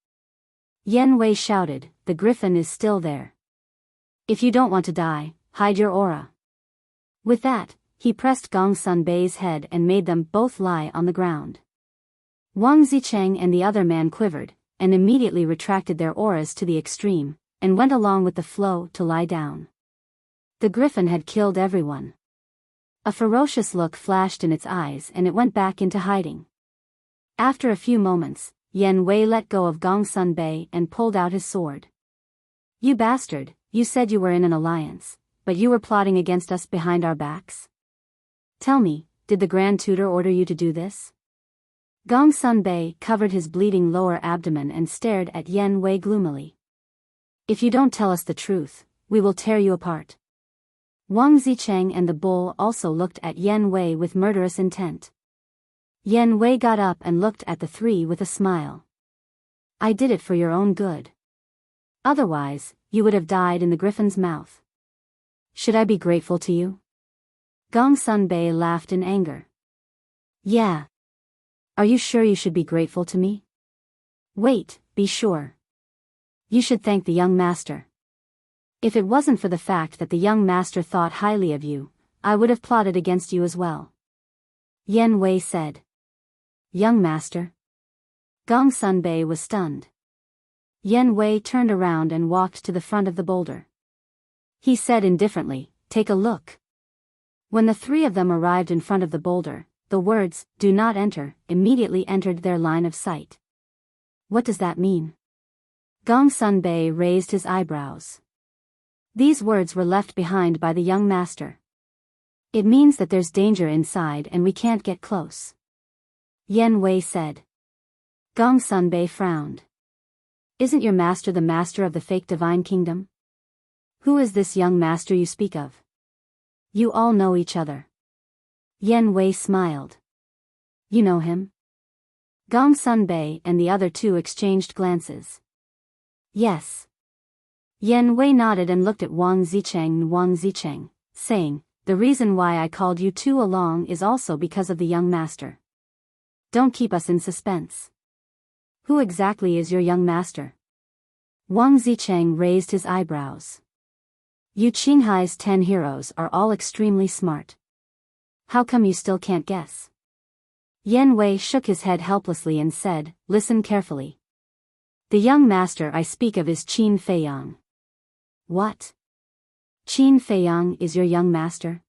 Yen Wei shouted, the griffin is still there. If you don't want to die, hide your aura. With that, he pressed Gong Sunbei's head and made them both lie on the ground. Wang Zicheng and the other man quivered, and immediately retracted their auras to the extreme, and went along with the flow to lie down. The griffin had killed everyone. A ferocious look flashed in its eyes and it went back into hiding. After a few moments, Yen Wei let go of Gong Sunbei and pulled out his sword. You bastard, you said you were in an alliance, but you were plotting against us behind our backs? Tell me, did the Grand Tutor order you to do this? Gong Sunbei covered his bleeding lower abdomen and stared at Yen Wei gloomily. If you don't tell us the truth, we will tear you apart. Wang Zicheng and the bull also looked at Yen Wei with murderous intent. Yen Wei got up and looked at the three with a smile. I did it for your own good. Otherwise, you would have died in the griffin's mouth. Should I be grateful to you? Gong Sunbei laughed in anger. Yeah. Are you sure you should be grateful to me? Wait, be sure. You should thank the young master. If it wasn't for the fact that the young master thought highly of you, I would have plotted against you as well. Yen Wei said. Young master? Gong Sunbei was stunned. Yen Wei turned around and walked to the front of the boulder. He said indifferently, take a look. When the three of them arrived in front of the boulder, the words, do not enter, immediately entered their line of sight. What does that mean? Gong Sunbei raised his eyebrows. These words were left behind by the young master. It means that there's danger inside and we can't get close. Yen Wei said. Gong Sunbei frowned. Isn't your master the master of the fake divine kingdom? Who is this young master you speak of? You all know each other. Yen Wei smiled. You know him? Gong Sunbei and the other two exchanged glances. Yes. Yen Wei nodded and looked at Wang Zicheng, saying, the reason why I called you two along is also because of the young master. Don't keep us in suspense. Who exactly is your young master? Wang Zicheng raised his eyebrows. You Qinghai's 10 heroes are all extremely smart. How come you still can't guess? Yen Wei shook his head helplessly and said, listen carefully. The young master I speak of is Qin Feiyang. What? Qin Feiyang is your young master?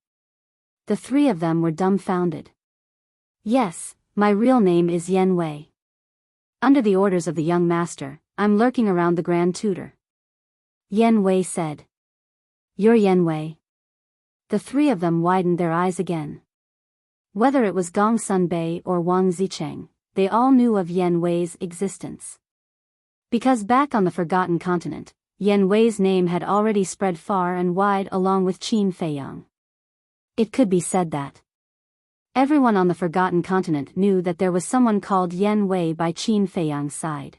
The three of them were dumbfounded. Yes, my real name is Yen Wei. Under the orders of the young master, I'm lurking around the Grand Tutor. Yen Wei said. You're Yen Wei. The three of them widened their eyes again. Whether it was Gong Sunbei or Wang Zicheng, they all knew of Yen Wei's existence. Because back on the Forgotten Continent, Yen Wei's name had already spread far and wide along with Qin Feiyang. It could be said that everyone on the Forgotten Continent knew that there was someone called Yen Wei by Qin Feiyang's side.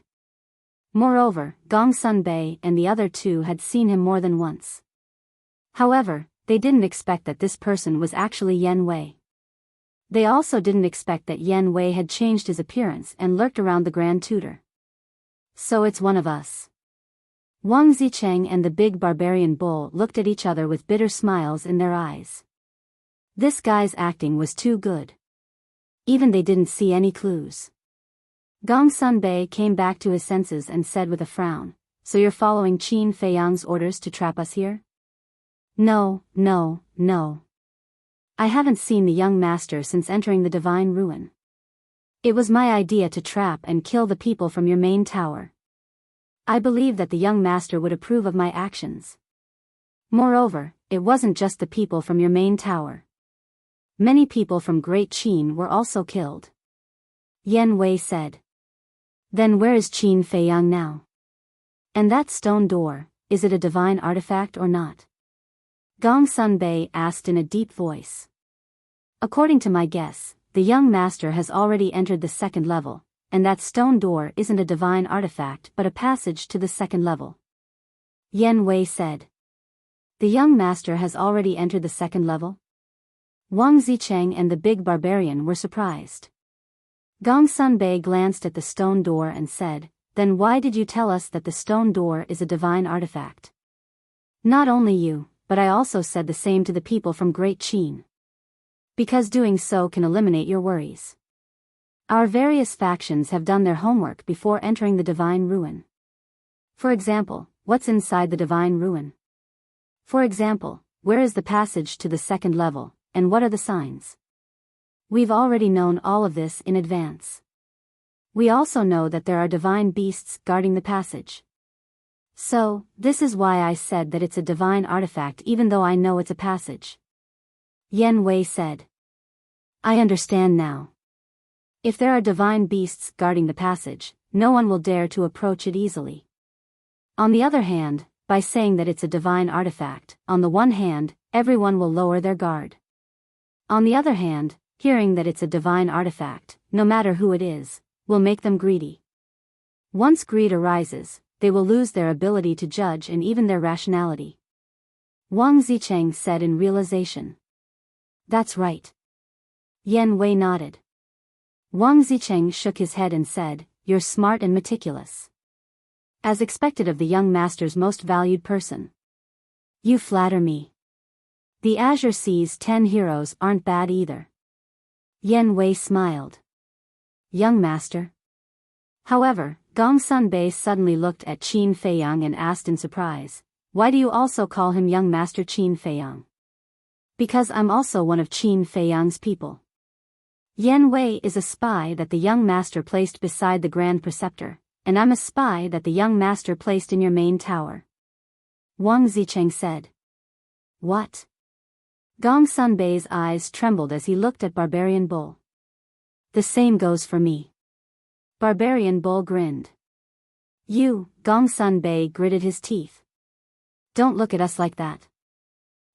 Moreover, Gong Sunbei and the other two had seen him more than once. However, they didn't expect that this person was actually Yen Wei. They also didn't expect that Yen Wei had changed his appearance and lurked around the Grand Tutor. So it's one of us. Wang Zicheng and the big barbarian bull looked at each other with bitter smiles in their eyes. This guy's acting was too good. Even they didn't see any clues. Gong Sunbei came back to his senses and said with a frown, so you're following Qin Feiyang's orders to trap us here? No. I haven't seen the young master since entering the divine ruin. It was my idea to trap and kill the people from your main tower. I believe that the young master would approve of my actions. Moreover, it wasn't just the people from your main tower. Many people from Great Qin were also killed. Yen Wei said. Then where is Qin Feiyang now? And that stone door, is it a divine artifact or not? Gong Sunbei asked in a deep voice. According to my guess, the young master has already entered the second level, and that stone door isn't a divine artifact but a passage to the second level. Yan Wei said. The young master has already entered the second level? Wang Zicheng and the big barbarian were surprised. Gong Sunbei glanced at the stone door and said, then why did you tell us that the stone door is a divine artifact? Not only you, but I also said the same to the people from Great Qin. Because doing so can eliminate your worries. Our various factions have done their homework before entering the divine ruin. For example, what's inside the divine ruin? For example, where is the passage to the second level, and what are the signs? We've already known all of this in advance. We also know that there are divine beasts guarding the passage. So, this is why I said that it's a divine artifact even though I know it's a passage. Yan Wei said. I understand now. If there are divine beasts guarding the passage, no one will dare to approach it easily. On the other hand, by saying that it's a divine artifact, on the one hand, everyone will lower their guard. On the other hand, hearing that it's a divine artifact, no matter who it is, will make them greedy. Once greed arises, they will lose their ability to judge and even their rationality. Wang Zicheng said in realization. That's right. Yan Wei nodded. Wang Zicheng shook his head and said, you're smart and meticulous. As expected of the young master's most valued person. You flatter me. The Azure Sea's 10 heroes aren't bad either. Yan Wei smiled. Young master. However, Gong Sunbei suddenly looked at Qin Feiyang and asked in surprise, why do you also call him young master Qin Feiyang? Because I'm also one of Qin Feiyang's people. Yan Wei is a spy that the young master placed beside the Grand Preceptor, and I'm a spy that the young master placed in your main tower. Wang Zicheng said. What? Gong Sunbei's eyes trembled as he looked at Barbarian Bull. The same goes for me. Barbarian Bull grinned. You, Gong Sunbei gritted his teeth. Don't look at us like that.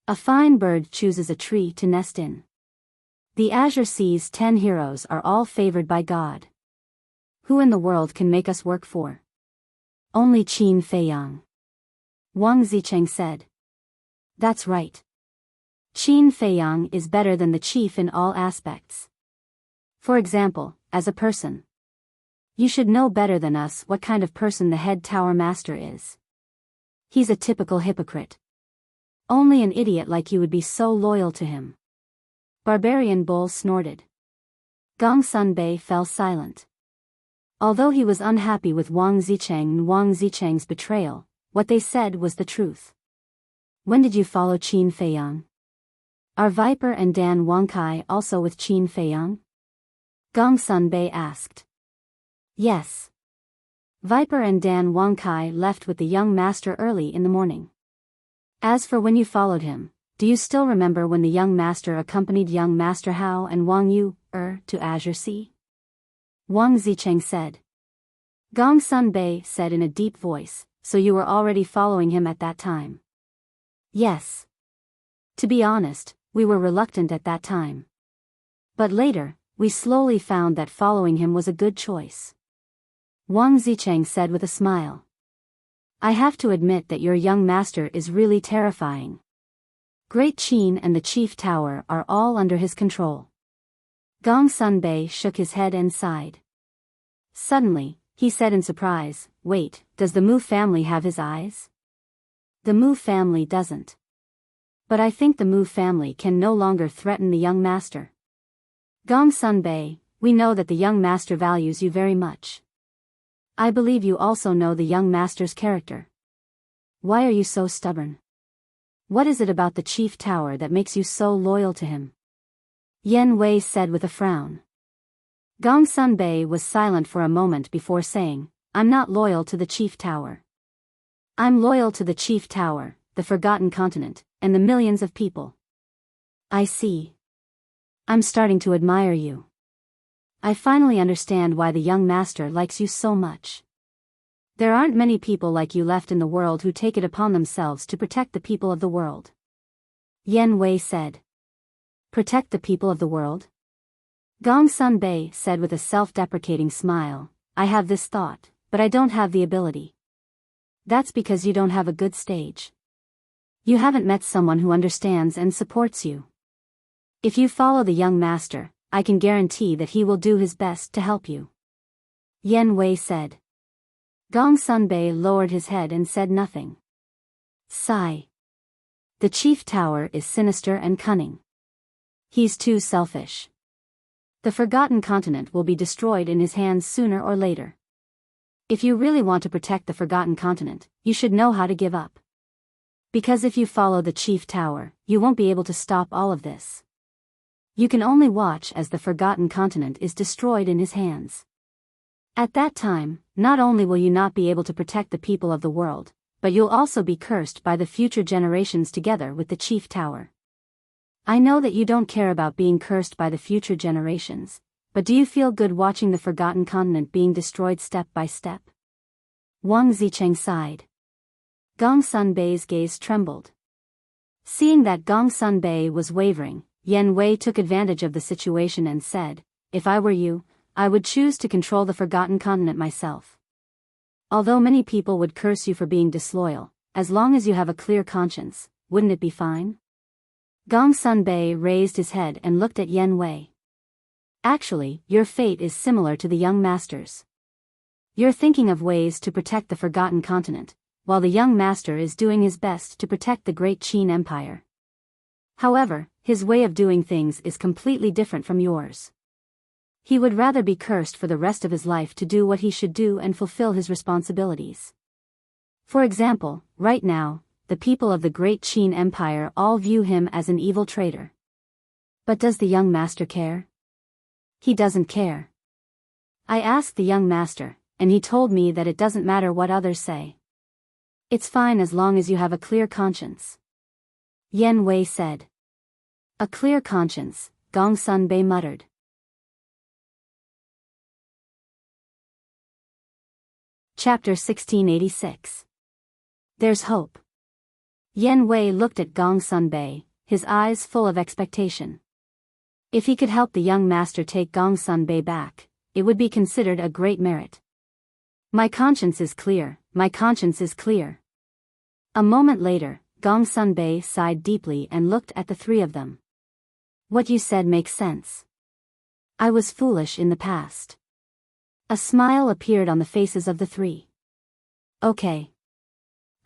A fine bird chooses a tree to nest in. The Azure Sea's 10 heroes are all favored by God. Who in the world can make us work for? Only Qin Feiyang. Wang Zicheng said. That's right. Qin Feiyang is better than the chief in all aspects. For example, as a person. You should know better than us what kind of person the head tower master is. He's a typical hypocrite. Only an idiot like you would be so loyal to him. Barbarian Bull snorted. Gong Sunbei fell silent. Although he was unhappy with Wang Zicheng and Wang Zicheng's betrayal, what they said was the truth. When did you follow Qin Feiyang? Are Viper and Dan Wangkai also with Qin Feiyang? Gong Sunbei asked. Yes. Viper and Dan Wangkai left with the young master early in the morning. As for when you followed him, do you still remember when the young master accompanied young master Hao and Wang Yu, to Azure Sea? Wang Zicheng said. Gong Sunbei said in a deep voice, so you were already following him at that time? Yes. To be honest, we were reluctant at that time. But later, we slowly found that following him was a good choice. Wang Zicheng said with a smile. I have to admit that your young master is really terrifying. Great Qin and the Chief Tower are all under his control. Gong Sunbei shook his head and sighed. Suddenly, he said in surprise, wait, does the Mu family have his eyes? The Mu family doesn't. But I think the Mu family can no longer threaten the young master. Gong Sunbei, we know that the young master values you very much. I believe you also know the young master's character. Why are you so stubborn? What is it about the Chief Tower that makes you so loyal to him? Yan Wei said with a frown. Gong Sunbei was silent for a moment before saying, I'm not loyal to the Chief Tower. I'm loyal to the Chief Tower, the Forgotten Continent, and the millions of people. I see. I'm starting to admire you. I finally understand why the young master likes you so much. There aren't many people like you left in the world who take it upon themselves to protect the people of the world. Yan Wei said. Protect the people of the world? Gong Sunbei said with a self-deprecating smile, I have this thought, but I don't have the ability. That's because you don't have a good stage. You haven't met someone who understands and supports you. If you follow the young master, I can guarantee that he will do his best to help you. Yan Wei said. Gong Sunbei lowered his head and said nothing. Sigh. The chief tower is sinister and cunning. He's too selfish. The forgotten continent will be destroyed in his hands sooner or later. If you really want to protect the forgotten continent, you should know how to give up. Because if you follow the chief tower, you won't be able to stop all of this. You can only watch as the forgotten continent is destroyed in his hands. At that time, not only will you not be able to protect the people of the world, but you'll also be cursed by the future generations together with the chief tower. I know that you don't care about being cursed by the future generations, but do you feel good watching the forgotten continent being destroyed step by step? Wang Zicheng sighed. Gong Sunbei's gaze trembled. Seeing that Gong Sunbei was wavering, Yan Wei took advantage of the situation and said, If I were you, I would choose to control the forgotten continent myself. Although many people would curse you for being disloyal, as long as you have a clear conscience, wouldn't it be fine? Gong Sunbei raised his head and looked at Yan Wei. Actually, your fate is similar to the young master's. You're thinking of ways to protect the forgotten continent, while the young master is doing his best to protect the great Qin Empire. However, his way of doing things is completely different from yours. He would rather be cursed for the rest of his life to do what he should do and fulfill his responsibilities. For example, right now, the people of the great Qin Empire all view him as an evil traitor. But does the young master care? He doesn't care. I asked the young master, and he told me that it doesn't matter what others say. It's fine as long as you have a clear conscience. Yan Wei said. A clear conscience, Gong Sunbei muttered. Chapter 1686. There's hope. Yan Wei looked at Gong Sunbei, his eyes full of expectation. If he could help the young master take Gong Sunbei back, it would be considered a great merit. My conscience is clear, my conscience is clear. A moment later, Gong Sunbei sighed deeply and looked at the three of them. What you said makes sense. I was foolish in the past. A smile appeared on the faces of the three. Okay.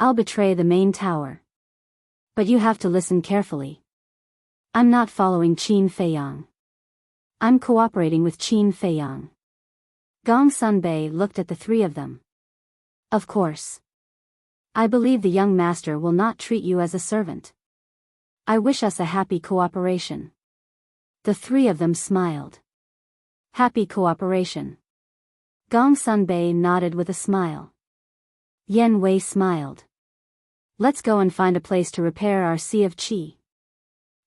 I'll betray the main tower. But you have to listen carefully. I'm not following Qin Feiyang. I'm cooperating with Qin Feiyang. Gong Sunbei looked at the three of them. Of course. I believe the young master will not treat you as a servant. I wish us a happy cooperation. The three of them smiled. Happy cooperation. Gong Sunbei nodded with a smile. Yan Wei smiled. Let's go and find a place to repair our Sea of Qi.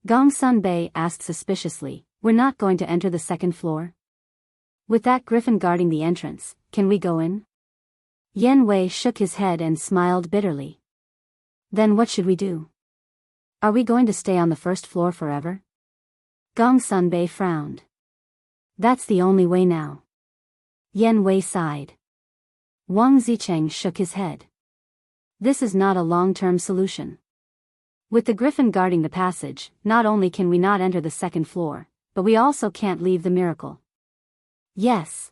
Gong Sunbei asked suspiciously, We're not going to enter the second floor? With that griffin guarding the entrance, can we go in? Yan Wei shook his head and smiled bitterly. Then what should we do? Are we going to stay on the first floor forever? Gong Sunbei frowned. That's the only way now. Yan Wei sighed. Wang Zicheng shook his head. This is not a long-term solution. With the griffin guarding the passage, not only can we not enter the second floor, but we also can't leave the miracle. Yes.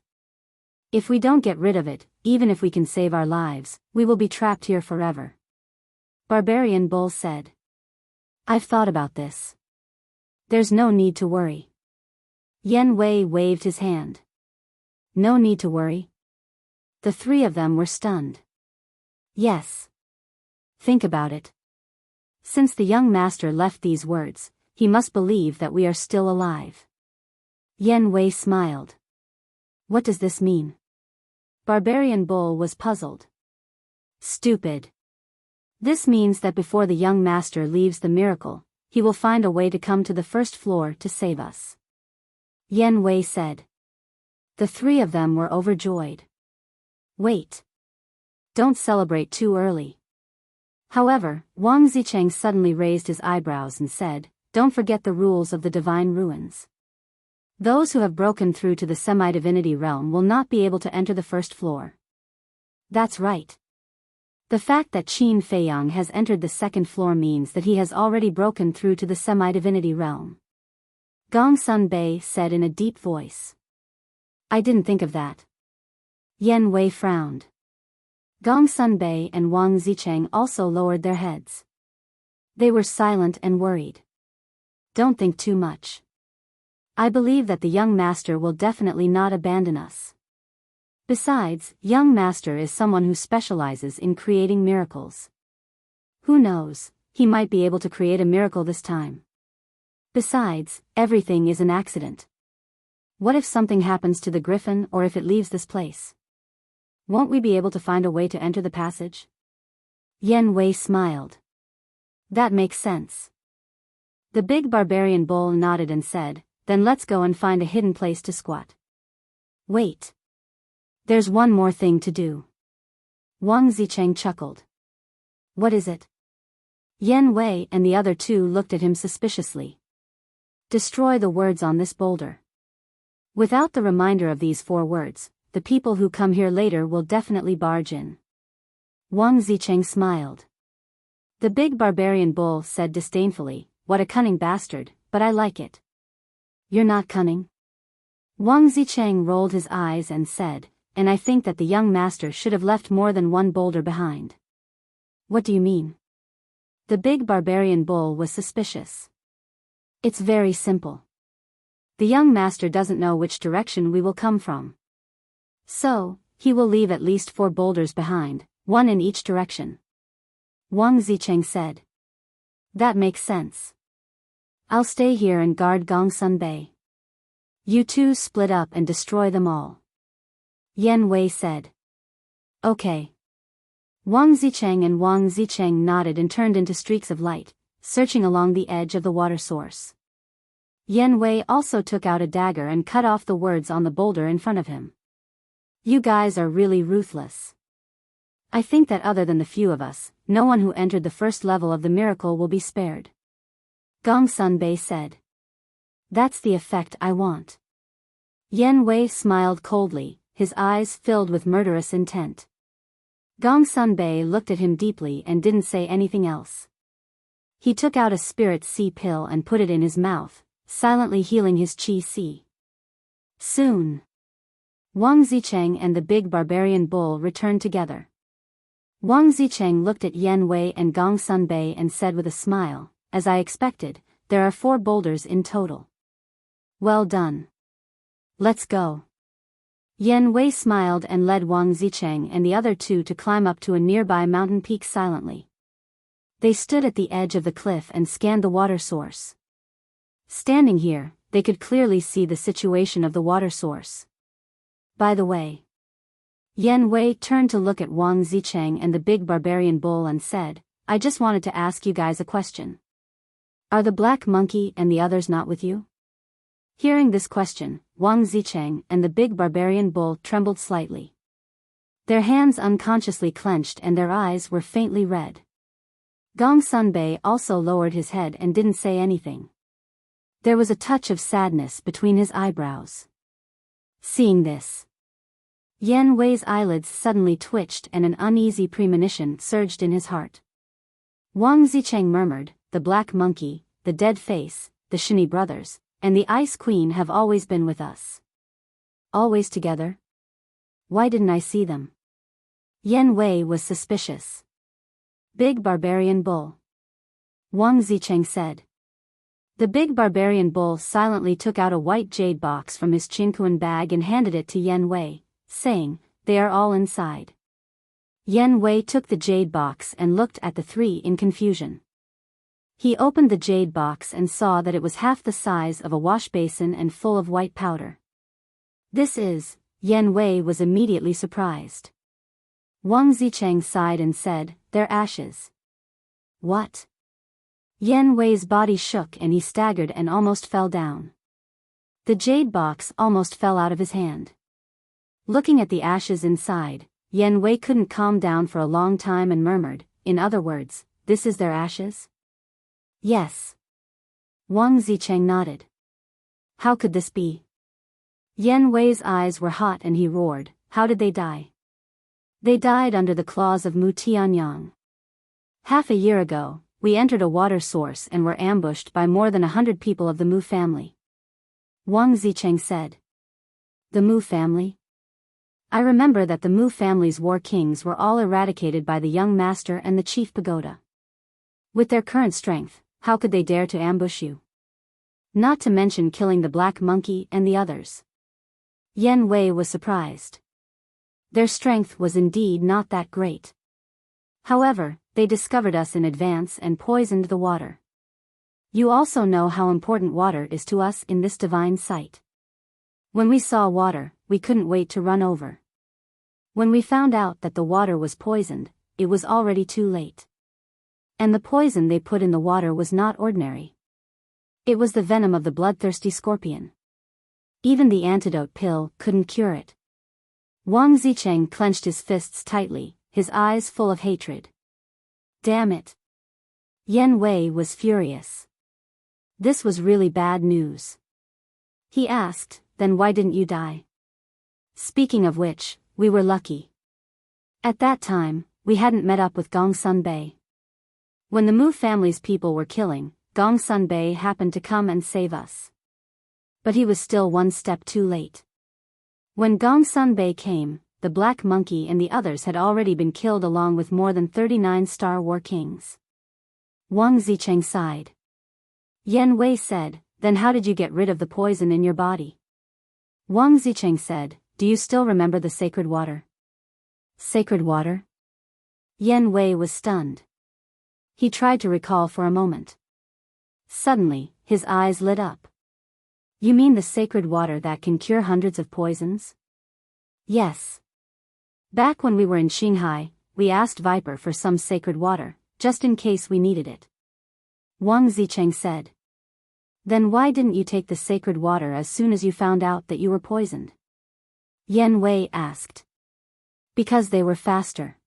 If we don't get rid of it, even if we can save our lives, we will be trapped here forever. Barbarian Bull said. I've thought about this. There's no need to worry. Yan Wei waved his hand. No need to worry. The three of them were stunned. Yes. Think about it. Since the young master left these words, he must believe that we are still alive. Yan Wei smiled. What does this mean? Barbarian Bull was puzzled. Stupid. This means that before the young master leaves the miracle, he will find a way to come to the first floor to save us. Yan Wei said. The three of them were overjoyed. Wait. don't celebrate too early. However, Wang Zicheng suddenly raised his eyebrows and said, don't forget the rules of the divine ruins. Those who have broken through to the semi-divinity realm will not be able to enter the first floor. That's right. The fact that Qin Feiyang has entered the second floor means that he has already broken through to the semi-divinity realm. Gong Sunbei said in a deep voice. I didn't think of that. Yan Wei frowned. Gong Sunbei and Wang Zicheng also lowered their heads. They were silent and worried. Don't think too much. I believe that the young master will definitely not abandon us. Besides, young master is someone who specializes in creating miracles. Who knows, he might be able to create a miracle this time. Besides, everything is an accident. What if something happens to the griffin or if it leaves this place? Won't we be able to find a way to enter the passage? Yan Wei smiled. That makes sense. The big barbarian bull nodded and said, then let's go and find a hidden place to squat. Wait. There's one more thing to do. Wang Zicheng chuckled. What is it? Yan Wei and the other two looked at him suspiciously. Destroy the words on this boulder. Without the reminder of these 4 words, the people who come here later will definitely barge in. Wang Zicheng smiled. The big barbarian bull said disdainfully, what a cunning bastard, but I like it. You're not cunning? Wang Zicheng rolled his eyes and said, and I think that the young master should have left more than one boulder behind. What do you mean? The big barbarian bull was suspicious. It's very simple. The young master doesn't know which direction we will come from. So, he will leave at least 4 boulders behind, 1 in each direction. Wang Zicheng said. That makes sense. I'll stay here and guard Gong Sunbei. You two split up and destroy them all. Yan Wei said. Okay. Wang Zicheng and Wang Zicheng nodded and turned into streaks of light, searching along the edge of the water source. Yan Wei also took out a dagger and cut off the words on the boulder in front of him. You guys are really ruthless. I think that other than the few of us, no one who entered the first level of the miracle will be spared. Gong Sunbei said. That's the effect I want. Yan Wei smiled coldly, his eyes filled with murderous intent. Gong Sunbei looked at him deeply and didn't say anything else. He took out a spirit sea pill and put it in his mouth, silently healing his qi si. Soon, Wang Zicheng and the big barbarian bull returned together. Wang Zicheng looked at Yan Wei and Gong Sunbei and said with a smile, as I expected, there are 4 boulders in total. Well done. Let's go. Yan Wei smiled and led Wang Zicheng and the other 2 to climb up to a nearby mountain peak silently. They stood at the edge of the cliff and scanned the water source. Standing here, they could clearly see the situation of the water source. By the way, Yan Wei turned to look at Wang Zicheng and the big barbarian bull and said, I just wanted to ask you guys a question. Are the black monkey and the others not with you? Hearing this question, Wang Zicheng and the big barbarian bull trembled slightly. Their hands unconsciously clenched and their eyes were faintly red. Gong Sunbei also lowered his head and didn't say anything. There was a touch of sadness between his eyebrows. Seeing this, Yan Wei's eyelids suddenly twitched and an uneasy premonition surged in his heart. Wang Zicheng murmured, the black monkey, the dead face, the Shini brothers, and the Ice Queen have always been with us. Always together? Why didn't I see them? Yan Wei was suspicious. Big barbarian bull. Wang Zicheng said. The big barbarian bull silently took out a white jade box from his chinkuan bag and handed it to Yan Wei, saying, they are all inside. Yan Wei took the jade box and looked at the 3 in confusion. He opened the jade box and saw that it was half the size of a wash basin and full of white powder. This is, Yan Wei was immediately surprised. Wang Zicheng sighed and said, they're ashes. What? Yan Wei's body shook and he staggered and almost fell down. The jade box almost fell out of his hand. Looking at the ashes inside, Yan Wei couldn't calm down for a long time and murmured, in other words, this is their ashes? Yes. Wang Zicheng nodded. How could this be? Yan Wei's eyes were hot and he roared, how did they die? They died under the claws of Mu Tianyang. Half a year ago, we entered a water source and were ambushed by more than 100 people of the Mu family. Wang Zicheng said. The Mu family? I remember that the Mu family's war kings were all eradicated by the young master and the chief pagoda. With their current strength, how could they dare to ambush you? Not to mention killing the black monkey and the others. Yan Wei was surprised. Their strength was indeed not that great. However, they discovered us in advance and poisoned the water. You also know how important water is to us in this divine site. When we saw water, we couldn't wait to run over. When we found out that the water was poisoned, it was already too late. And the poison they put in the water was not ordinary. It was the venom of the bloodthirsty scorpion. Even the antidote pill couldn't cure it. Wang Zicheng clenched his fists tightly, his eyes full of hatred. Damn it. Yan Wei was furious. This was really bad news. He asked, then why didn't you die? Speaking of which, we were lucky. At that time, we hadn't met up with Gong Sun Bei. When the Mu family's people were killing, Gong Sun Bei happened to come and save us. But he was still one step too late. When Gong Sun Bei came, the black monkey and the others had already been killed along with more than 39 Star War Kings. Wang Zicheng sighed. Yan Wei said, then how did you get rid of the poison in your body? Wang Zicheng said, do you still remember the sacred water? Sacred water? Yan Wei was stunned. He tried to recall for a moment. Suddenly, his eyes lit up. You mean the sacred water that can cure hundreds of poisons? Yes. Back when we were in Shanghai, we asked Viper for some sacred water, just in case we needed it. Wang Zicheng said. Then why didn't you take the sacred water as soon as you found out that you were poisoned? Yan Wei asked. Because they were faster.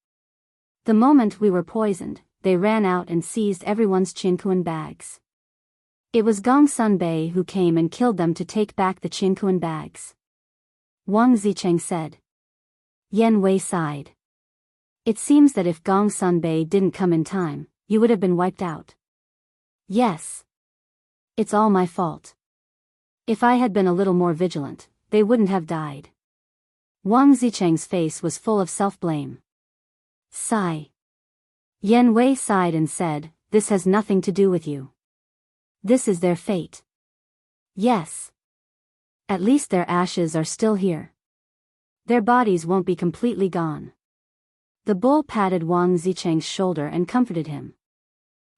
The moment we were poisoned, they ran out and seized everyone's Qinkuan bags. It was Gong Sun Bei who came and killed them to take back the Qinkuan bags. Wang Zicheng said. Yan Wei sighed. It seems that if Gong Sun Bei didn't come in time, you would have been wiped out. Yes. It's all my fault. If I had been a little more vigilant, they wouldn't have died. Wang Zicheng's face was full of self-blame. Sigh. Yan Wei sighed and said, this has nothing to do with you. This is their fate. Yes. At least their ashes are still here. Their bodies won't be completely gone. The bull patted Wang Zicheng's shoulder and comforted him.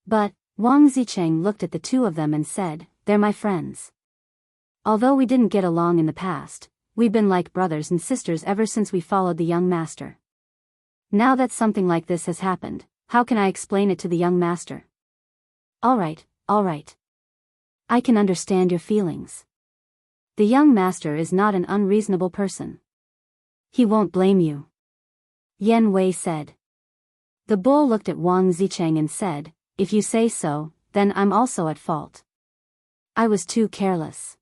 But, Wang Zicheng looked at the two of them and said, they're my friends. Although we didn't get along in the past, we've been like brothers and sisters ever since we followed the young master. Now that something like this has happened, how can I explain it to the young master? All right. I can understand your feelings. The young master is not an unreasonable person. He won't blame you. Yan Wei said. The bull looked at Wang Zicheng and said, if you say so, then I'm also at fault. I was too careless.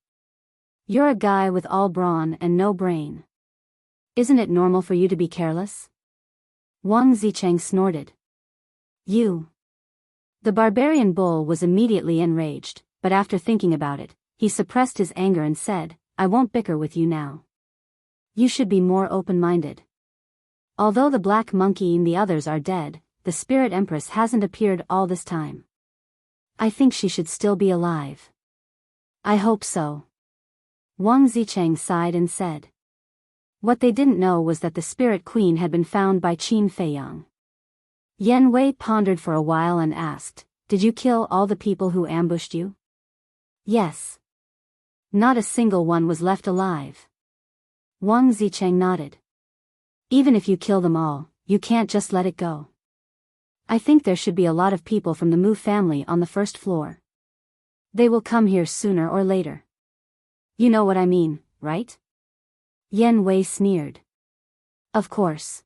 You're a guy with all brawn and no brain. Isn't it normal for you to be careless? Wang Zicheng snorted. You. The barbarian bull was immediately enraged, but after thinking about it, he suppressed his anger and said, I won't bicker with you now. You should be more open-minded. Although the black monkey and the others are dead, the spirit empress hasn't appeared all this time. I think she should still be alive. I hope so. Wang Zicheng sighed and said. What they didn't know was that the spirit queen had been found by Qin Feiyang. Yan Wei pondered for a while and asked, did you kill all the people who ambushed you? Yes. Not a single one was left alive. Wang Zicheng nodded. Even if you kill them all, you can't just let it go. I think there should be a lot of people from the Mu family on the first floor. They will come here sooner or later. You know what I mean, right? Yan Wei sneered. Of course.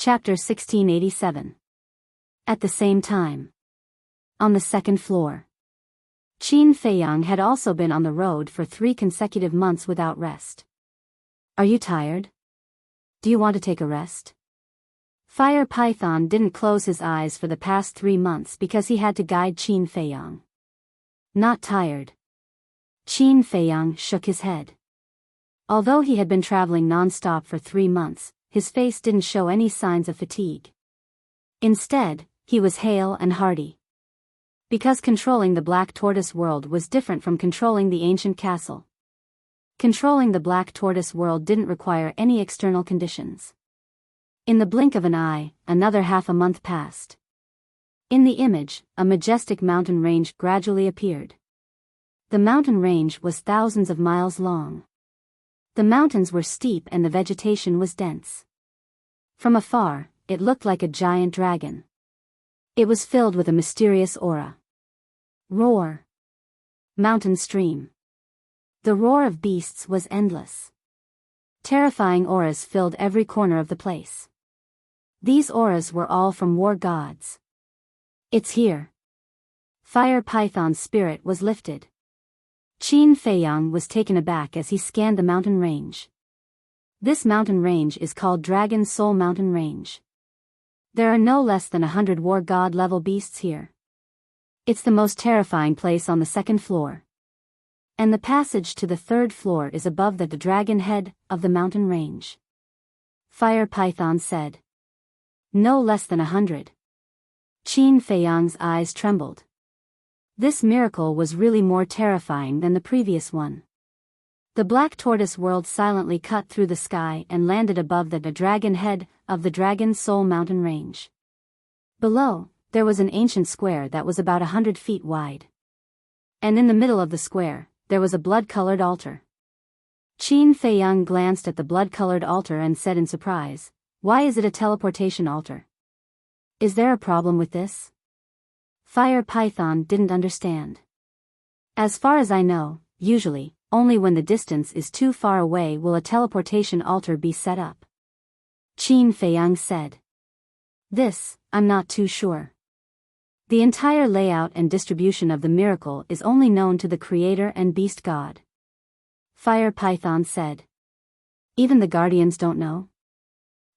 Chapter 1687. At the same time. On the second floor. Qin Feiyang had also been on the road for 3 consecutive months without rest. Are you tired? Do you want to take a rest? Fire Python didn't close his eyes for the past 3 months because he had to guide Qin Feiyang. Not tired. Qin Feiyang shook his head. Although he had been traveling non-stop for 3 months, his face didn't show any signs of fatigue. Instead, he was hale and hearty. Because controlling the Black Tortoise world was different from controlling the ancient castle. Controlling the Black Tortoise world didn't require any external conditions. In the blink of an eye, another half a month passed. In the image, a majestic mountain range gradually appeared. The mountain range was thousands of miles long. The mountains were steep and the vegetation was dense. From afar, it looked like a giant dragon. It was filled with a mysterious aura. Roar. Mountain stream. The roar of beasts was endless. Terrifying auras filled every corner of the place. These auras were all from war gods. It's here. Fire Python's spirit was lifted. Qin Feiyang was taken aback as he scanned the mountain range. This mountain range is called Dragon Soul Mountain Range. There are no less than 100 war god level beasts here. It's the most terrifying place on the second floor. And the passage to the third floor is above the dragon head of the mountain range. Fire Python said. No less than 100. Qin Feiyang's eyes trembled. This miracle was really more terrifying than the previous one. The Black Tortoise world silently cut through the sky and landed above the dragon head of the Dragon Soul Mountain Range. Below, there was an ancient square that was about 100 feet wide. And in the middle of the square, there was a blood-colored altar. Qin Feiyang glanced at the blood-colored altar and said in surprise, "Why is it a teleportation altar? Is there a problem with this?" Fire Python didn't understand. As far as I know, usually, only when the distance is too far away will a teleportation altar be set up. Qin Feiyang said. This, I'm not too sure. The entire layout and distribution of the miracle is only known to the Creator and Beast God. Fire Python said. Even the Guardians don't know?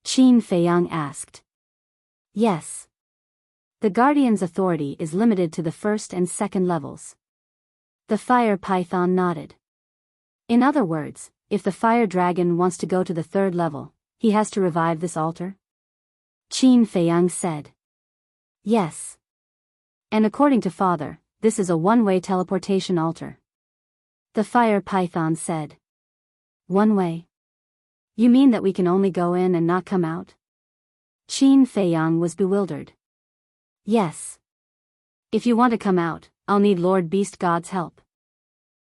Qin Feiyang asked. Yes. The Guardian's authority is limited to the first and second levels. The Fire Python nodded. In other words, if the Fire Dragon wants to go to the third level, he has to revive this altar? Qin Feiyang said. Yes. And according to Father, this is a one-way teleportation altar. The Fire Python said. One way? You mean that we can only go in and not come out? Qin Feiyang was bewildered. Yes. If you want to come out, I'll need Lord Beast God's help.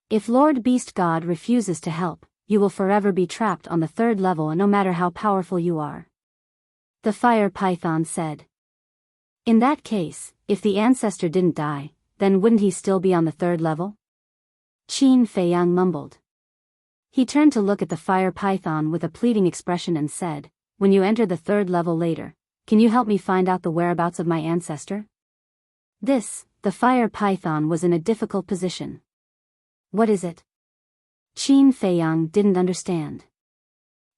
If Lord Beast God refuses to help, you will forever be trapped on the third level no matter how powerful you are. The Fire Python said. In that case, if the ancestor didn't die, then wouldn't he still be on the third level? Qin Feiyang mumbled. He turned to look at the Fire Python with a pleading expression and said, when you enter the third level later, can you help me find out the whereabouts of my ancestor? The Fire Python was in a difficult position. What is it? Qin Feiyang didn't understand.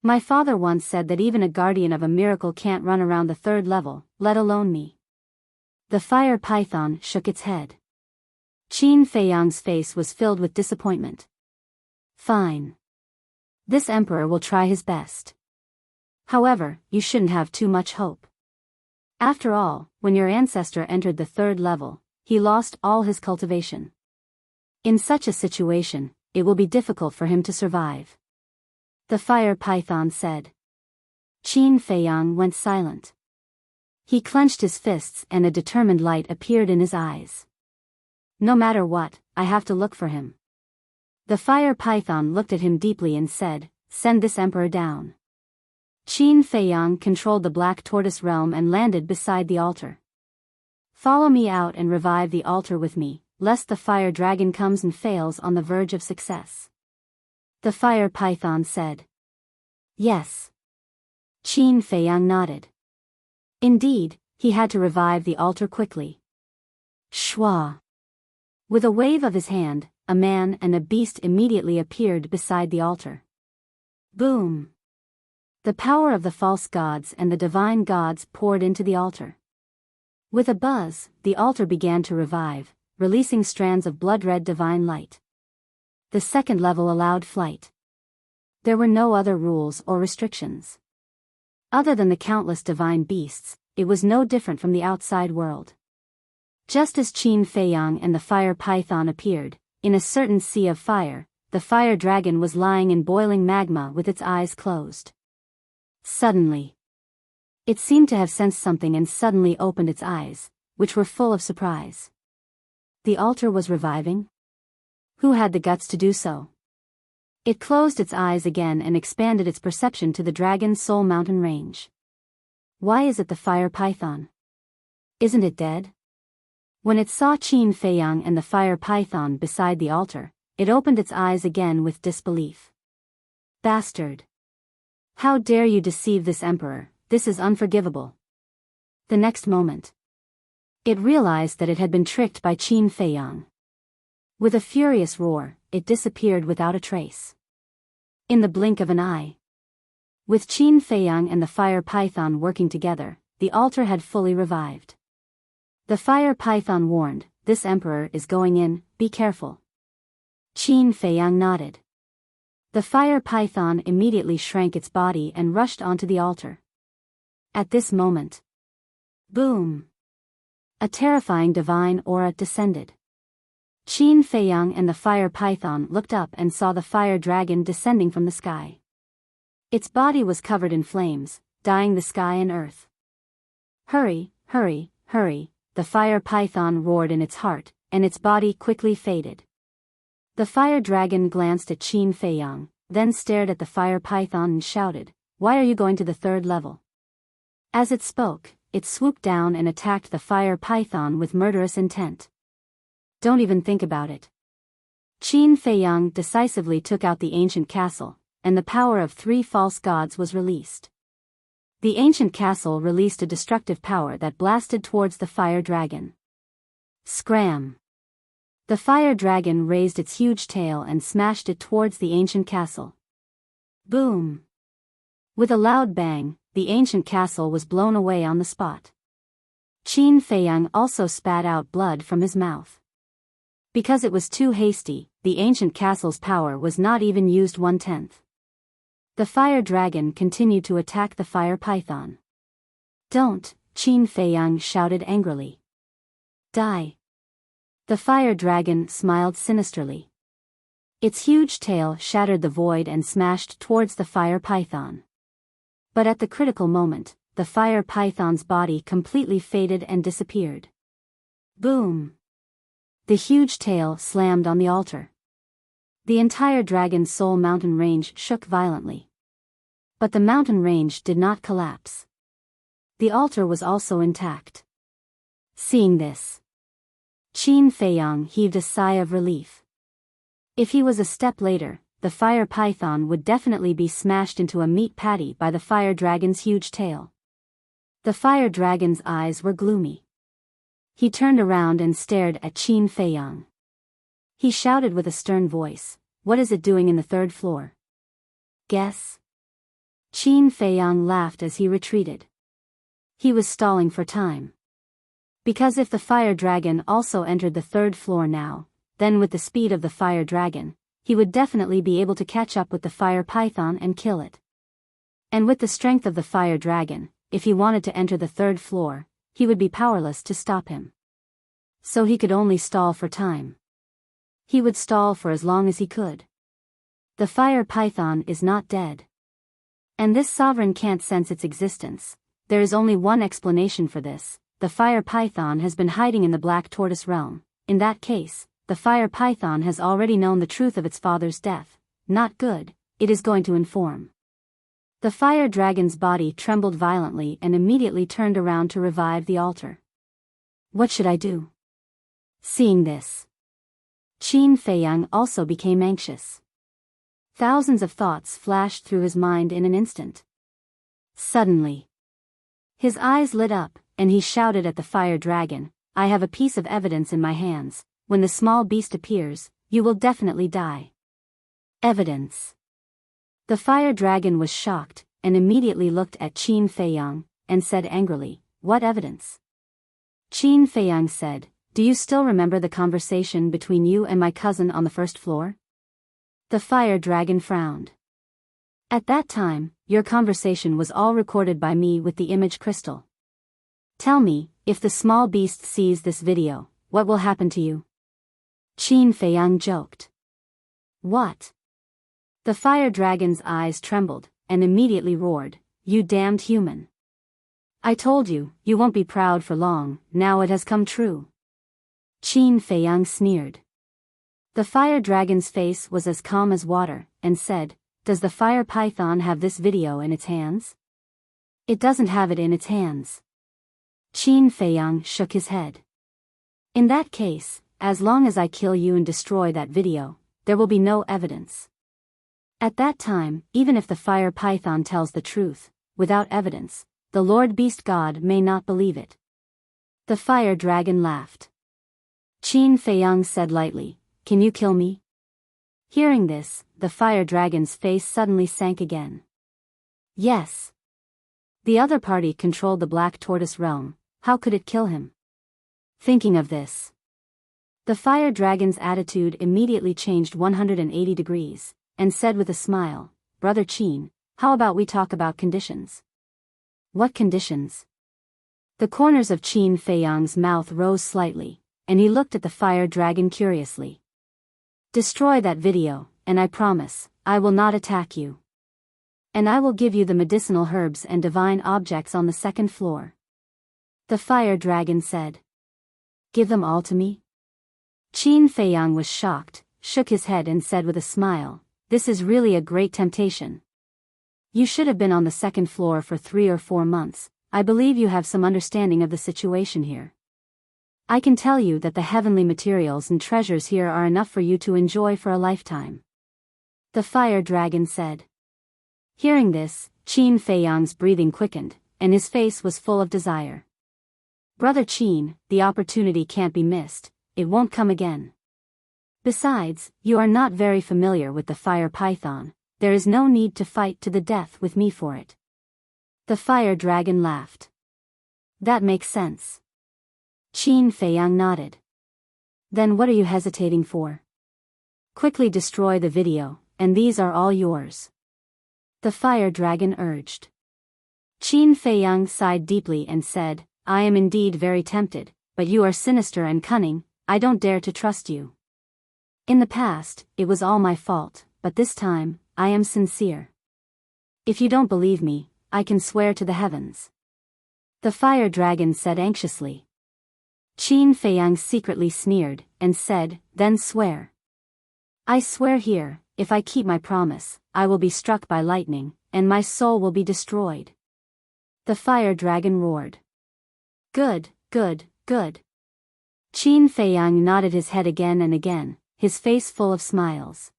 My father once said that even a guardian of a miracle can't run around the third level, let alone me. The Fire Python shook its head. Qin Feiyang's face was filled with disappointment. Fine. This emperor will try his best. However, you shouldn't have too much hope. After all, when your ancestor entered the third level, he lost all his cultivation. In such a situation, it will be difficult for him to survive. The Fire Python said. Qin Feiyang went silent. He clenched his fists and a determined light appeared in his eyes. No matter what, I have to look for him. The Fire Python looked at him deeply and said, send this emperor down. Qin Feiyang controlled the Black Tortoise realm and landed beside the altar. Follow me out and revive the altar with me, lest the Fire Dragon comes and fails on the verge of success. The Fire Python said. Yes. Qin Feiyang nodded. Indeed, he had to revive the altar quickly. Shwa! With a wave of his hand, a man and a beast immediately appeared beside the altar. Boom! The power of the false gods and the divine gods poured into the altar. With a buzz, the altar began to revive, releasing strands of blood-red divine light. The second level allowed flight. There were no other rules or restrictions. Other than the countless divine beasts, it was no different from the outside world. Just as Qin Feiyang and the fire python appeared, in a certain sea of fire, the fire dragon was lying in boiling magma with its eyes closed. Suddenly, it seemed to have sensed something and suddenly opened its eyes, which were full of surprise. The altar was reviving? Who had the guts to do so? It closed its eyes again and expanded its perception to the Dragon's Soul mountain range. Why is it the fire python? Isn't it dead? When it saw Qin Feiyang and the fire python beside the altar, it opened its eyes again with disbelief. Bastard! How dare you deceive this emperor, this is unforgivable. The next moment, it realized that it had been tricked by Qin Feiyang. With a furious roar, it disappeared without a trace. In the blink of an eye. With Qin Feiyang and the fire python working together, the altar had fully revived. The fire python warned, "This emperor is going in, be careful." Qin Feiyang nodded. The fire python immediately shrank its body and rushed onto the altar. At this moment, boom! A terrifying divine aura descended. Qin Feiyang and the fire python looked up and saw the fire dragon descending from the sky. Its body was covered in flames, dyeing the sky and earth. Hurry, hurry, hurry, the fire python roared in its heart, and its body quickly faded. The fire dragon glanced at Qin Feiyang, then stared at the fire python and shouted, "Why are you going to the third level?" As it spoke, it swooped down and attacked the fire python with murderous intent. Don't even think about it. Qin Feiyang decisively took out the ancient castle, and the power of 3 false gods was released. The ancient castle released a destructive power that blasted towards the fire dragon. Scram! The fire dragon raised its huge tail and smashed it towards the ancient castle. Boom! With a loud bang, the ancient castle was blown away on the spot. Qin Feiyang also spat out blood from his mouth. Because it was too hasty, the ancient castle's power was not even used 1/10. The fire dragon continued to attack the fire python. "Don't," Qin Feiyang shouted angrily. "Die." The fire dragon smiled sinisterly. Its huge tail shattered the void and smashed towards the fire python. But at the critical moment, the fire python's body completely faded and disappeared. Boom! The huge tail slammed on the altar. The entire Dragon's Soul mountain range shook violently. But the mountain range did not collapse. The altar was also intact. Seeing this, Qin Feiyang heaved a sigh of relief. If he was a step later, the fire python would definitely be smashed into a meat patty by the fire dragon's huge tail. The fire dragon's eyes were gloomy. He turned around and stared at Qin Feiyang. He shouted with a stern voice, "What is it doing in the 3rd floor?" "Guess?" Qin Feiyang laughed as he retreated. He was stalling for time. Because if the fire dragon also entered the 3rd floor now, then with the speed of the fire dragon, he would definitely be able to catch up with the fire python and kill it. And with the strength of the fire dragon, if he wanted to enter the 3rd floor, he would be powerless to stop him. So he could only stall for time. He would stall for as long as he could. The fire python is not dead. And this sovereign can't sense its existence. There is only one explanation for this: the fire python has been hiding in the Black Tortoise realm. In that case, the fire python has already known the truth of its father's death. Not good, it is going to inform. The fire dragon's body trembled violently and immediately turned around to revive the altar. What should I do? Seeing this, Qin Feiyang also became anxious. Thousands of thoughts flashed through his mind in an instant. Suddenly, His eyes lit up, and he shouted at the fire dragon, I have a piece of evidence in my hands. When the small beast appears, you will definitely die. Evidence. The fire dragon was shocked, and immediately looked at Qin Feiyang, and said angrily, What evidence? Qin Feiyang said, Do you still remember the conversation between you and my cousin on the first floor? The fire dragon frowned. At that time, your conversation was all recorded by me with the image crystal. Tell me, if the small beast sees this video, what will happen to you? Qin Feiyang joked. What? The fire dragon's eyes trembled, and immediately roared, You damned human. I told you, you won't be proud for long, now it has come true. Qin Feiyang sneered. The fire dragon's face was as calm as water, and said, Does the fire python have this video in its hands? It doesn't have it in its hands. Qin Feiyang shook his head. In that case, as long as I kill you and destroy that video, there will be no evidence. At that time, even if the fire python tells the truth, without evidence, the Lord Beast God may not believe it. The fire dragon laughed. Qin Feiyang said lightly, Can you kill me? Hearing this, the fire dragon's face suddenly sank again. Yes. The other party controlled the Black Tortoise realm, how could it kill him? Thinking of this, the fire dragon's attitude immediately changed 180 degrees, and said with a smile, Brother Qin, how about we talk about conditions? What conditions? The corners of Qin Feiyang's mouth rose slightly, and he looked at the fire dragon curiously. Destroy that video, and I promise, I will not attack you. And I will give you the medicinal herbs and divine objects on the second floor. The fire dragon said. Give them all to me? Qin Feiyang was shocked, shook his head and said with a smile, This is really a great temptation. You should have been on the second floor for 3 or 4 months, I believe you have some understanding of the situation here. I can tell you that the heavenly materials and treasures here are enough for you to enjoy for a lifetime. The fire dragon said. Hearing this, Qin Feiyang's breathing quickened, and his face was full of desire. Brother Qin, the opportunity can't be missed, it won't come again. Besides, you are not very familiar with the fire python, there is no need to fight to the death with me for it. The fire dragon laughed. That makes sense. Qin Feiyang nodded. Then what are you hesitating for? Quickly destroy the video, and these are all yours. The fire dragon urged. Qin Feiyang sighed deeply and said, I am indeed very tempted, but you are sinister and cunning, I don't dare to trust you. In the past, it was all my fault, but this time, I am sincere. If you don't believe me, I can swear to the heavens. The fire dragon said anxiously. Qin Feiyang secretly sneered, and said, Then swear. I swear here, if I keep my promise, I will be struck by lightning, and my soul will be destroyed. The fire dragon roared. Good, good, good. Qin Feiyang nodded his head again and again, his face full of smiles.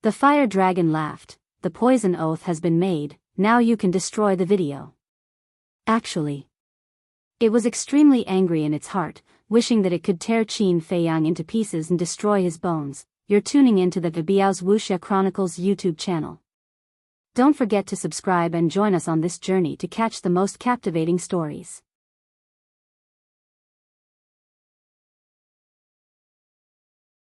The fire dragon laughed, The poison oath has been made, now you can destroy the video. Actually, it was extremely angry in its heart, wishing that it could tear Qin Feiyang into pieces and destroy his bones. You're tuning into the Biyao's Wuxia Chronicles YouTube channel. Don't forget to subscribe and join us on this journey to catch the most captivating stories.